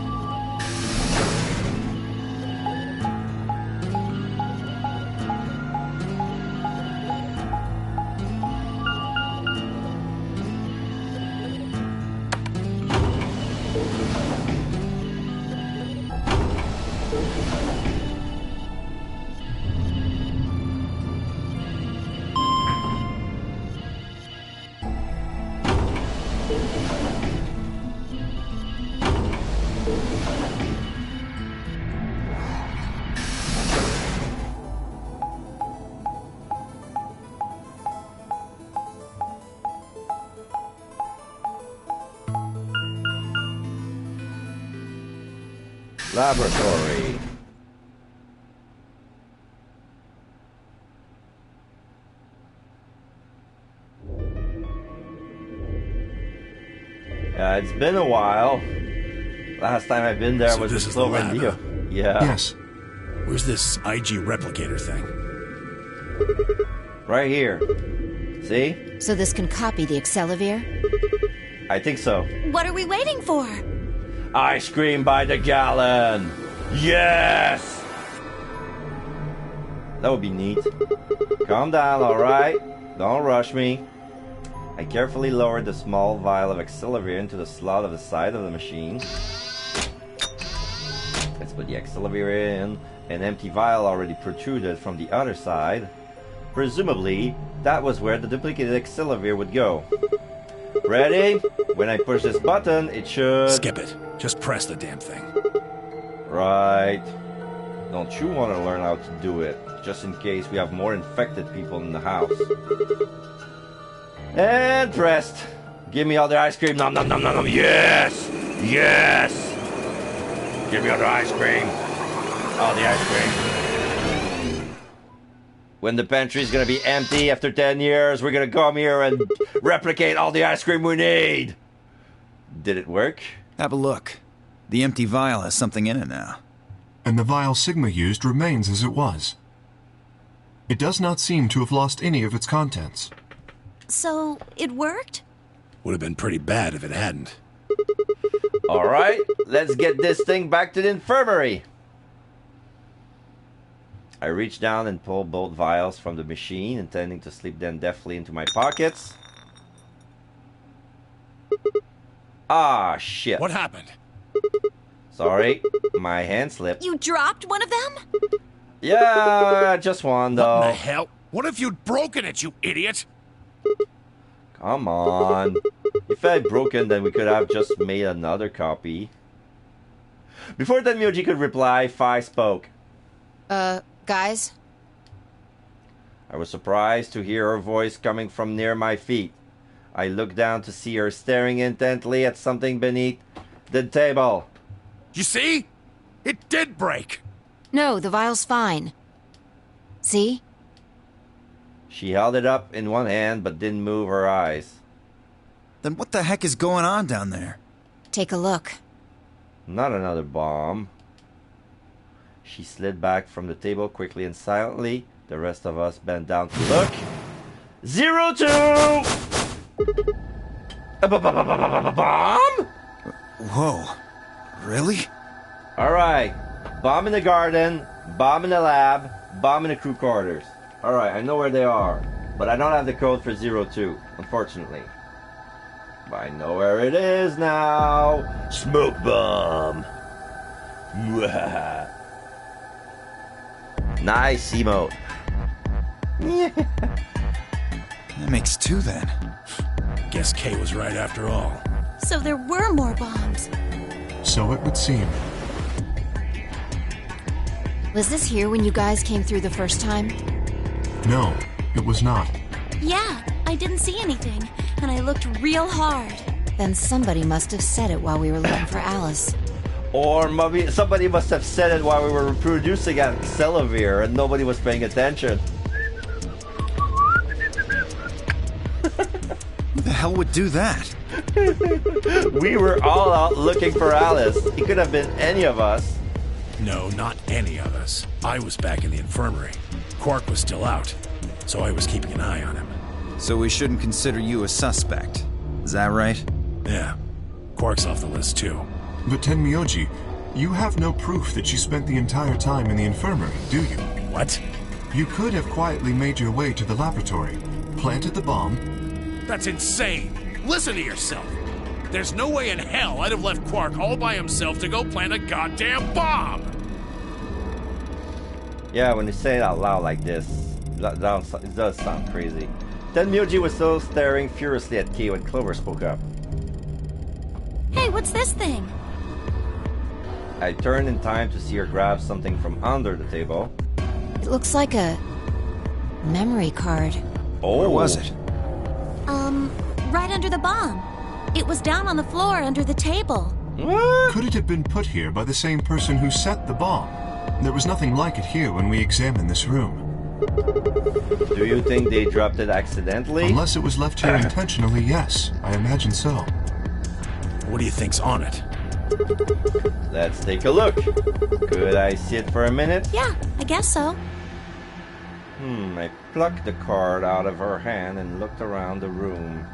Laboratory. Yeah, it's been a while. Last time I've been there So was this with is the Clover and lab, Dio. huh? Yeah. Yes. Where's this IG Replicator thing? Right here. See? So this can copy the Excelivir? I think so. What are we waiting for? Ice cream by the gallon! Yes! That would be neat. Calm down, alright? Don't rush me. I carefully lowered the small vial of Excelivir into the slot of the side of the machine. Let's put the Excelivir in. An empty vial already protruded from the other side. Presumably, that was where the duplicated Excelivir would go. Ready? When I push this button, it should... Skip it. Just press the damn thing. Right. Don't you want to learn how to do it? Just in case we have more infected people in the house. And pressed. Give me all the ice cream. Nom nom nom nom nom. Yes! Yes! Give me all the ice cream. All the ice cream. When the pantry's gonna be empty after 10 years, we're gonna come here and replicate all the ice cream we need. Did it work? Have a look. The empty vial has something in it now. And the vial Sigma used remains as it was. It does not seem to have lost any of its contents. So, it worked? Would have been pretty bad if it hadn't. Alright, let's get this thing back to the infirmary. I reached down and pulled both vials from the machine, intending to slip them deftly into my pockets. Ah, shit. What happened? Sorry, my hand slipped. You dropped one of them? Yeah, just one though. What the hell? What if you'd broken it, you idiot? Come on. If I had broken, then we could have just made another copy. Before Tenmyoji could reply, Fi spoke. Guys? I was surprised to hear her voice coming from near my feet. I looked down to see her staring intently at something beneath the table. You see? It did break. No, the vial's fine. See? She held it up in one hand but didn't move her eyes. Then what the heck is going on down there? Take a look. Not another bomb. She slid back from the table quickly and silently. The rest of us bent down to look. 02! Bomb? Whoa. Really? Alright. Bomb in the garden, bomb in the lab, bomb in the crew quarters. Alright, I know where they are. But I don't have the code for 02, unfortunately. But I know where it is now. Smoke bomb. Nice emote. That makes 2 then. Guess Kay was right after all. So there were more bombs. So it would seem. Was this here when you guys came through the first time? No, it was not. Yeah, I didn't see anything, and I looked real hard. Then somebody must have said it while we were looking for Alice. Or maybe somebody must have said it while we were producing at Celavir and nobody was paying attention. Who the hell would do that? We were all out looking for Alice. It could have been any of us. No, not any of us. I was back in the infirmary. Quark was still out, so I was keeping an eye on him. So we shouldn't consider you a suspect. Is that right? Yeah. Quark's off the list, too. But Tenmyoji, you have no proof that you spent the entire time in the infirmary, do you? What? You could have quietly made your way to the laboratory, planted the bomb. That's insane! Listen to yourself! There's no way in hell I'd have left Quark all by himself to go plant a goddamn bomb! Yeah, when you say it out loud like this, it does sound crazy. Tenmyoji was still staring furiously at Kay when Clover spoke up. Hey, what's this thing? I turned in time to see her grab something from under the table. It looks like a memory card. Oh. Where was it? Right under the bomb. It was down on the floor under the table. What? Could it have been put here by the same person who set the bomb? There was nothing like it here when we examined this room. Do you think they dropped it accidentally? Unless it was left here intentionally, yes. I imagine so. What do you think's on it? Let's take a look. Could I see it for a minute? Yeah, I guess so. I plucked the card out of her hand and looked around the room.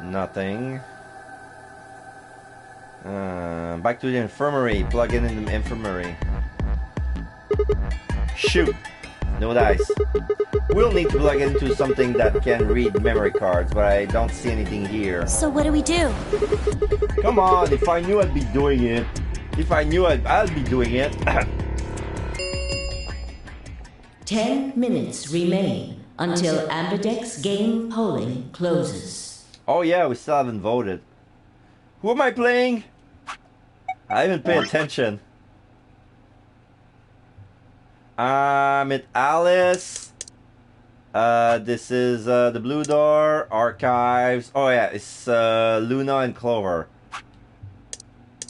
Nothing. Back to the infirmary. Plug it in the infirmary. Shoot. No dice. We'll need to plug it into something that can read memory cards, but I don't see anything here. So what do we do? Come on, if I knew I'd be doing it. If I knew I'd be doing it. 10 minutes remain until Ambidex game polling closes. Oh yeah, we still haven't voted. Who am I playing? I haven't paid attention. It's Alice. This is the Blue Door, Archives. Oh yeah, it's Luna and Clover.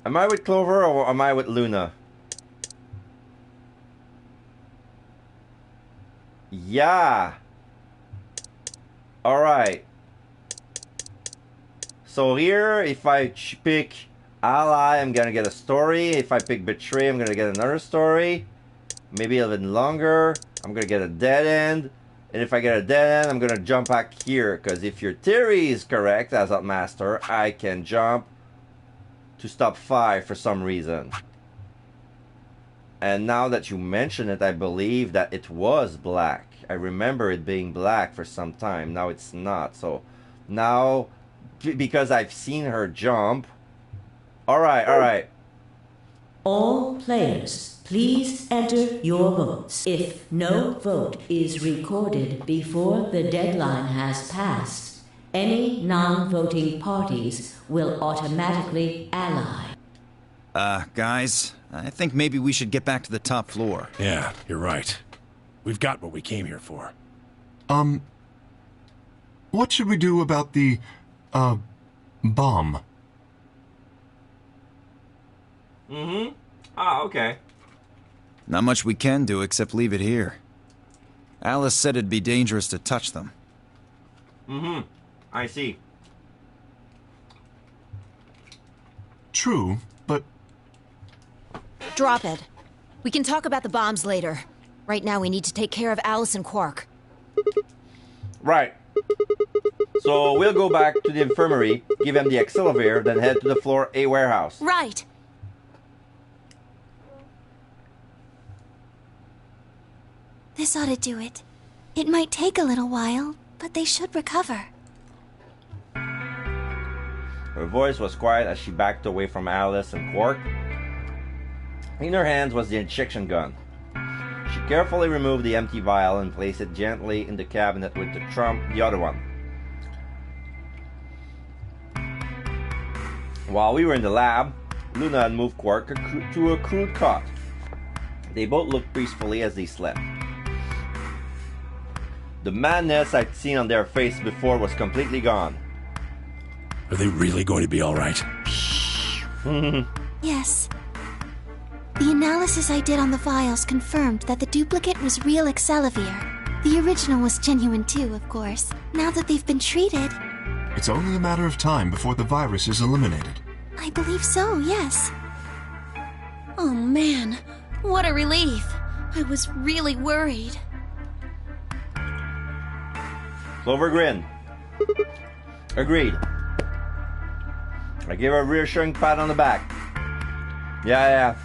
Am I with Clover or am I with Luna? Yeah. Alright. So here, if I pick Ally, I'm gonna get a story. If I pick Betray, I'm gonna get another story. Maybe a little longer. I'm gonna get a dead end. And if I get a dead end, I'm gonna jump back here. Because if your theory is correct, as a master, I can jump to stop 5 for some reason. And now that you mention it, I believe that it was black. I remember it being black for some time. Now it's not. So now, because I've seen her jump. Alright, alright. All players, please enter your votes. If no vote is recorded before the deadline has passed, any non-voting parties will automatically ally. Guys, I think maybe we should get back to the top floor. Yeah, you're right. We've got what we came here for. What should we do about the, bomb? Okay. Not much we can do except leave it here. Alice said it'd be dangerous to touch them. I see. True, but... Drop it. We can talk about the bombs later. Right now we need to take care of Alice and Quark. Right. So we'll go back to the infirmary, give him the Accelavir, then head to the floor A warehouse. Right. This ought to do it. It might take a little while, but they should recover. Her voice was quiet as she backed away from Alice and Quark. In her hands was the injection gun. She carefully removed the empty vial and placed it gently in the cabinet with the other one. While we were in the lab, Luna had moved Quark to a crude cot. They both looked peacefully as they slept. The madness I'd seen on their face before was completely gone. Are they really going to be all right? Yes. The analysis I did on the vials confirmed that the duplicate was real Accelavir. The original was genuine too, of course. Now that they've been treated... It's only a matter of time before the virus is eliminated. I believe so, yes. Oh man, what a relief. I was really worried. Clover grinned. Agreed. I gave her a reassuring pat on the back. Yeah.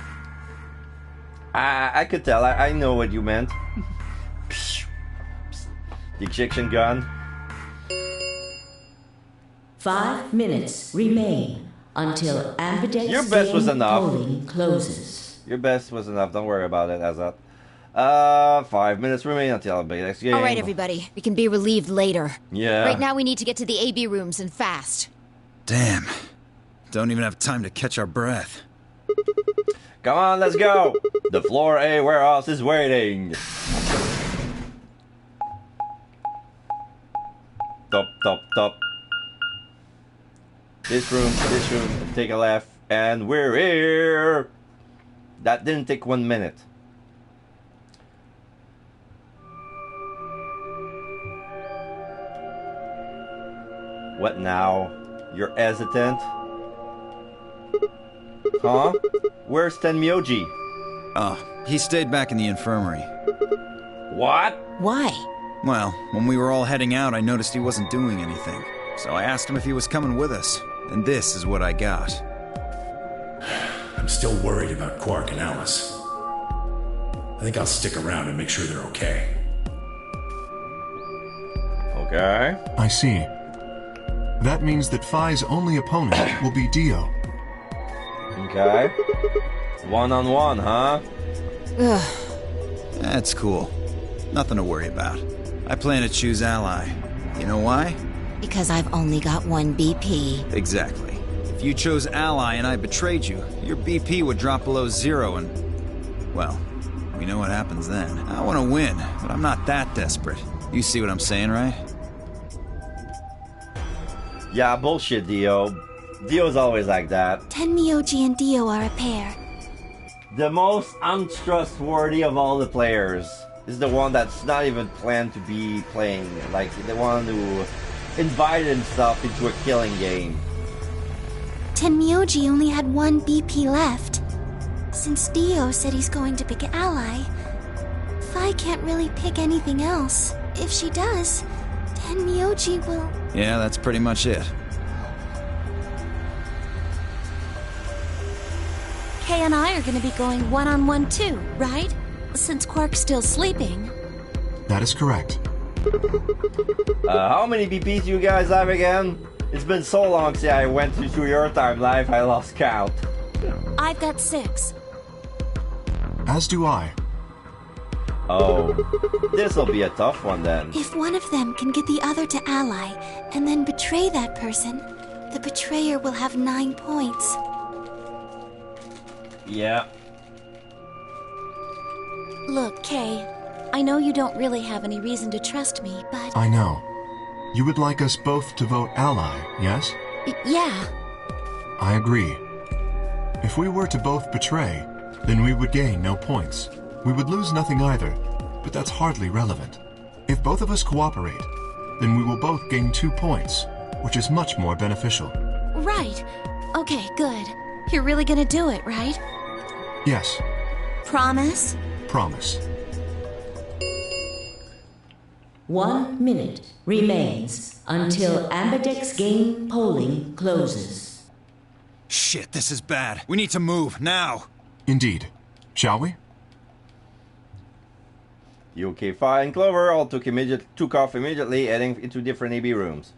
I could tell. I know what you meant. The ejection gun. 5 minutes remain until Ambidex Your best was enough. polling closes. Your best was enough. Don't worry about it, Azat. 5 minutes remain until Ambidex game. All right, everybody. We can be relieved later. Yeah. Right now we need to get to the AB rooms and fast. Damn. Don't even have time to catch our breath. Come on, let's go. The floor A warehouse is waiting. Top. This room, take a left, and we're here. That didn't take 1 minute. What now? You're hesitant? Huh? Where's Tenmyoji? Oh, he stayed back in the infirmary. What? Why? Well, when we were all heading out, I noticed he wasn't doing anything. So I asked him if he was coming with us. And this is what I got. I'm still worried about Quark and Alice. I think I'll stick around and make sure they're okay. Okay. I see. That means that Phi's only opponent will be Dio. Okay. One-on-one, huh? Ugh. That's cool. Nothing to worry about. I plan to choose Ally. You know why? Because I've only got one BP. Exactly. If you chose Ally and I betrayed you, your BP would drop below 0 and... well, we know what happens then. I want to win, but I'm not that desperate. You see what I'm saying, right? Yeah, bullshit, Dio. Dio's always like that. Tenmyoji and Dio are a pair. The most untrustworthy of all the players is the one that's not even planned to be playing. Like, the one who invited himself into a killing game. Tenmyoji only had one BP left. Since Dio said he's going to pick Ally, Phi can't really pick anything else. If she does, Tenmyoji will... Yeah, that's pretty much it. Kay and I are gonna be going one-on-one too, right? Since Quark's still sleeping. That is correct. How many BPs do you guys have again? It's been so long since I went through your time life, I lost count. I've got 6. As do I. Oh, this'll be a tough one then. If one of them can get the other to Ally, and then betray that person, the betrayer will have 9 points. Yeah. Look, Kay, I know you don't really have any reason to trust me, but... I know. You would like us both to vote Ally, yes? Yeah. I agree. If we were to both betray, then we would gain no points. We would lose nothing either, but that's hardly relevant. If both of us cooperate, then we will both gain 2 points, which is much more beneficial. Right. Okay, good. You're really gonna do it, right? Yes, Promise? promise. 1 minute remains until Ambidex game polling closes. Shit, this is bad. We need to move, now. Indeed. Shall we? UK Fire and Clover all took off immediately, heading into different AB rooms.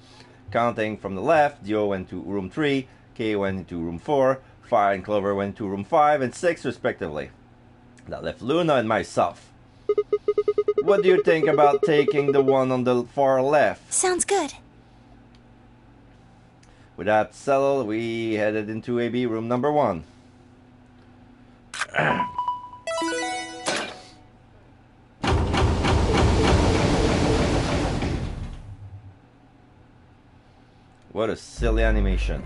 Counting from the left, Dio went to room 3, K went into room 4, Fire and Clover went to room 5 and 6 respectively. That left Luna and myself. What do you think about taking the one on the far left? Sounds good. With that settled, we headed into AB room number 1. What a silly animation.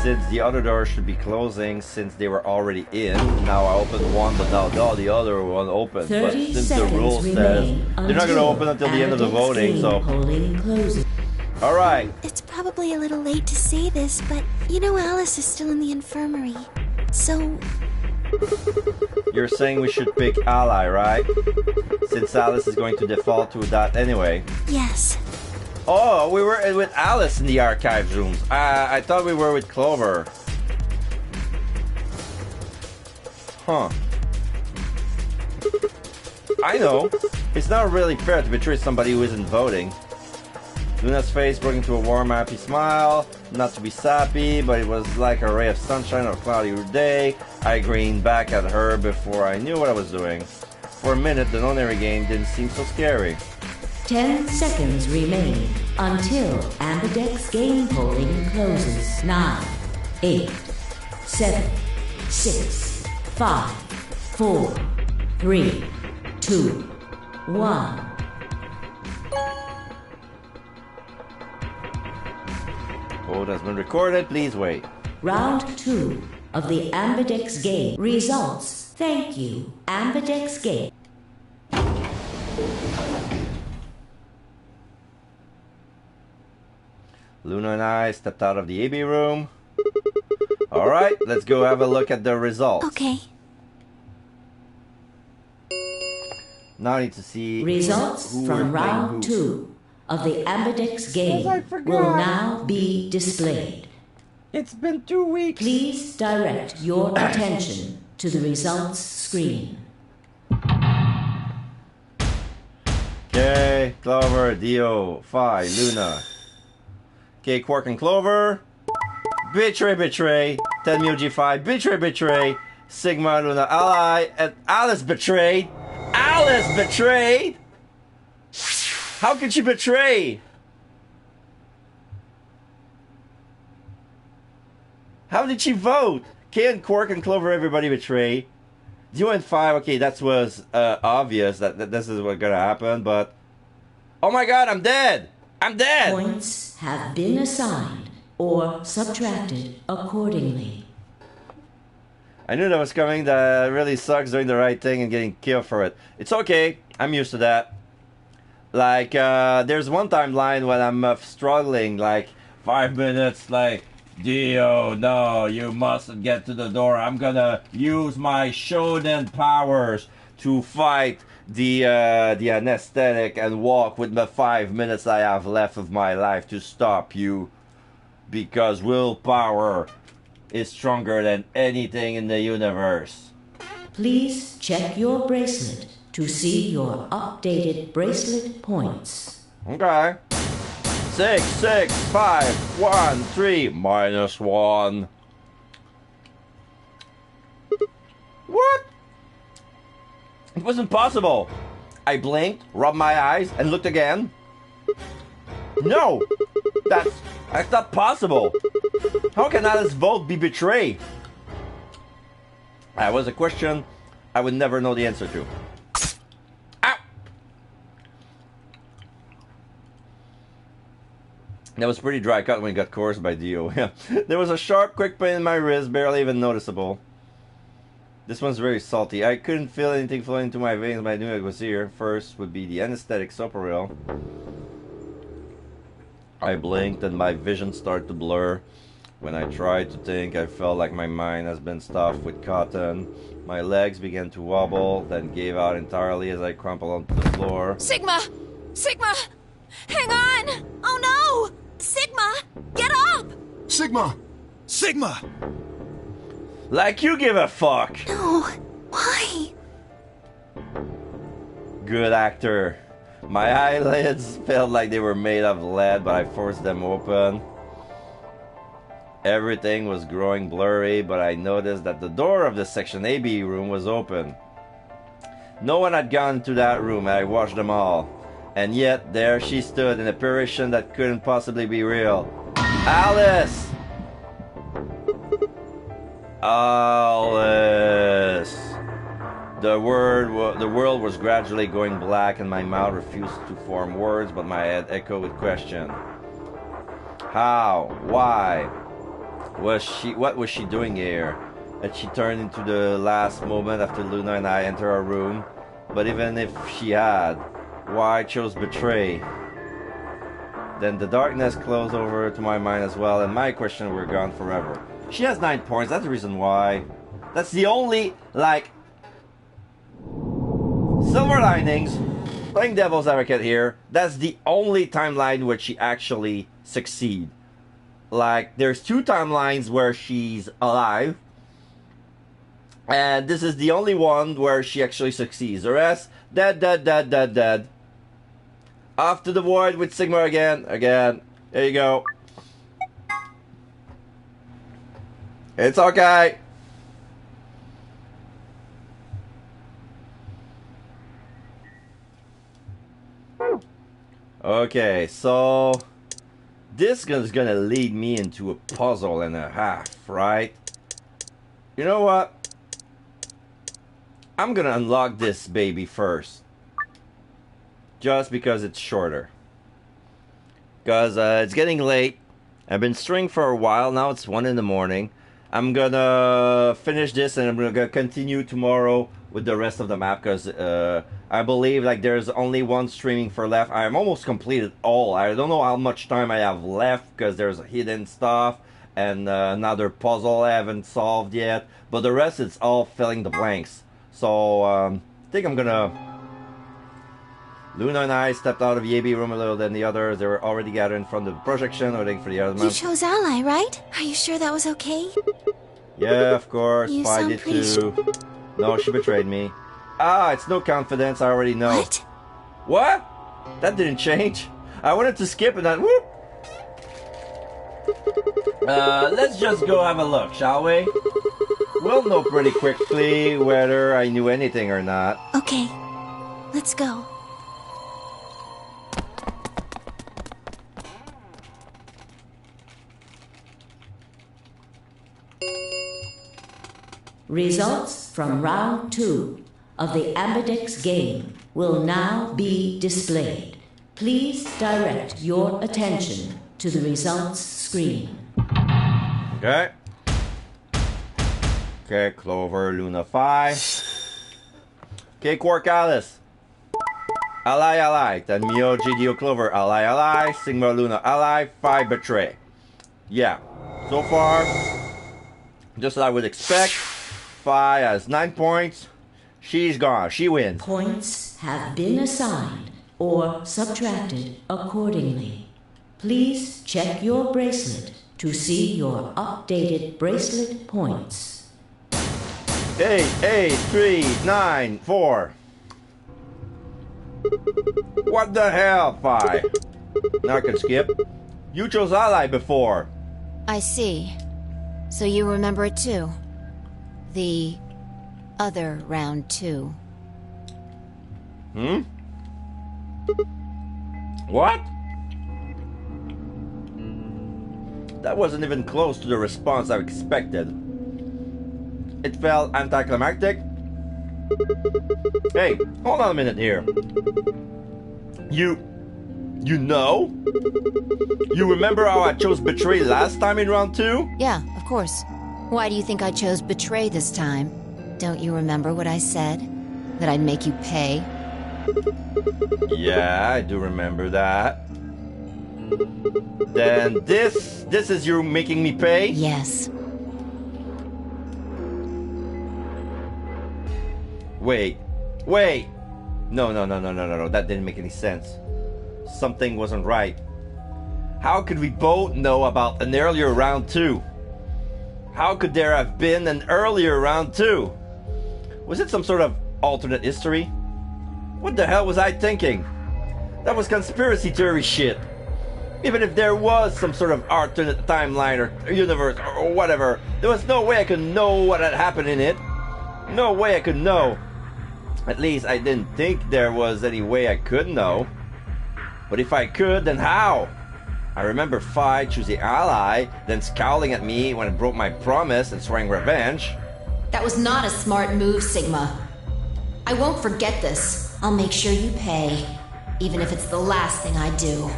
Since the other door should be closing since they were already in. Now I opened one, but now the other one opened. But since the rule says they're not going to open until the end of the voting, so... Alright. It's probably a little late to say this, but you know Alice is still in the infirmary. So... You're saying we should pick Ally, right? Since Alice is going to default to that anyway. Yes. Oh, we were with Alice in the archives rooms. I thought we were with Clover. Huh. I know. It's not really fair to betray somebody who isn't voting. Luna's face broke into a warm, happy smile. Not to be sappy, but it was like a ray of sunshine on a cloudy day. I grinned back at her before I knew what I was doing. For a minute, the non-airy game didn't seem so scary. 10 seconds remain until Ambidex game polling closes. 9, 8, 7, 6, 5, 4, 3, 2, 1. Vote has been recorded. Please wait. Round 2 of the Ambidex game results. Thank you, Ambidex game. Luna and I stepped out of the AB room. Alright, let's go have a look at the results. Okay. Now I need to see results from round 2 of the Ambidex game will now be displayed. It's been 2 weeks. Please direct your attention to the results screen. Okay, Clover, Dio, Phi, Luna. Okay, Quark and Clover. Betray. Tenmu G5. Betray. Sigma, Luna, Ally. And Alice betrayed. Alice betrayed? How could she betray? How did she vote? K and Quark and Clover, everybody betray. Dio and 5, okay, that was obvious that this is what's gonna happen, but... Oh my god, I'm dead! I'm dead! Points have been assigned or subtracted accordingly. I knew that was coming. That really sucks doing the right thing and getting killed for it. It's okay. I'm used to that. Like, there's one timeline when I'm struggling, like, 5 minutes, like, Dio, no, you mustn't get to the door. I'm gonna use my shonen powers to fight the anesthetic and walk with the 5 minutes I have left of my life to stop you. Because willpower is stronger than anything in the universe. Please check your bracelet to see your updated bracelet points. Okay. 6, 6, 5, 1, 3, -1. What? It wasn't possible. I blinked, rubbed my eyes, and looked again. No! That's not possible. How can Alice's vote be betrayed? That was a question I would never know the answer to. Ow! That was pretty dry cut when it got coerced by Dio. There was a sharp, quick pain in my wrist, barely even noticeable. This one's very salty. I couldn't feel anything flowing into my veins, but I knew it was here. First would be the anesthetic Soparil. I blinked and my vision started to blur. When I tried to think, I felt like my mind has been stuffed with cotton. My legs began to wobble, then gave out entirely as I crumpled onto the floor. Sigma! Sigma! Hang on! Oh no! Sigma! Get up! Sigma! Sigma! Like you give a fuck! No. Why? Good actor. My eyelids felt like they were made of lead, but I forced them open. Everything was growing blurry, but I noticed that the door of the Section AB room was open. No one had gone to that room, and I watched them all. And yet, there she stood, an apparition that couldn't possibly be real. Alice! Alice! The world was gradually going black, and my mouth refused to form words, but my head echoed with question. How? Why? What was she doing here? Had she turned into the last moment after Luna and I entered our room? But even if she had, why chose betray? Then the darkness closed over to my mind as well, and my questions were gone forever. She has 9 points, that's the reason why. That's the only, like, silver linings, playing devil's advocate here, that's the only timeline where she actually succeeds. Like, there's 2 timelines where she's alive, and this is the only one where she actually succeeds. The rest, dead. Off to the void with Sigma again. There you go. It's okay. Okay, so this is gonna lead me into a puzzle and a half, right? You know what? I'm gonna unlock this baby first. Just because it's shorter. Because it's getting late. I've been stringing for a while, now it's 1 in the morning. I'm gonna finish this and I'm gonna continue tomorrow with the rest of the map, because I believe like there's only 1 streaming for left. I'm almost completed all. I don't know how much time I have left, because there's hidden stuff and another puzzle I haven't solved yet, but the rest it's all filling the blanks. So I think I'm gonna... Luna and I stepped out of the AB room a little than the others. They were already gathered in front of the projection, waiting for the other You chose Ally, right? Are you sure that was okay? Yeah, of course. You I sound did pretty too. No, she betrayed me. Ah, it's no confidence. I already know. What? What? That didn't change. I wanted to skip and then whoop. Let's just go have a look, shall we? We'll know pretty quickly whether I knew anything or not. Okay. Let's go. Results from round 2 of the Ambidex game will now be displayed. Please direct your attention to the results screen. Okay. Okay, Clover, Luna 5. Okay, Quark Alice. Ally. Then Mioji, Dio, Clover, Ally. Sigma, Luna, Ally. 5 Betray. Yeah. So far, just as I would expect. 5 has 9 points. She's gone. She wins. Points have been assigned or subtracted accordingly. Please check your bracelet to see your updated bracelet points. 8, 3, 9, 4. What the hell, 5? Now I can skip. You chose Ally before. I see. So you remember it too? The other round 2. What? That wasn't even close to the response I expected. It felt anticlimactic. Hey, hold on a minute here. You know? You remember how I chose Betray last time in round 2? Yeah, of course. Why do you think I chose Betray this time? Don't you remember what I said? That I'd make you pay? Yeah, I do remember that. Then this is you making me pay? Yes. Wait. No, that didn't make any sense. Something wasn't right. How could we both know about an earlier round 2? How could there have been an earlier round 2? Was it some sort of alternate history? What the hell was I thinking? That was conspiracy theory shit. Even if there was some sort of alternate timeline or universe or whatever, there was no way I could know what had happened in it. No way I could know. At least I didn't think there was any way I could know. But if I could, then how? I remember Phi choosing Ally, then scowling at me when I broke my promise and swearing revenge. That was not a smart move, Sigma. I won't forget this. I'll make sure you pay, even if it's the last thing I do.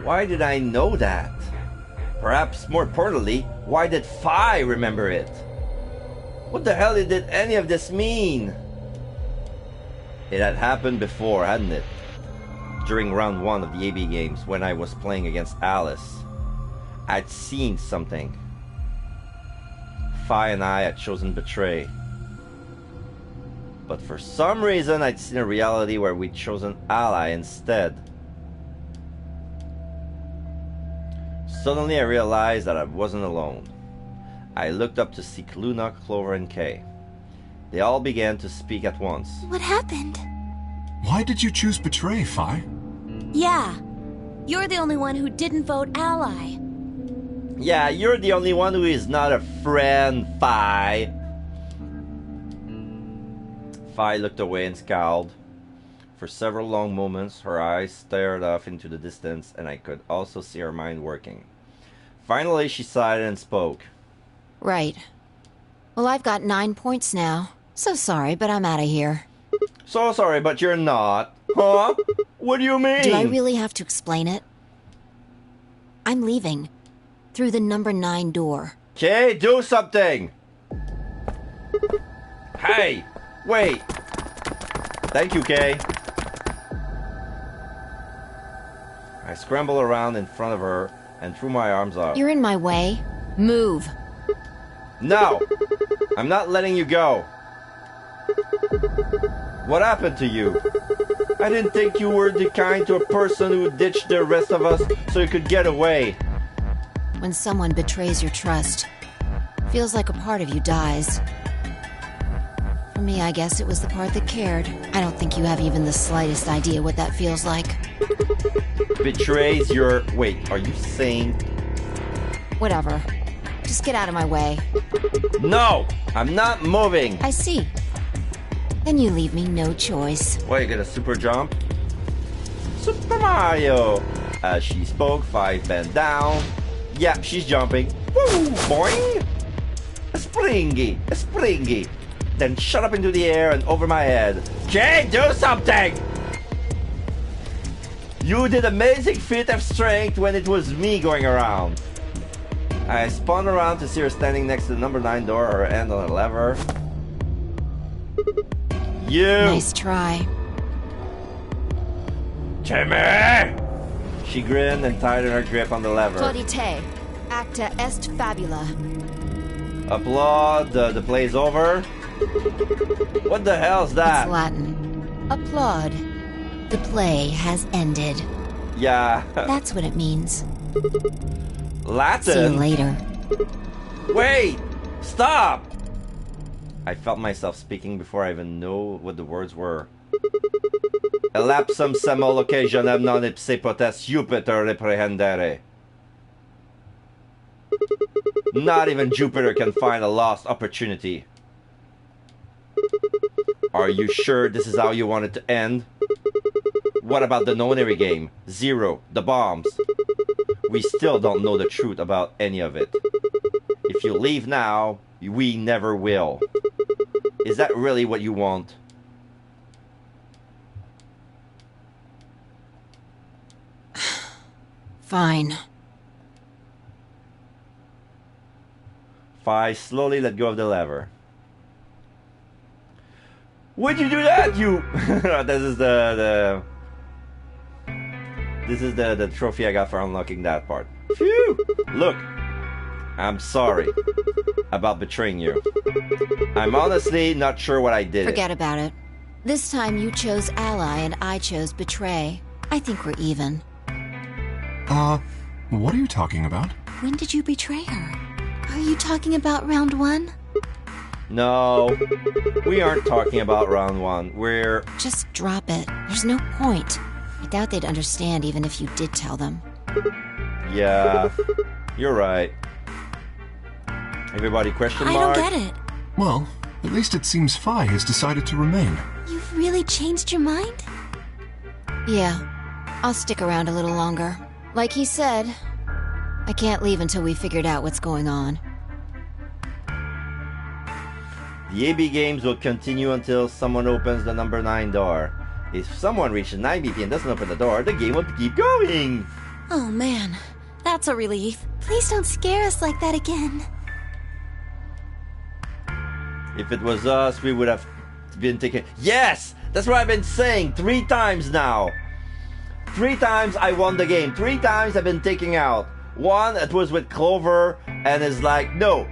Why did I know that? Perhaps more importantly, why did Phi remember it? What the hell did any of this mean? It had happened before, hadn't it? During round 1 of the AB games, when I was playing against Alice. I'd seen something. Phi and I had chosen Betray. But for some reason, I'd seen a reality where we'd chosen Ally instead. Suddenly I realized that I wasn't alone. I looked up to see Luna, Clover, and Kay. They all began to speak at once. What happened? Why did you choose Betray, Phi? Yeah. You're the only one who didn't vote Ally. Yeah, you're the only one who is not a friend, Phi. Phi looked away and scowled. For several long moments, her eyes stared off into the distance, and I could also see her mind working. Finally, she sighed and spoke. Right. Well, I've got 9 points now. So sorry, but I'm out of here. So sorry, but you're not. Huh? What do you mean? Do I really have to explain it? I'm leaving. Through the number 9 door. Kay, do something! Hey! Wait! Thank you, Kay. I scrambled around in front of her and threw my arms up. You're in my way. Move. No! I'm not letting you go. What happened to you? I didn't think you were the kind to a person who ditched the rest of us so you could get away. When someone betrays your trust, feels like a part of you dies. For me, I guess it was the part that cared. I don't think you have even the slightest idea what that feels like. Betrays your... Wait, are you saying... Whatever. Just get out of my way. No! I'm not moving! I see. Then you leave me no choice. What, you get a super jump? Super Mario! As she spoke, Phi bent down. Yeah, she's jumping. Woo! Boing! Springy! Springy! Then shot up into the air and over my head. Kay, do something! You did amazing feat of strength when it was me going around. I spun around to see her standing next to the number 9 door, her hand on a lever. You! Nice try. Timmy! She grinned and tightened her grip on the lever. Claudite, acta est fabula. Applaud, the play's over. What the hell's that? It's Latin. Applaud. The play has ended. Yeah. That's what it means. Latin? See you later. Wait! Stop! I felt myself speaking before I even knew what the words were. Elapsum semel occasionem non ipse potest Jupiter reprehendere. Not even Jupiter can find a lost opportunity. Are you sure this is how you want it to end? What about the nonary game? Zero, the bombs. We still don't know the truth about any of it. If you leave now, we never will. Is that really what you want? Fine. Phi slowly let go of the lever. Would you do that, you? This is the This is the trophy I got for unlocking that part. Phew! Look, I'm sorry about betraying you. I'm honestly not sure what I did. Forget about it. This time you chose ally and I chose betray. I think we're even. What are you talking about? When did you betray her? Are you talking about round 1? No, we aren't talking about round 1. We're... Just drop it. There's no point. I doubt they'd understand even if you did tell them. Yeah, you're right. Everybody question mark? I don't get it. Well, at least it seems Phi has decided to remain. You've really changed your mind? Yeah, I'll stick around a little longer. Like he said, I can't leave until we figured out what's going on. The AB games will continue until someone opens the number 9 door. If someone reaches 9 BP and doesn't open the door, the game will keep going. Oh man, that's a relief. Please don't scare us like that again. If it was us, we would have been taken. Yes! That's what I've been saying 3 times now. 3 times I won the game. 3 times I've been taken out. One, it was with Clover, and it's like, no.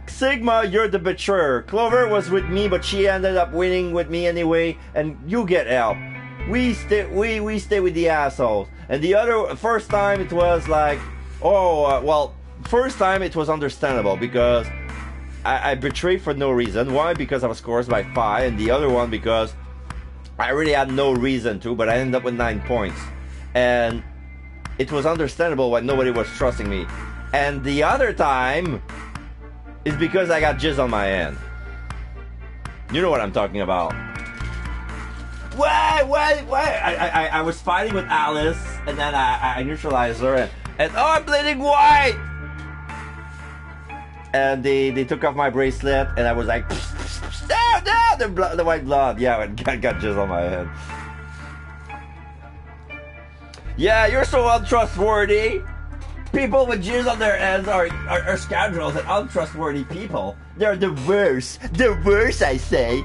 Sigma, you're the betrayer. Clover was with me, but she ended up winning with me anyway, and you get help. We stay with the assholes. And the first time it was like, first time it was understandable because I betrayed for no reason. One, because I was coerced by Phi, and the other one because I really had no reason to, but I ended up with 9 points. And it was understandable why nobody was trusting me. And the other time is because I got jizz on my hand. You know what I'm talking about. Wait! I was fighting with Alice, and then I neutralized her, and oh, I'm bleeding white! And they took off my bracelet, and I was like, no, the white blood. Yeah, I got jizz on my head. Yeah, you're so untrustworthy. People with jizz on their heads are scoundrels and untrustworthy people. They're the worst. The worst, I say.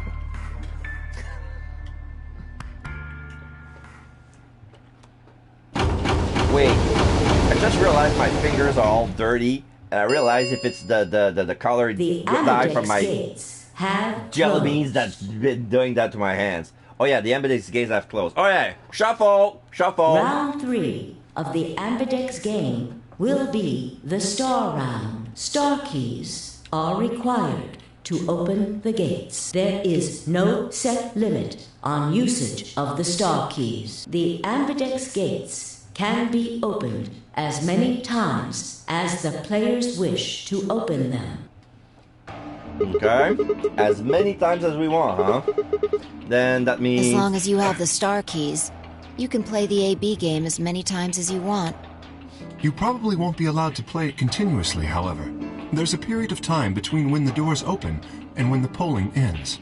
Wait, I just realized my fingers are all dirty. And I realized if it's the color dye from my jelly beans that's been doing that to my hands. Oh yeah, the Ambidex games have closed. Oh yeah, shuffle. Round 3 of the Ambidex game will be the star round. Star keys are required to open the gates. There is no set limit on usage of the star keys. The Ambidex gates can be opened as many times as the players wish to open them. Okay, as many times as we want, huh? Then that means... As long as you have the star keys, you can play the AB game as many times as you want. You probably won't be allowed to play it continuously, however. There's a period of time between when the doors open and when the polling ends.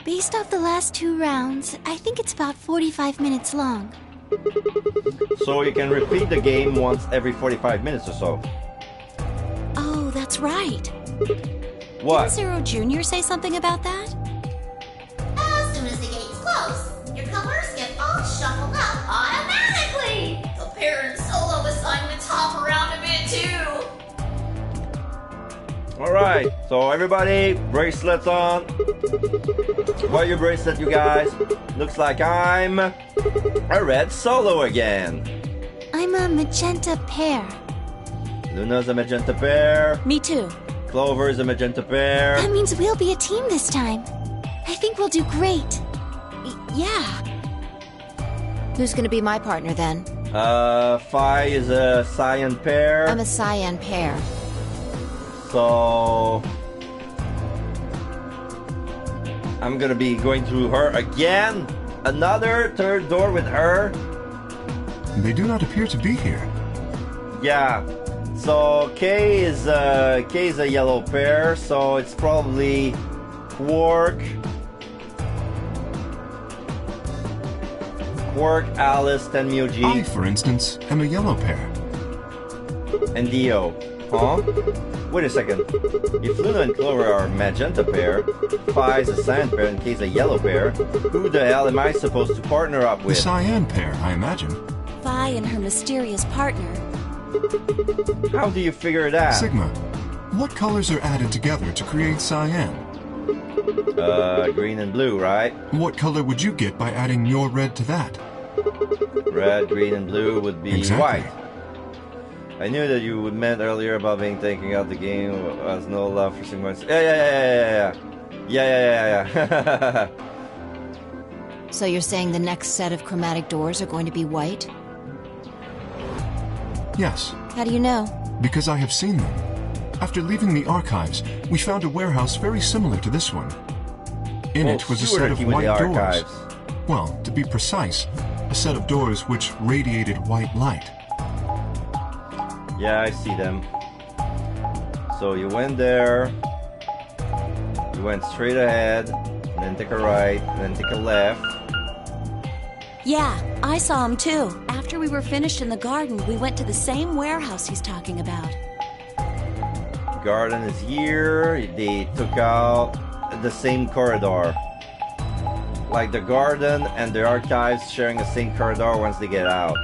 Based off the last 2 rounds, I think it's about 45 minutes long. So you can repeat the game once every 45 minutes or so. Oh, that's right. What? Didn't Zero Jr. say something about that? As soon as the gates close, your colors get all shuffled up automatically. The parent solo assignments hop around a bit too. Alright, so everybody, bracelets on. Wear your bracelet, you guys. Looks like I'm a red solo again. I'm a magenta pear. Luna's a magenta pear. Me too. Clover's a magenta pear. That means we'll be a team this time. I think we'll do great. Yeah. Who's gonna be my partner then? Phi is a cyan pear. I'm a cyan pear. So I'm gonna be going through her again. Another third door with her. They do not appear to be here. Yeah. So K is a yellow pear, so it's probably Quark, Alice, Tenmyoji. I, for instance, am a yellow pear. And Dio. Huh? Wait a second. If Luna and Clover are a magenta pair, Phi is a cyan pair, and K is a yellow pair, who the hell am I supposed to partner up with? The cyan pair, I imagine. Phi Sky and her mysterious partner. How do you figure that? Sigma, what colors are added together to create cyan? Green and blue, right? What color would you get by adding your red to that? Red, green, and blue would be Exactly. white. I knew that you meant earlier about being taking out the game has no love for Sigma. Yeah. So you're saying the next set of chromatic doors are going to be white? Yes, How do you know? because I have seen them. After leaving the archives, we found a warehouse very similar to this one. In Well, it was a you were set the of key with white the doors. archives. Well, to be precise, a set of doors which radiated white light. Yeah, I see them. So you went there, you went straight ahead, and then take a right, and then take a left. Yeah, I saw him too. After we were finished in the garden, we went to the same warehouse he's talking about. Garden is here. They took out the same corridor. Like the garden and the archives sharing the same corridor once they get out.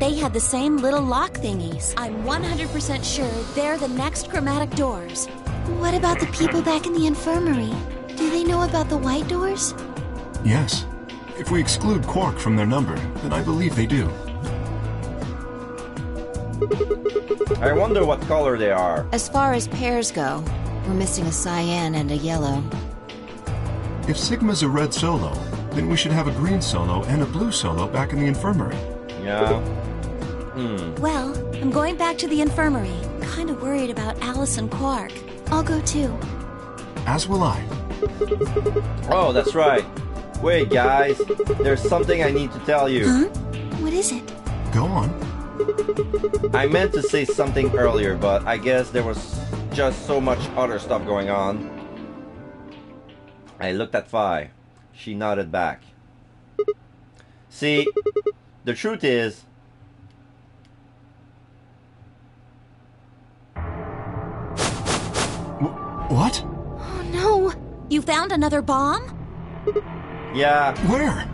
They had the same little lock thingies. I'm 100% sure they're the next chromatic doors. What about the people back in the infirmary? Do they know about the white doors? Yes. If we exclude Quark from their number, then I believe they do. I wonder what color they are. As far as pairs go, we're missing a cyan and a yellow. If Sigma's a red solo, then we should have a green solo and a blue solo back in the infirmary. Yeah. Well, I'm going back to the infirmary. Kind of worried about Alice and Quark. I'll go too. As will I. Oh, that's right. Wait, guys. There's something I need to tell you. Huh? What is it? Go on. I meant to say something earlier, but I guess there was just so much other stuff going on. I looked at Fi. She nodded back. See, the truth is... What? Oh no! You found another bomb? Yeah, Where?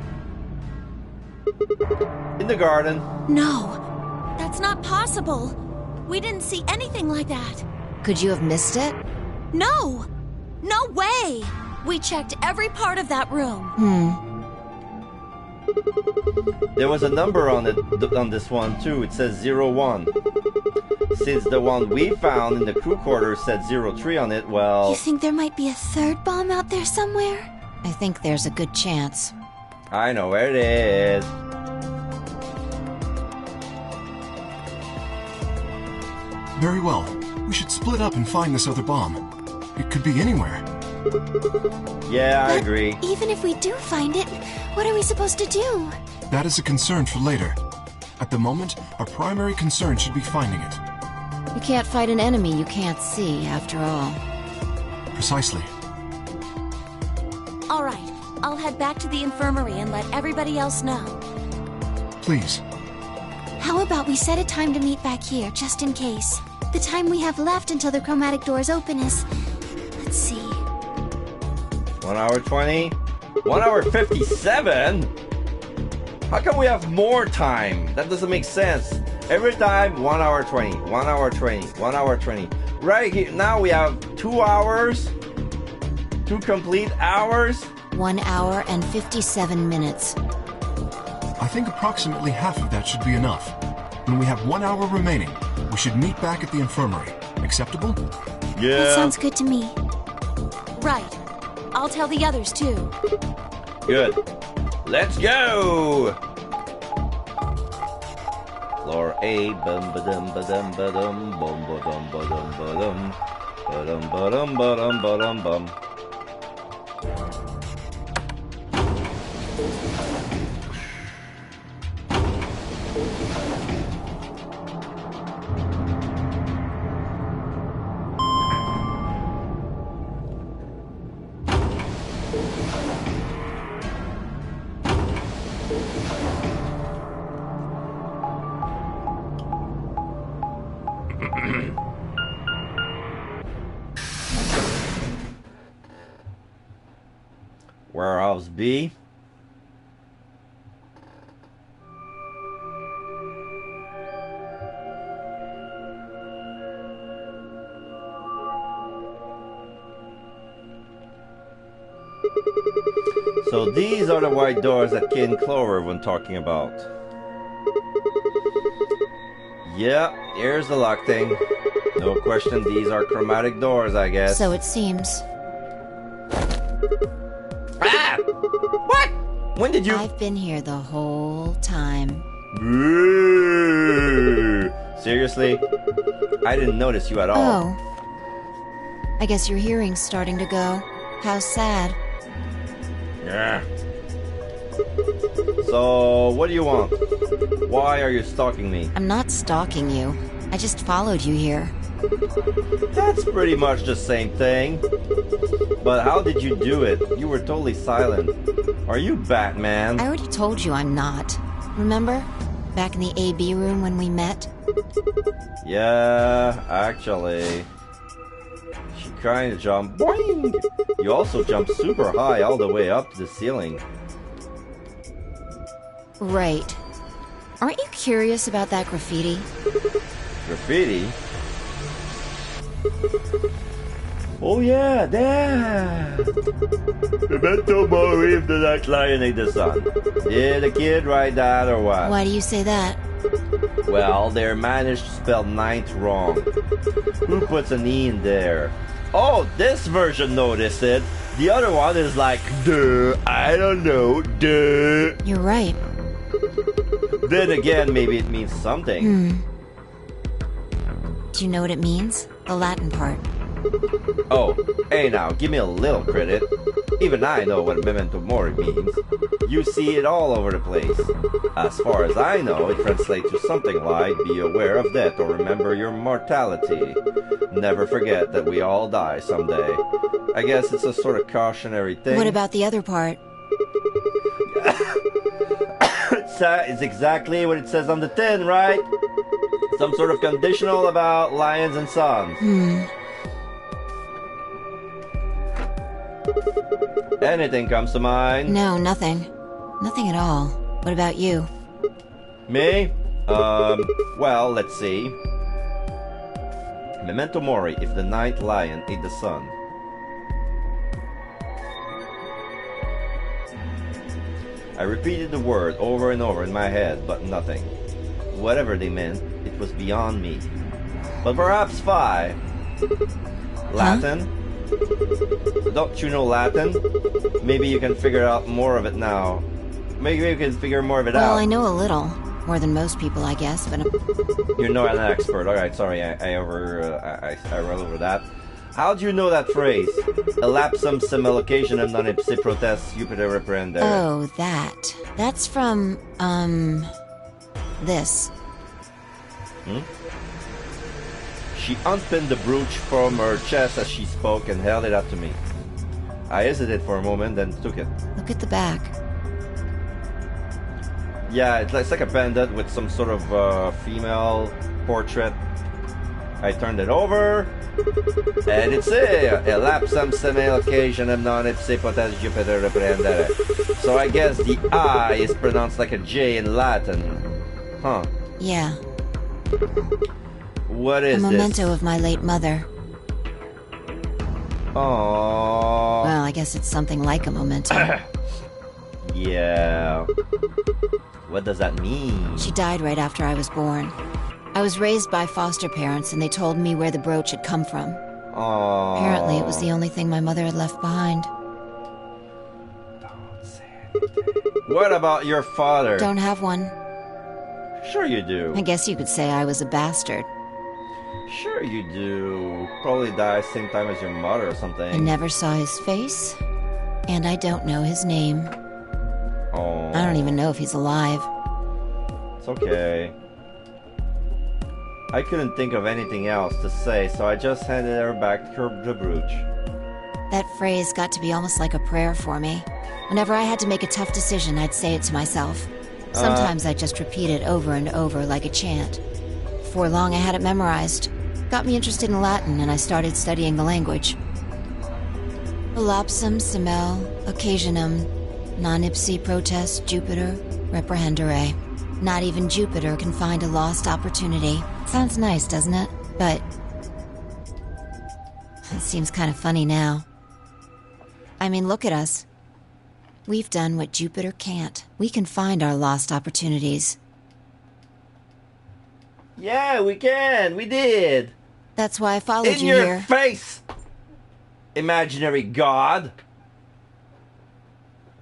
in the garden. No, that's not possible. We didn't see anything like that. Could you have missed it? No! No way! We checked every part of that room. There was a number on it on this one too. It says 01. Since the one we found in the crew quarters said 03 on it, well... You think there might be a third bomb out there somewhere? I think there's a good chance. I know where it is. Very well. We should split up and find this other bomb. It could be anywhere. Yeah, I But agree. even if we do find it, what are we supposed to do? That is a concern for later. At the moment, our primary concern should be finding it. You can't fight an enemy you can't see, after all. Precisely. All right, I'll head back to the infirmary and let everybody else know. Please. How about we set a time to meet back here, just in case? The time we have left until the chromatic doors open is... Let's see... 1 hour 20? 1 hour 57? How come we have more time? That doesn't make sense. Every time, 1 hour 20, 1 hour 20, 1 hour 20. Right here, now we have 2 hours, 2 complete hours. 1 hour and 57 minutes. I think approximately half of that should be enough. When we have 1 hour remaining, we should meet back at the infirmary. Acceptable? Yeah. That sounds good to me. Right. I'll tell the others too. Good. Let's go! Floor A, bum ba dum ba dum ba dum, bum ba dum ba dum ba dum, ba dum ba dum ba dum ba dum bum. Warehouse B. So these are the white doors that King Clover was talking about. Yeah, here's the lock thing. No question, these are chromatic doors, I guess. So it seems. Ah! What? When did you... I've been here the whole time. Boo! Seriously? I didn't notice you at all. Oh. I guess your hearing's starting to go. How sad. Yeah. So, what do you want? Why are you stalking me? I'm not stalking you. I just followed you here. That's pretty much the same thing. But how did you do it? You were totally silent. Are you Batman? I already told you I'm not. Remember? Back in the AB room when we met? Yeah, actually. She kinda jumped. Boing! You also jumped super high all the way up to the ceiling. Right. Aren't you curious about that graffiti? Graffiti? Oh yeah, there! Memento mori if the night lion ate the sun. Did the kid write that or what? Why do you say that? Well, they managed to spell ninth wrong. Who puts an E in there? Oh, this version noticed it. The other one is like, duh, I don't know, duh. You're right. Then again, maybe it means something. Do you know what it means? The Latin part. Oh, hey now, give me a little credit. Even I know what memento mori means. You see it all over the place. As far as I know, it translates to something like, be aware of death or remember your mortality. Never forget that we all die someday. I guess it's a sort of cautionary thing. What about the other part? It's exactly what it says on the tin, right? Some sort of conditional about lions and sons. Anything comes to mind? No, nothing. Nothing at all. What about you? Me? Well, let's see. Memento mori if the night lion ate the sun. I repeated the word over and over in my head, but nothing. Whatever they meant, it was beyond me. But perhaps phi. Latin? Don't you know Latin? Maybe you can figure out more of it now. Maybe you can figure more of it out. Well, I know a little. More than most people, I guess, but... You're not an expert. Alright, sorry, I run over that. How do you know that phrase? Elapsum semilocationem non ipsi protest Jupiter reprendere. Oh, that. That's from, this. She unpinned the brooch from her chest as she spoke and held it up to me. I hesitated for a moment, then took it. Look at the back. Yeah, it's like a pendant with some sort of female portrait. I turned it over, and it's elapsum semilocationem non ipsi potest Jupiter reprendere. So I guess the I is pronounced like a J in Latin. Huh. Yeah. What is this? A memento of my late mother. Aww. Well, I guess it's something like a memento. Yeah. What does that mean? She died right after I was born. I was raised by foster parents, and they told me where the brooch had come from. Aww. Apparently, it was the only thing my mother had left behind. Don't say anything. What about your father? Don't have one. Sure you do. I guess you could say I was a bastard. Sure you do. Probably died same time as your mother or something. I never saw his face, and I don't know his name. Oh. I don't even know if he's alive. It's okay. I couldn't think of anything else to say, so I just handed her back the brooch. That phrase got to be almost like a prayer for me. Whenever I had to make a tough decision, I'd say it to myself. Sometimes I'd just repeat it over and over like a chant. Before long, I had it memorized. Got me interested in Latin, and I started studying the language. Elapsum semel occasionum non ipsi protest Jupiter reprehendere. Not even Jupiter can find a lost opportunity. Sounds nice, doesn't it? But it seems kind of funny now. I mean, look at us. We've done what Jupiter can't. We can find our lost opportunities. Yeah, we can. We did. That's why I followed In you your here. face, imaginary god.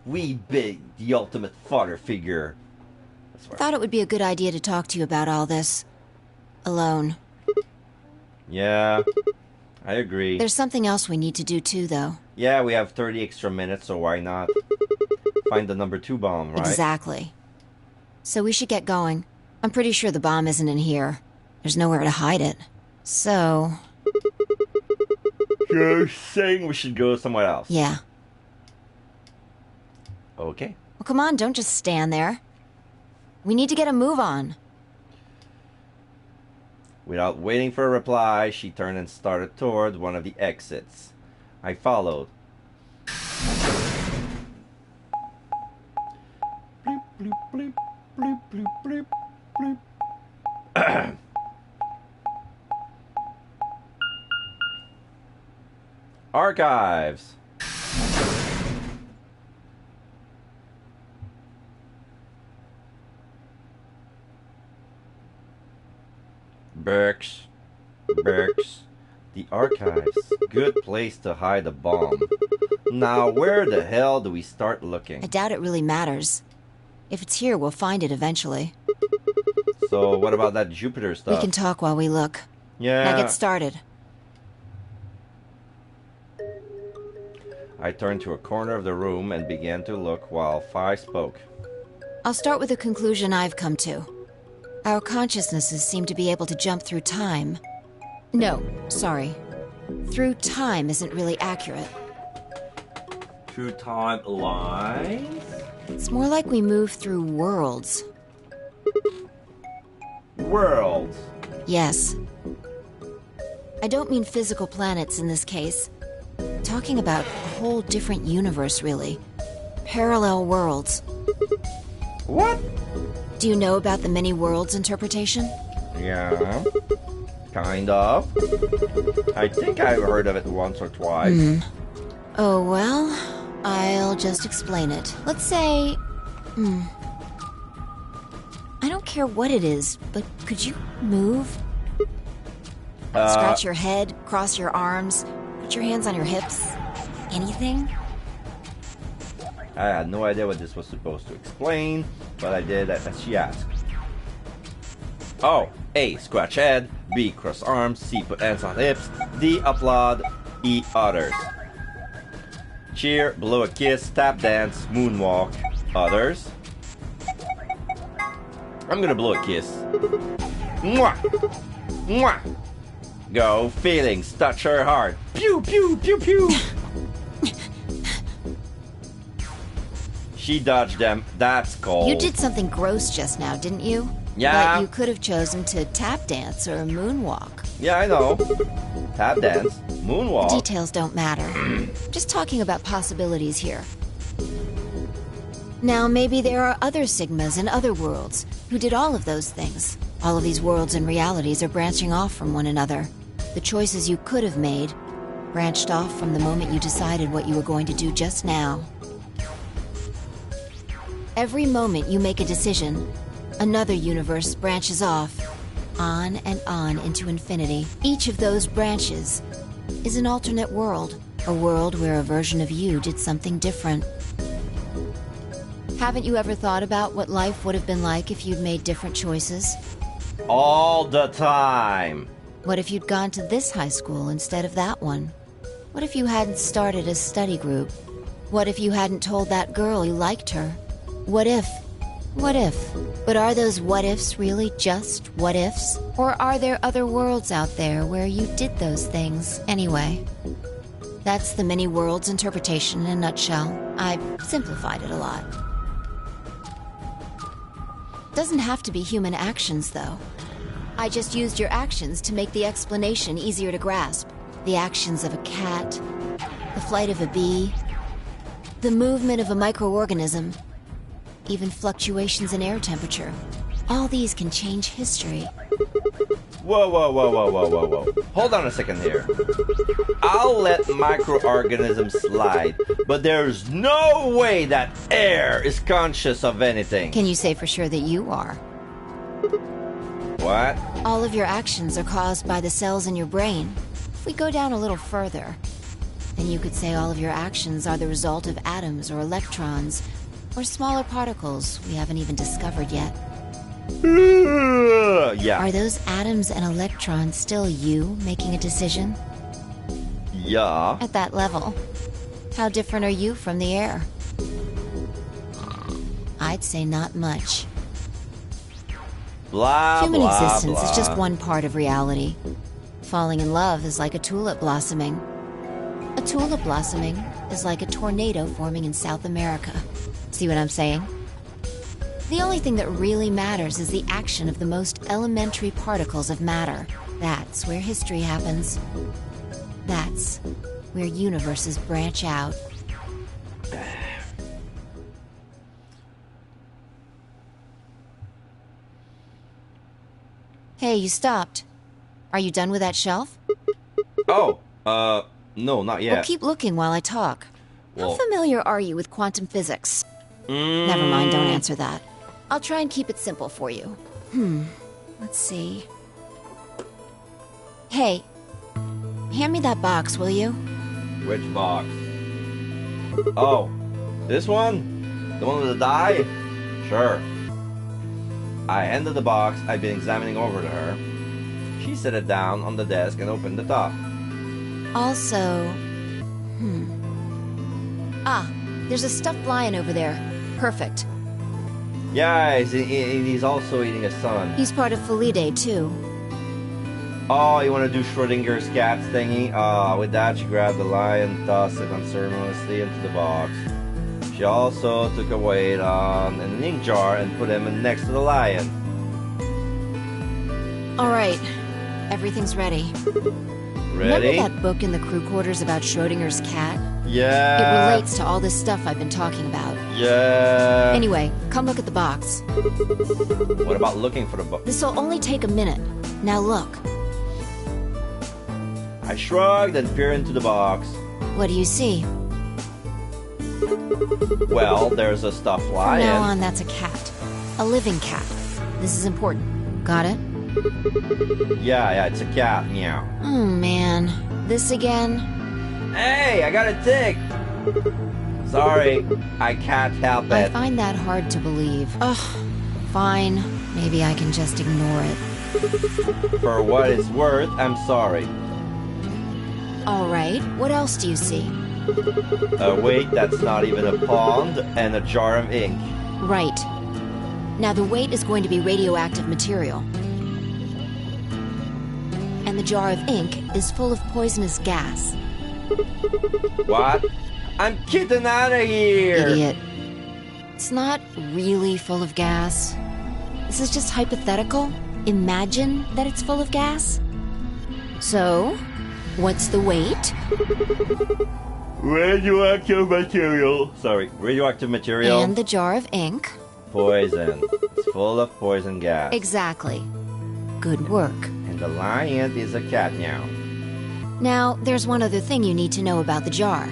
We big, the ultimate father figure. Thought it would be a good idea to talk to you about all this. Alone. Yeah, I agree. There's something else we need to do too, though. Yeah, we have 30 extra minutes, so why not? Find the number 2 bomb, right? Exactly. So we should get going. I'm pretty sure the bomb isn't in here. There's nowhere to hide it. So... You're saying we should go somewhere else? Yeah. Okay. Well, come on, don't just stand there. We need to get a move on. Without waiting for a reply, she turned and started toward one of the exits. I followed. Bloop, bloop, bloop, bloop, bloop, bloop, bloop. Archives. Burks. The archives. Good place to hide a bomb. Now, where the hell do we start looking? I doubt it really matters. If it's here, we'll find it eventually. So, what about that Jupiter stuff? We can talk while we look. Yeah. Now get started. I turned to a corner of the room and began to look while Phi spoke. I'll start with a conclusion I've come to. Our consciousnesses seem to be able to jump through time. No, sorry. Through time isn't really accurate. Through time lines? It's more like we move through worlds. Worlds? Yes. I don't mean physical planets in this case. Talking about a whole different universe, really. Parallel worlds. What? Do you know about the many worlds interpretation? Yeah. Kind of. I think I've heard of it once or twice. Oh, well, I'll just explain it. Let's say... I don't care what it is, but could you move? Scratch your head, cross your arms, put your hands on your hips. Anything? I had no idea what this was supposed to explain, but I did as she asked. Oh, A. Scratch head. B. Cross arms. C. Put hands on hips. D. Applaud. E. Others. Cheer. Blow a kiss. Tap dance. Moonwalk. Others. I'm gonna blow a kiss. Mwah! Mwah! Go. Feelings. Touch her heart. Pew pew pew pew. She dodged them. That's cold. You did something gross just now, didn't you? Yeah. But you could have chosen to tap dance or moonwalk. Yeah, I know. Tap dance, moonwalk. Details don't matter. Just talking about possibilities here. Now, maybe there are other Sigmas in other worlds who did all of those things. All of these worlds and realities are branching off from one another. The choices you could have made branched off from the moment you decided what you were going to do just now. Every moment you make a decision, another universe branches off, on and on into infinity. Each of those branches is an alternate world, a world where a version of you did something different. Haven't you ever thought about what life would have been like if you'd made different choices? All the time. What if you'd gone to this high school instead of that one? What if you hadn't started a study group? What if you hadn't told that girl you liked her? What if? What if? But are those what ifs really just what ifs? Or are there other worlds out there where you did those things anyway? That's the many worlds interpretation in a nutshell. I've simplified it a lot. Doesn't have to be human actions, though. I just used your actions to make the explanation easier to grasp. The actions of a cat, the flight of a bee, the movement of a microorganism, even fluctuations in air temperature. All these can change history. Whoa, whoa, whoa, whoa, whoa, whoa, whoa. Hold on a second here. I'll let microorganisms slide, but there's no way that air is conscious of anything. Can you say for sure that you are? What? All of your actions are caused by the cells in your brain. If we go down a little further, then you could say all of your actions are the result of atoms or electrons, or smaller particles we haven't even discovered yet. Yeah. Are those atoms and electrons still you making a decision? Yeah. At that level, how different are you from the air? I'd say not much. Blah, Human blah, existence blah. is just one part of reality. Falling in love is like a tulip blossoming. A tulip blossoming is like a tornado forming in South America. See what I'm saying? The only thing that really matters is the action of the most elementary particles of matter. That's where history happens. That's where universes branch out. Hey, you stopped. Are you done with that shelf? Oh, no, not yet. Well, keep looking while I talk. How Well- familiar are you with quantum physics? Never mind, don't answer that. I'll try and keep it simple for you. Let's see. Hey, hand me that box, will you? Which box? Oh, this one? The one with the die? Sure. I handed the box I'd been examining over to her. She set it down on the desk and opened the top. Also, there's a stuffed lion over there. Perfect. Yeah, he's also eating a son. He's part of Felidae, too. Oh, you want to do Schrodinger's cat thingy? With that, she grabbed the lion, tossed it unceremoniously into the box. She also took a weight on an ink jar and put him next to the lion. All right, everything's ready. Ready? Remember that book in the crew quarters about Schrodinger's cat? Yeah. It relates to all this stuff I've been talking about. Yeah. Anyway, come look at the box. What about looking for the book? This'll only take a minute. Now look. I shrugged and peered into the box. What do you see? Well, there's a stuffed From lion. now on, that's a cat. A living cat. This is important. Got it? Yeah, it's a cat. Meow. Oh, man. This again? Hey, I got a tick. Sorry, I can't help I it. find that hard to believe. Ugh. Fine. Maybe I can just ignore it. For what it's worth, I'm sorry. All right. What else do you see? Wait, that's not even a pond, and a jar of ink. Right. Now the weight is going to be radioactive material. And the jar of ink is full of poisonous gas. What? I'm getting out of here! Idiot. It's not really full of gas. This is just hypothetical. Imagine that it's full of gas. So, what's the weight? Radioactive material. Sorry, radioactive material. And the jar of ink. Poison. It's full of poison gas. Exactly. Good work. And the lion is a cat now. Now, there's one other thing you need to know about the jar.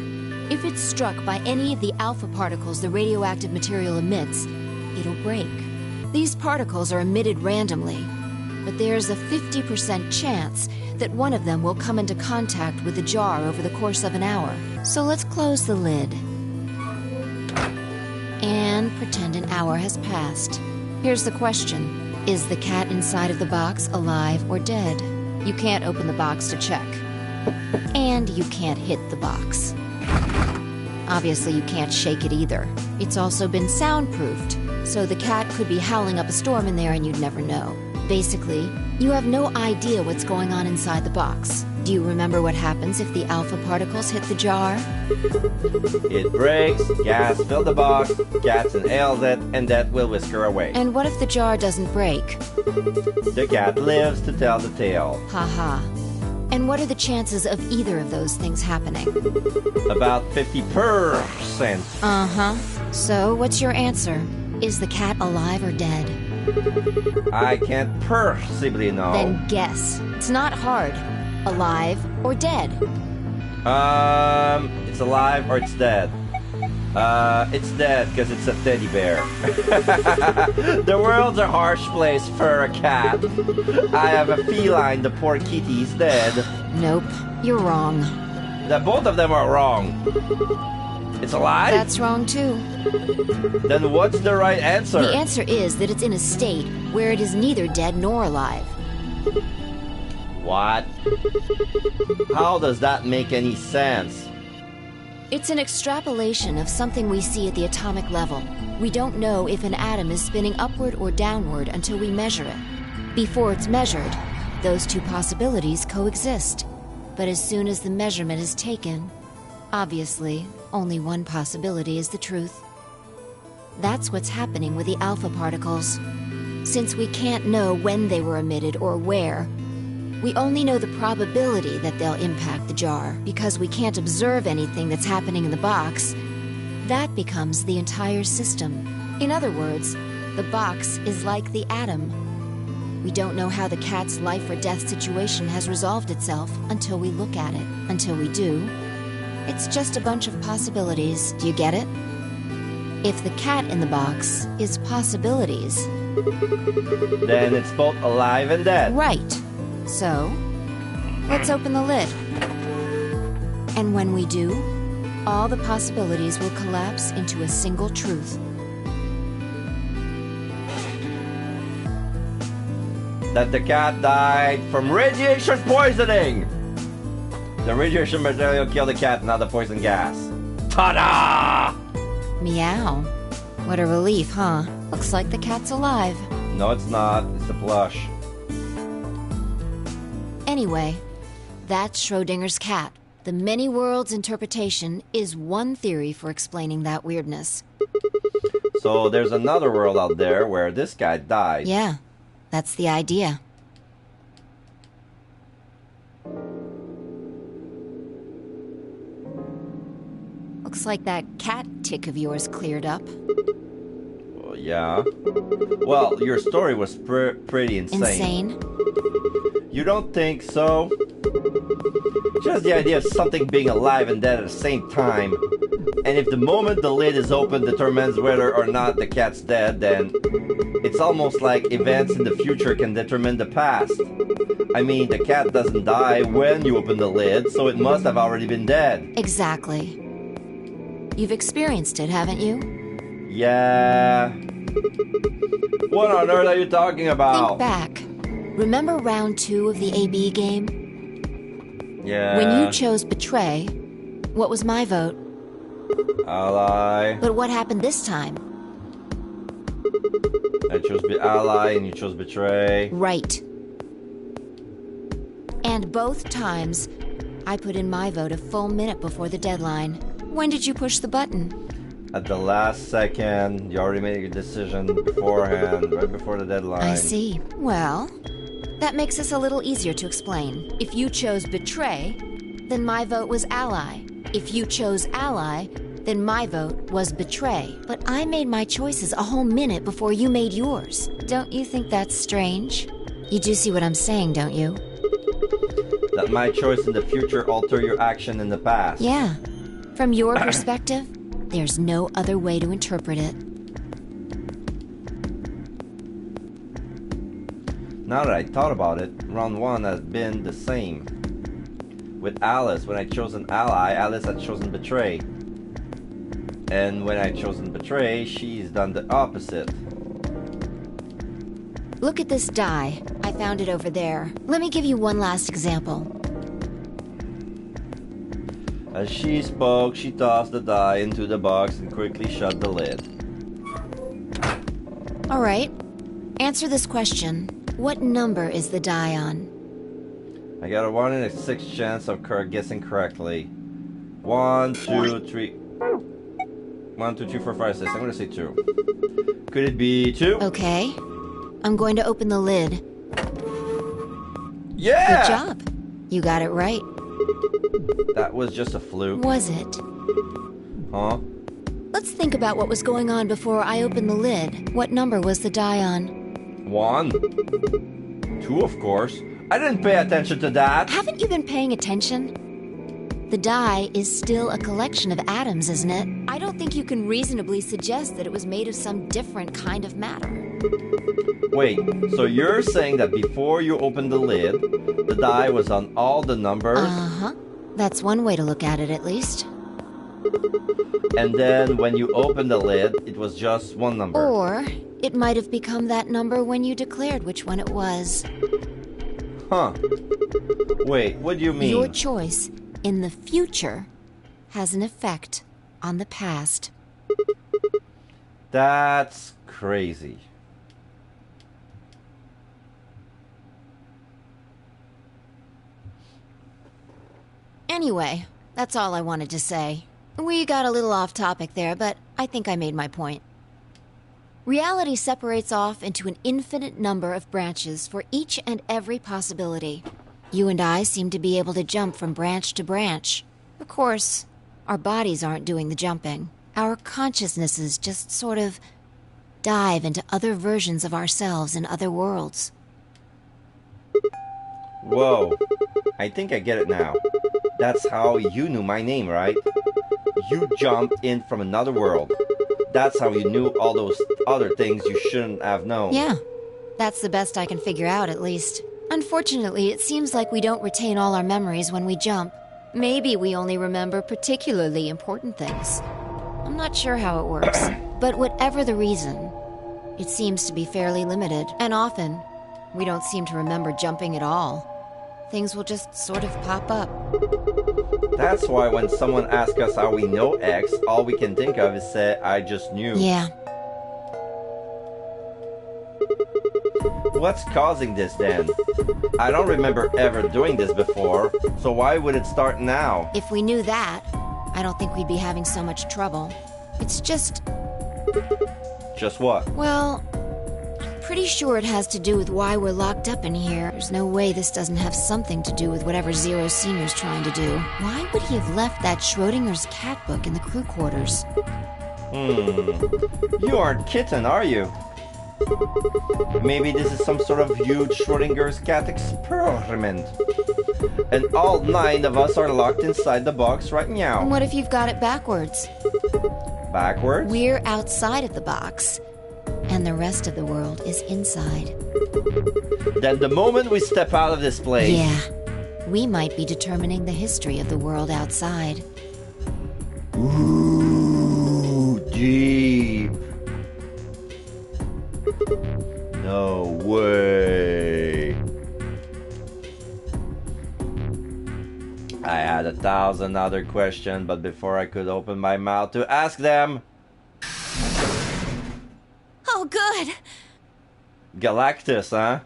If it's struck by any of the alpha particles the radioactive material emits, it'll break. These particles are emitted randomly, but there's a 50% chance that one of them will come into contact with the jar over the course of an hour. So let's close the lid. And pretend an hour has passed. Here's the question. Is the cat inside of the box alive or dead? You can't open the box to check. And you can't hit the box. Obviously, you can't shake it either. It's also been soundproofed, so the cat could be howling up a storm in there and you'd never know. Basically, you have no idea what's going on inside the box. Do you remember what happens if the alpha particles hit the jar? It breaks, gas fill the box, cat inhales it, and that will whisk her away. And what if the jar doesn't break? The cat lives to tell the tale. Haha. And what are the chances of either of those things happening? About 50%. Uh-huh. So, what's your answer? Is the cat alive or dead? I can't possibly know. Then guess. It's not hard. Alive or dead? It's alive or it's dead. It's dead because it's a teddy bear. The world's a harsh place for a cat. I have a feline, the poor kitty's dead. Nope, you're wrong. Both of them are wrong. It's alive? That's wrong too. Then what's the right answer? The answer is that it's in a state where it is neither dead nor alive. What? How does that make any sense? It's an extrapolation of something we see at the atomic level. We don't know if an atom is spinning upward or downward until we measure it. Before it's measured, those two possibilities coexist. But as soon as the measurement is taken, obviously, only one possibility is the truth. That's what's happening with the alpha particles. Since we can't know when they were emitted or where, we only know the probability that they'll impact the jar. Because we can't observe anything that's happening in the box, that becomes the entire system. In other words, the box is like the atom. We don't know how the cat's life or death situation has resolved itself until we look at it. Until we do, it's just a bunch of possibilities. Do you get it? If the cat in the box is possibilities, then it's both alive and dead. Right. So, let's open the lid. And when we do, all the possibilities will collapse into a single truth. That the cat died from radiation poisoning! The radiation material killed the cat, not the poison gas. Ta-da! Meow. What a relief, huh? Looks like the cat's alive. No, it's not. It's a plush. Anyway, that's Schrodinger's cat. The many worlds interpretation is one theory for explaining that weirdness. So there's another world out there where this guy died. Yeah, that's the idea. Looks like that cat tick of yours cleared up. Well, yeah. Well, your story was pretty insane. Insane? You don't think so? Just the idea of something being alive and dead at the same time. And if the moment the lid is open determines whether or not the cat's dead, then it's almost like events in the future can determine the past. I mean, the cat doesn't die when you open the lid, so it must have already been dead. Exactly. You've experienced it, haven't you? Yeah. What on earth are you talking about? Think back. Remember round 2 of the AB game? Yeah. When you chose Betray, what was my vote? Ally. But what happened this time? I chose Ally and you chose Betray. Right. And both times, I put in my vote a full minute before the deadline. When did you push the button? At the last second. You already made your decision beforehand, right before the deadline. I see. Well, that makes this a little easier to explain. If you chose Betray, then my vote was Ally. If you chose Ally, then my vote was Betray. But I made my choices a whole minute before you made yours. Don't you think that's strange? You do see what I'm saying, don't you? That my choice in the future alter your action in the past. Yeah. From your perspective, there's no other way to interpret it. Now that I thought about it, round 1 has been the same. With Alice, when I chose an ally, Alice had chosen Betray. And when I chosen Betray, she's done the opposite. Look at this die. I found it over there. Let me give you one last example. As she spoke, she tossed the die into the box and quickly shut the lid. All right. Answer this question. What number is the die on? I got a 1 in a 6 chance of guessing correctly. 1, 2, 3... 1, 2, 3, 4, 5, 6. I'm gonna say 2. Could it be 2? Okay. I'm going to open the lid. Yeah! Good job. You got it right. That was just a fluke. Was it? Huh? Let's think about what was going on before I opened the lid. What number was the die on? 1. 2, of course. I didn't pay attention to that. Haven't you been paying attention? The die is still a collection of atoms, isn't it? I don't think you can reasonably suggest that it was made of some different kind of matter. Wait, so you're saying that before you opened the lid, the die was on all the numbers? Uh-huh. That's one way to look at it, at least. And then when you opened the lid, it was just one number. Or it might have become that number when you declared which one it was. Huh. Wait, what do you mean? Your choice in the future has an effect on the past. That's crazy. Anyway, that's all I wanted to say. We got a little off topic there, but I think I made my point. Reality separates off into an infinite number of branches for each and every possibility. You and I seem to be able to jump from branch to branch. Of course, our bodies aren't doing the jumping. Our consciousnesses just sort of dive into other versions of ourselves in other worlds. Whoa. I think I get it now. That's how you knew my name, right? You jumped in from another world. That's how you knew all those other things you shouldn't have known. Yeah, that's the best I can figure out, at least. Unfortunately, it seems like we don't retain all our memories when we jump. Maybe we only remember particularly important things. I'm not sure how it works, but whatever the reason, it seems to be fairly limited. And often, we don't seem to remember jumping at all. Things will just sort of pop up. That's why when someone asks us how we know X, all we can think of is say, I just knew. Yeah. What's causing this then? I don't remember ever doing this before, so why would it start now? If we knew that, I don't think we'd be having so much trouble. It's just... Just what? Well, I'm pretty sure it has to do with why we're locked up in here. There's no way this doesn't have something to do with whatever Zero Senior's trying to do. Why would he have left that Schrodinger's cat book in the crew quarters? You aren't kitten, are you? Maybe this is some sort of huge Schrodinger's cat experiment. And all 9 of us are locked inside the box right now. What if you've got it backwards? Backwards? We're outside of the box, and the rest of the world is inside. Then the moment we step out of this place... Yeah, we might be determining the history of the world outside. Ooh, deep. No way. I had 1,000 other questions, but before I could open my mouth to ask them... Oh, good. Galactus, huh?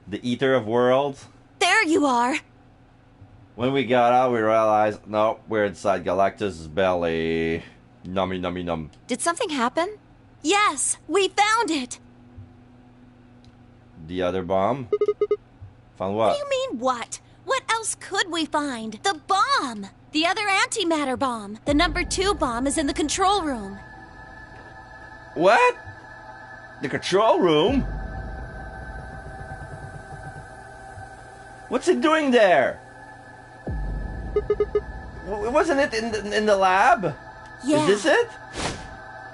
The Eater of Worlds? There you are. When we got out, we realized, no, we're inside Galactus' belly. Nummy, nummy, num. Did something happen? Yes, we found it. The other bomb? Found what? What do you mean, what? What else could we find? The bomb! The other antimatter bomb. The number 2 bomb is in the control room. What? The control room? What's it doing there? Wasn't it in the lab? Yeah. Is this it?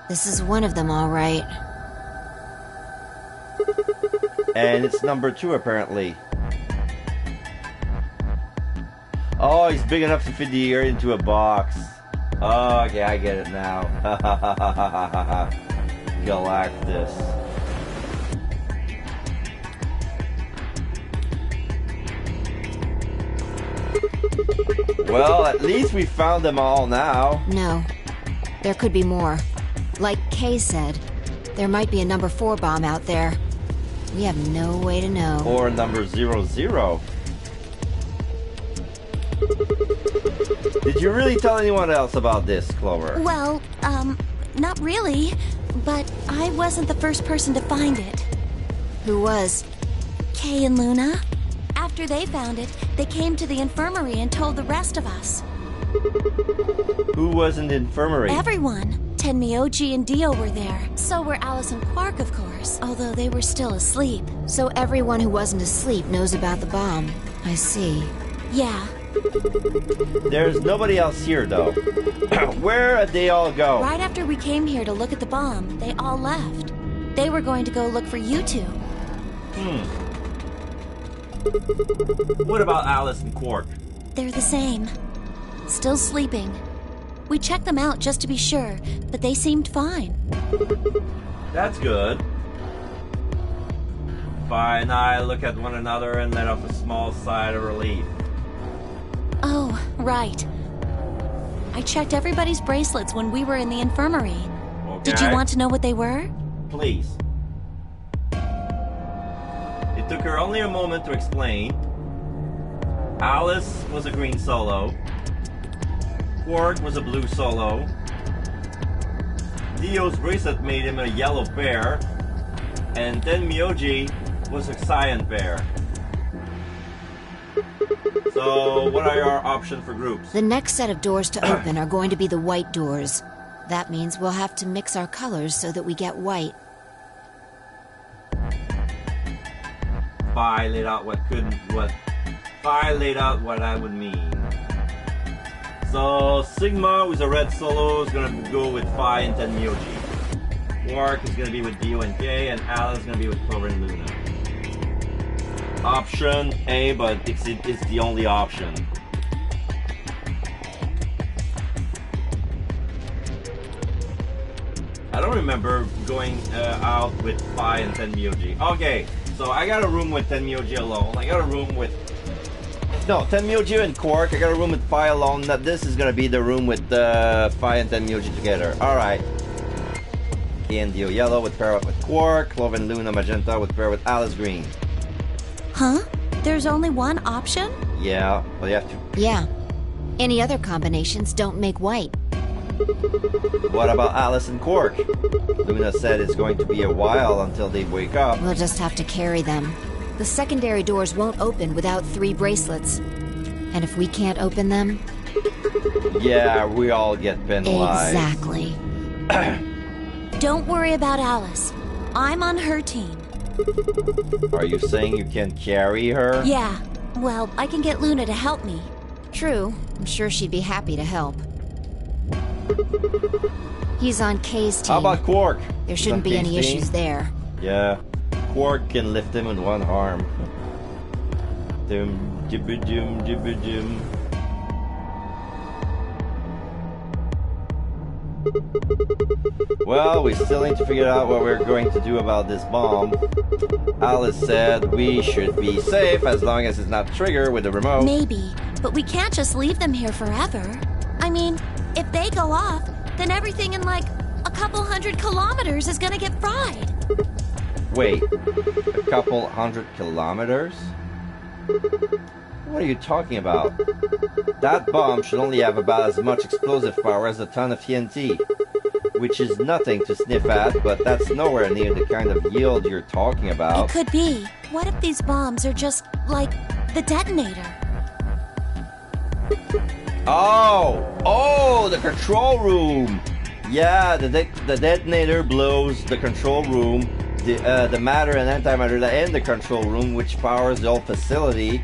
This is one of them, all right. And it's number 2, apparently. Oh, he's big enough to fit the ear into a box. Oh, okay, I get it now. Galactus. Well, at least we found them all now. No. There could be more. Like Kay said, there might be a number 4 bomb out there. We have no way to know. Or number 00. Did you really tell anyone else about this, Clover? Well, not really. But I wasn't the first person to find it. Who was? Kay and Luna. After they found it, they came to the infirmary and told the rest of us. Who was in the infirmary? Everyone. Tenmyoji and Dio were there. So were Alice and Quark, of course, although they were still asleep. So everyone who wasn't asleep knows about the bomb. I see. Yeah. There's nobody else here, though. Where'd they all go? Right after we came here to look at the bomb, they all left. They were going to go look for you two. What about Alice and Quark? They're the same. Still sleeping. We checked them out just to be sure, but they seemed fine. That's good. Fi and I look at one another and let off a small sigh of relief. Oh, right. I checked everybody's bracelets when we were in the infirmary. Okay. Did you want to know what they were? Please. It took her only a moment to explain. Alice was a green solo. Quark was a blue solo. Dio's bracelet made him a yellow bear. And Tenmyoji was a cyan bear. So, what are our options for groups? The next set of doors to open are going to be the white doors. That means we'll have to mix our colors so that we get white. Fi laid out what I would mean. So Sigma, who's a red solo, is gonna go with Fi and Tenmyoji. Quark is gonna be with Dio and Kay, and Alice is gonna be with Clover and Luna. Option A, but it's the only option. I don't remember going out with Fi and Tenmyoji. Okay, so I got a room with Tenmyoji alone. I got a room with... No, Tenmyoji and Quark. I got a room with Fi alone. Now this is gonna be the room with Fi and Tenmyoji together. Alright. Kay and Dio yellow would pair up with Quark. Clover and Luna magenta would pair with Alice green. Huh? There's only one option? Yeah, well you have to... Yeah. Any other combinations don't make white. What about Alice and Quark? Luna said it's going to be a while until they wake up. We'll just have to carry them. The secondary doors won't open without 3 bracelets. And if we can't open them... Yeah, we all get penalized. Exactly. Don't worry about Alice. I'm on her team. Are you saying you can carry her? Yeah. Well, I can get Luna to help me. True. I'm sure she'd be happy to help. He's on Kay's team. How about Quark? There shouldn't be any issues there. Yeah. Quark can lift him with one arm. Dum dibba dum dibba dum. Well, we still need to figure out what we're going to do about this bomb. Alice said we should be safe as long as it's not triggered with the remote. Maybe, but we can't just leave them here forever. I mean, if they go off, then everything in like a couple 100 kilometers is gonna get fried. Wait, a couple 100 kilometers? What are you talking about? That bomb should only have about as much explosive power as a ton of TNT. Which is nothing to sniff at, but that's nowhere near the kind of yield you're talking about. It could be. What if these bombs are just, like, the detonator? Oh, the control room! Yeah, the detonator blows the control room, the matter and antimatter that in the control room, which powers the whole facility.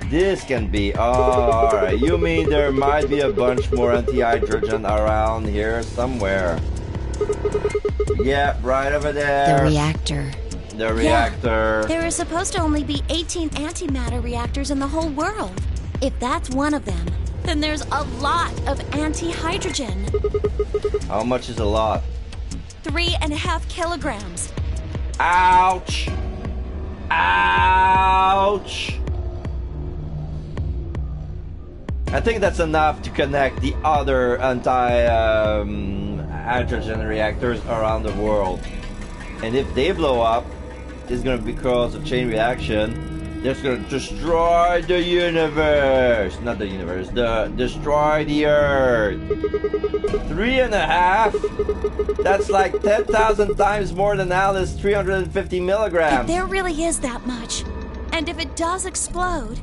This can be... alright, you mean there might be a bunch more anti-hydrogen around here somewhere. Yeah, right over there. The reactor. The reactor. Yeah, there are supposed to only be 18 antimatter reactors in the whole world. If that's one of them, then there's a lot of anti-hydrogen. How much is a lot? 3.5 kilograms. Ouch! Ouch! I think that's enough to connect the other anti-hydrogen reactors around the world. And if they blow up, it's going to be cause of chain reaction. That's going to destroy the universe. Not the universe. Destroy the Earth. 3.5? That's like 10,000 times more than Alice's 350 milligrams. If there really is that much, and if it does explode...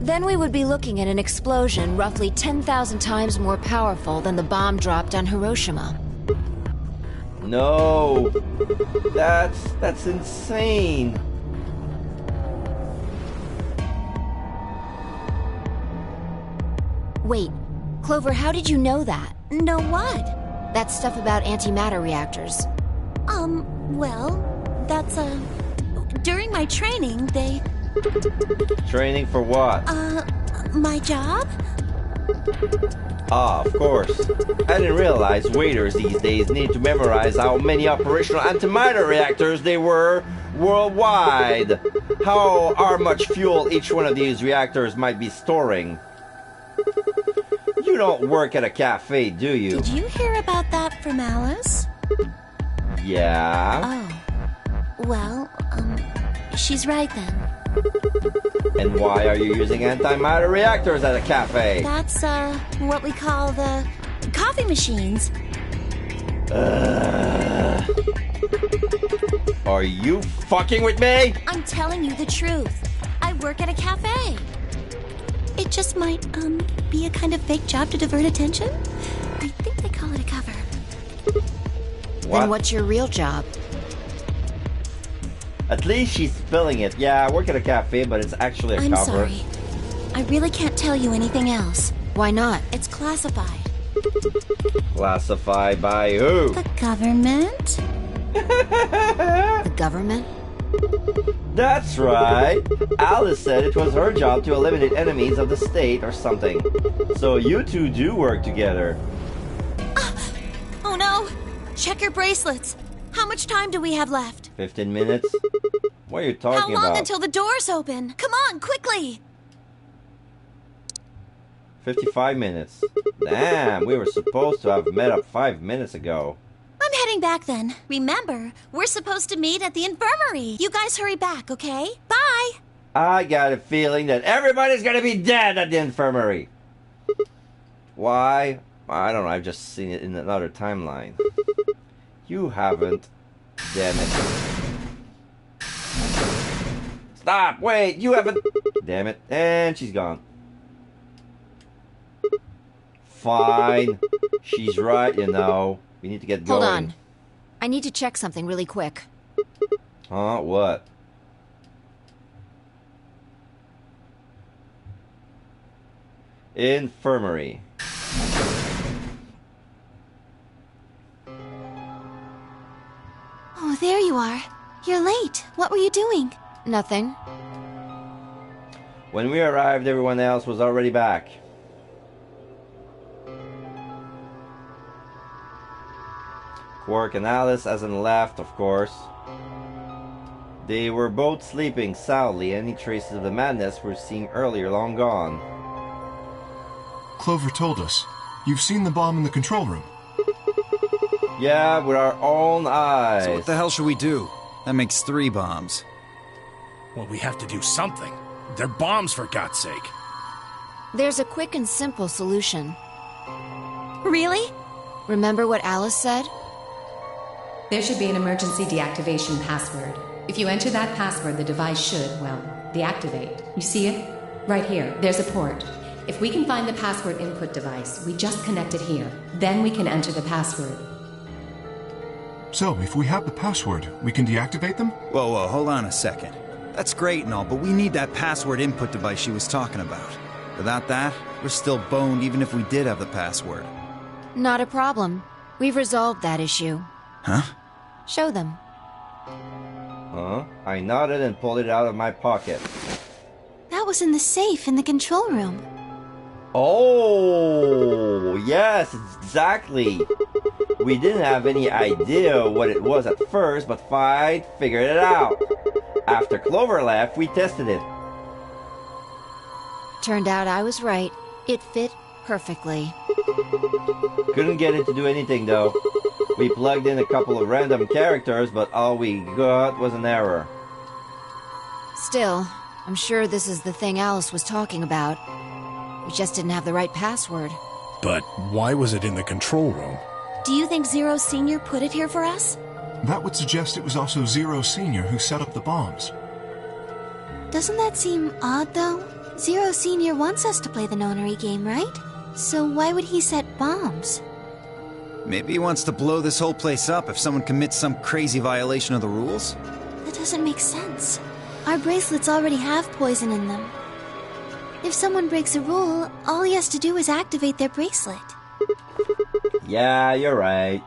Then we would be looking at an explosion roughly 10,000 times more powerful than the bomb dropped on Hiroshima. no. That's insane. Wait, Clover, how did you know that? Know what? That stuff about antimatter reactors. Well, that's, during my training, they... Training for what? My job? Ah, of course. I didn't realize waiters these days need to memorize how many operational antimatter reactors there were worldwide. How much fuel each one of these reactors might be storing. You don't work at a cafe, do you? Did you hear about that from Alice? Yeah. Oh. Well, she's right then. And why are you using antimatter reactors at a cafe? That's, what we call the coffee machines. Are you fucking with me? I'm telling you the truth. I work at a cafe. It just might, be a kind of fake job to divert attention. I think they call it a cover. What? Then what's your real job? At least she's spilling it. Yeah, I work at a cafe, but it's actually a I'm cover. sorry. I really can't tell you anything else. Why not? It's classified. Classified by who? The government? The government? That's right. Alice said it was her job to eliminate enemies of the state or something. So you two do work together. Oh no! Check your bracelets. How much time do we have left? 15 minutes? What are you talking How long about? until the doors open? Come on, quickly! 55 minutes. Damn, we were supposed to have met up 5 minutes ago. I'm heading back then. Remember, we're supposed to meet at the infirmary. You guys hurry back, okay? Bye! I got a feeling that everybody's gonna be dead at the infirmary. Why? I don't know, I've just seen it in another timeline. You haven't. Damn it. Stop! Wait! You haven't. Damn it. And she's gone. Fine. She's right, you know. We need to get going. Hold on. I need to check something really quick. Huh? What? Infirmary. Oh, there you are. You're late. What were you doing? Nothing. When we arrived, everyone else was already back. Quark and Alice hasn't left, of course. They were both sleeping soundly. Any traces of the madness were seen earlier long gone. Clover told us. You've seen the bomb in the control room. Yeah, with our own eyes. So what the hell should we do? That makes 3 bombs. Well, we have to do something. They're bombs, for God's sake. There's a quick and simple solution. Really? Remember what Alice said? There should be an emergency deactivation password. If you enter that password, the device should, well, deactivate. You see it? Right here. There's a port. If we can find the password input device, we just connect it here. Then we can enter the password. So, if we have the password, we can deactivate them? Whoa, hold on a second. That's great and all, but we need that password input device she was talking about. Without that, we're still boned even if we did have the password. Not a problem. We've resolved that issue. Huh? Show them. Huh? I nodded and pulled it out of my pocket. That was in the safe in the control room. Oh, yes, exactly. We didn't have any idea what it was at first, but Fight figured it out. After Clover left, we tested it. Turned out I was right. It fit perfectly. Couldn't get it to do anything, though. We plugged in a couple of random characters, but all we got was an error. Still, I'm sure this is the thing Alice was talking about. We just didn't have the right password. But why was it in the control room? Do you think Zero Senior put it here for us? That would suggest it was also Zero Senior who set up the bombs. Doesn't that seem odd, though? Zero Senior wants us to play the nonary game, right? So why would he set bombs? Maybe he wants to blow this whole place up if someone commits some crazy violation of the rules? That doesn't make sense. Our bracelets already have poison in them. If someone breaks a rule, all he has to do is activate their bracelet. Yeah, you're right.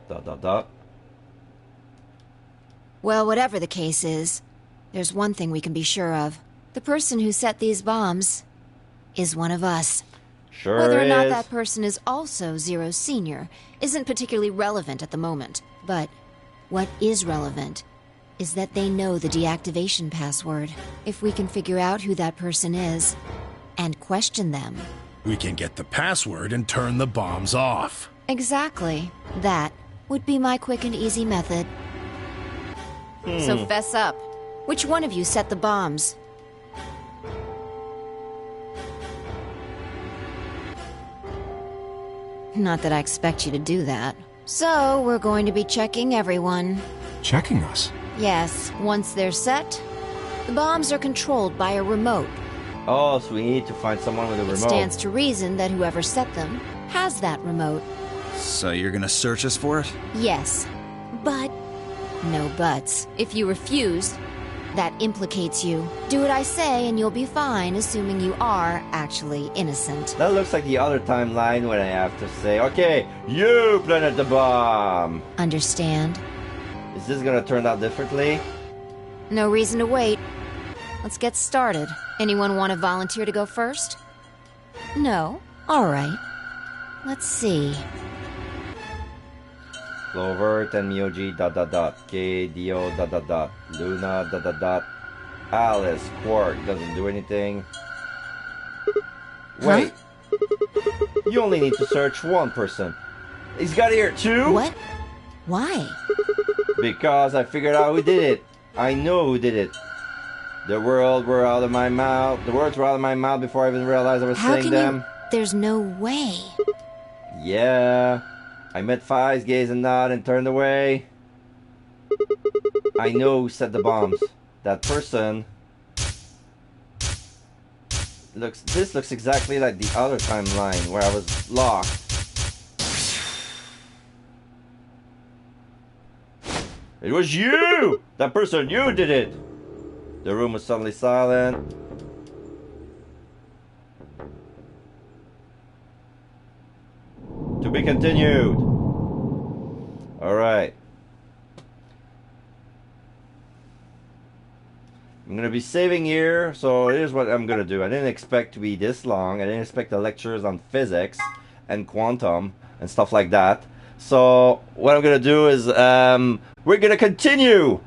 Dot dot dot. Well, whatever the case is, there's one thing we can be sure of. The person who set these bombs is one of us. Sure Whether or not is. that person is also Zero Senior isn't particularly relevant at the moment. But what is relevant is that they know the deactivation password. If we can figure out who that person is and question them. We can get the password and turn the bombs off. Exactly. That would be my quick and easy method. So fess up. Which one of you set the bombs? Not that I expect you to do that. So, we're going to be checking everyone. Checking us? Yes, once they're set, the bombs are controlled by a remote. Oh, so we need to find someone with a It remote. stands to reason that whoever set them has that remote. So you're gonna search us for it? Yes, but no buts. If you refuse, that implicates you. Do what I say and you'll be fine, assuming you are actually innocent. That looks like the other timeline when I have to say, okay, you planted the bomb. Understand? Is this gonna turn out differently? No reason to wait. Let's get started. Anyone want to volunteer to go first? No? Alright. Let's see. Clover, Tenmyoji, dot dot dot. K, Dio, dot dot dot. Luna, dot dot dot. Alice, Quark, doesn't do anything. Wait. You only need to search one person. He's got here too? What? Why? Because I figured out who did it. I know who did it. The words were out of my mouth. The words were out of my mouth before I even realized I was How saying can them. you... There's no way. Yeah. I met Fives, gazed and nodded and turned away. I know who set the bombs. That person... This looks exactly like the other timeline where I was locked. It was you! That person, you did it! The room was suddenly silent. To be continued. Alright. I'm gonna be saving here, so here's what I'm gonna do. I didn't expect to be this long. I didn't expect the lectures on physics and quantum and stuff like that. So what I'm gonna do is we're gonna continue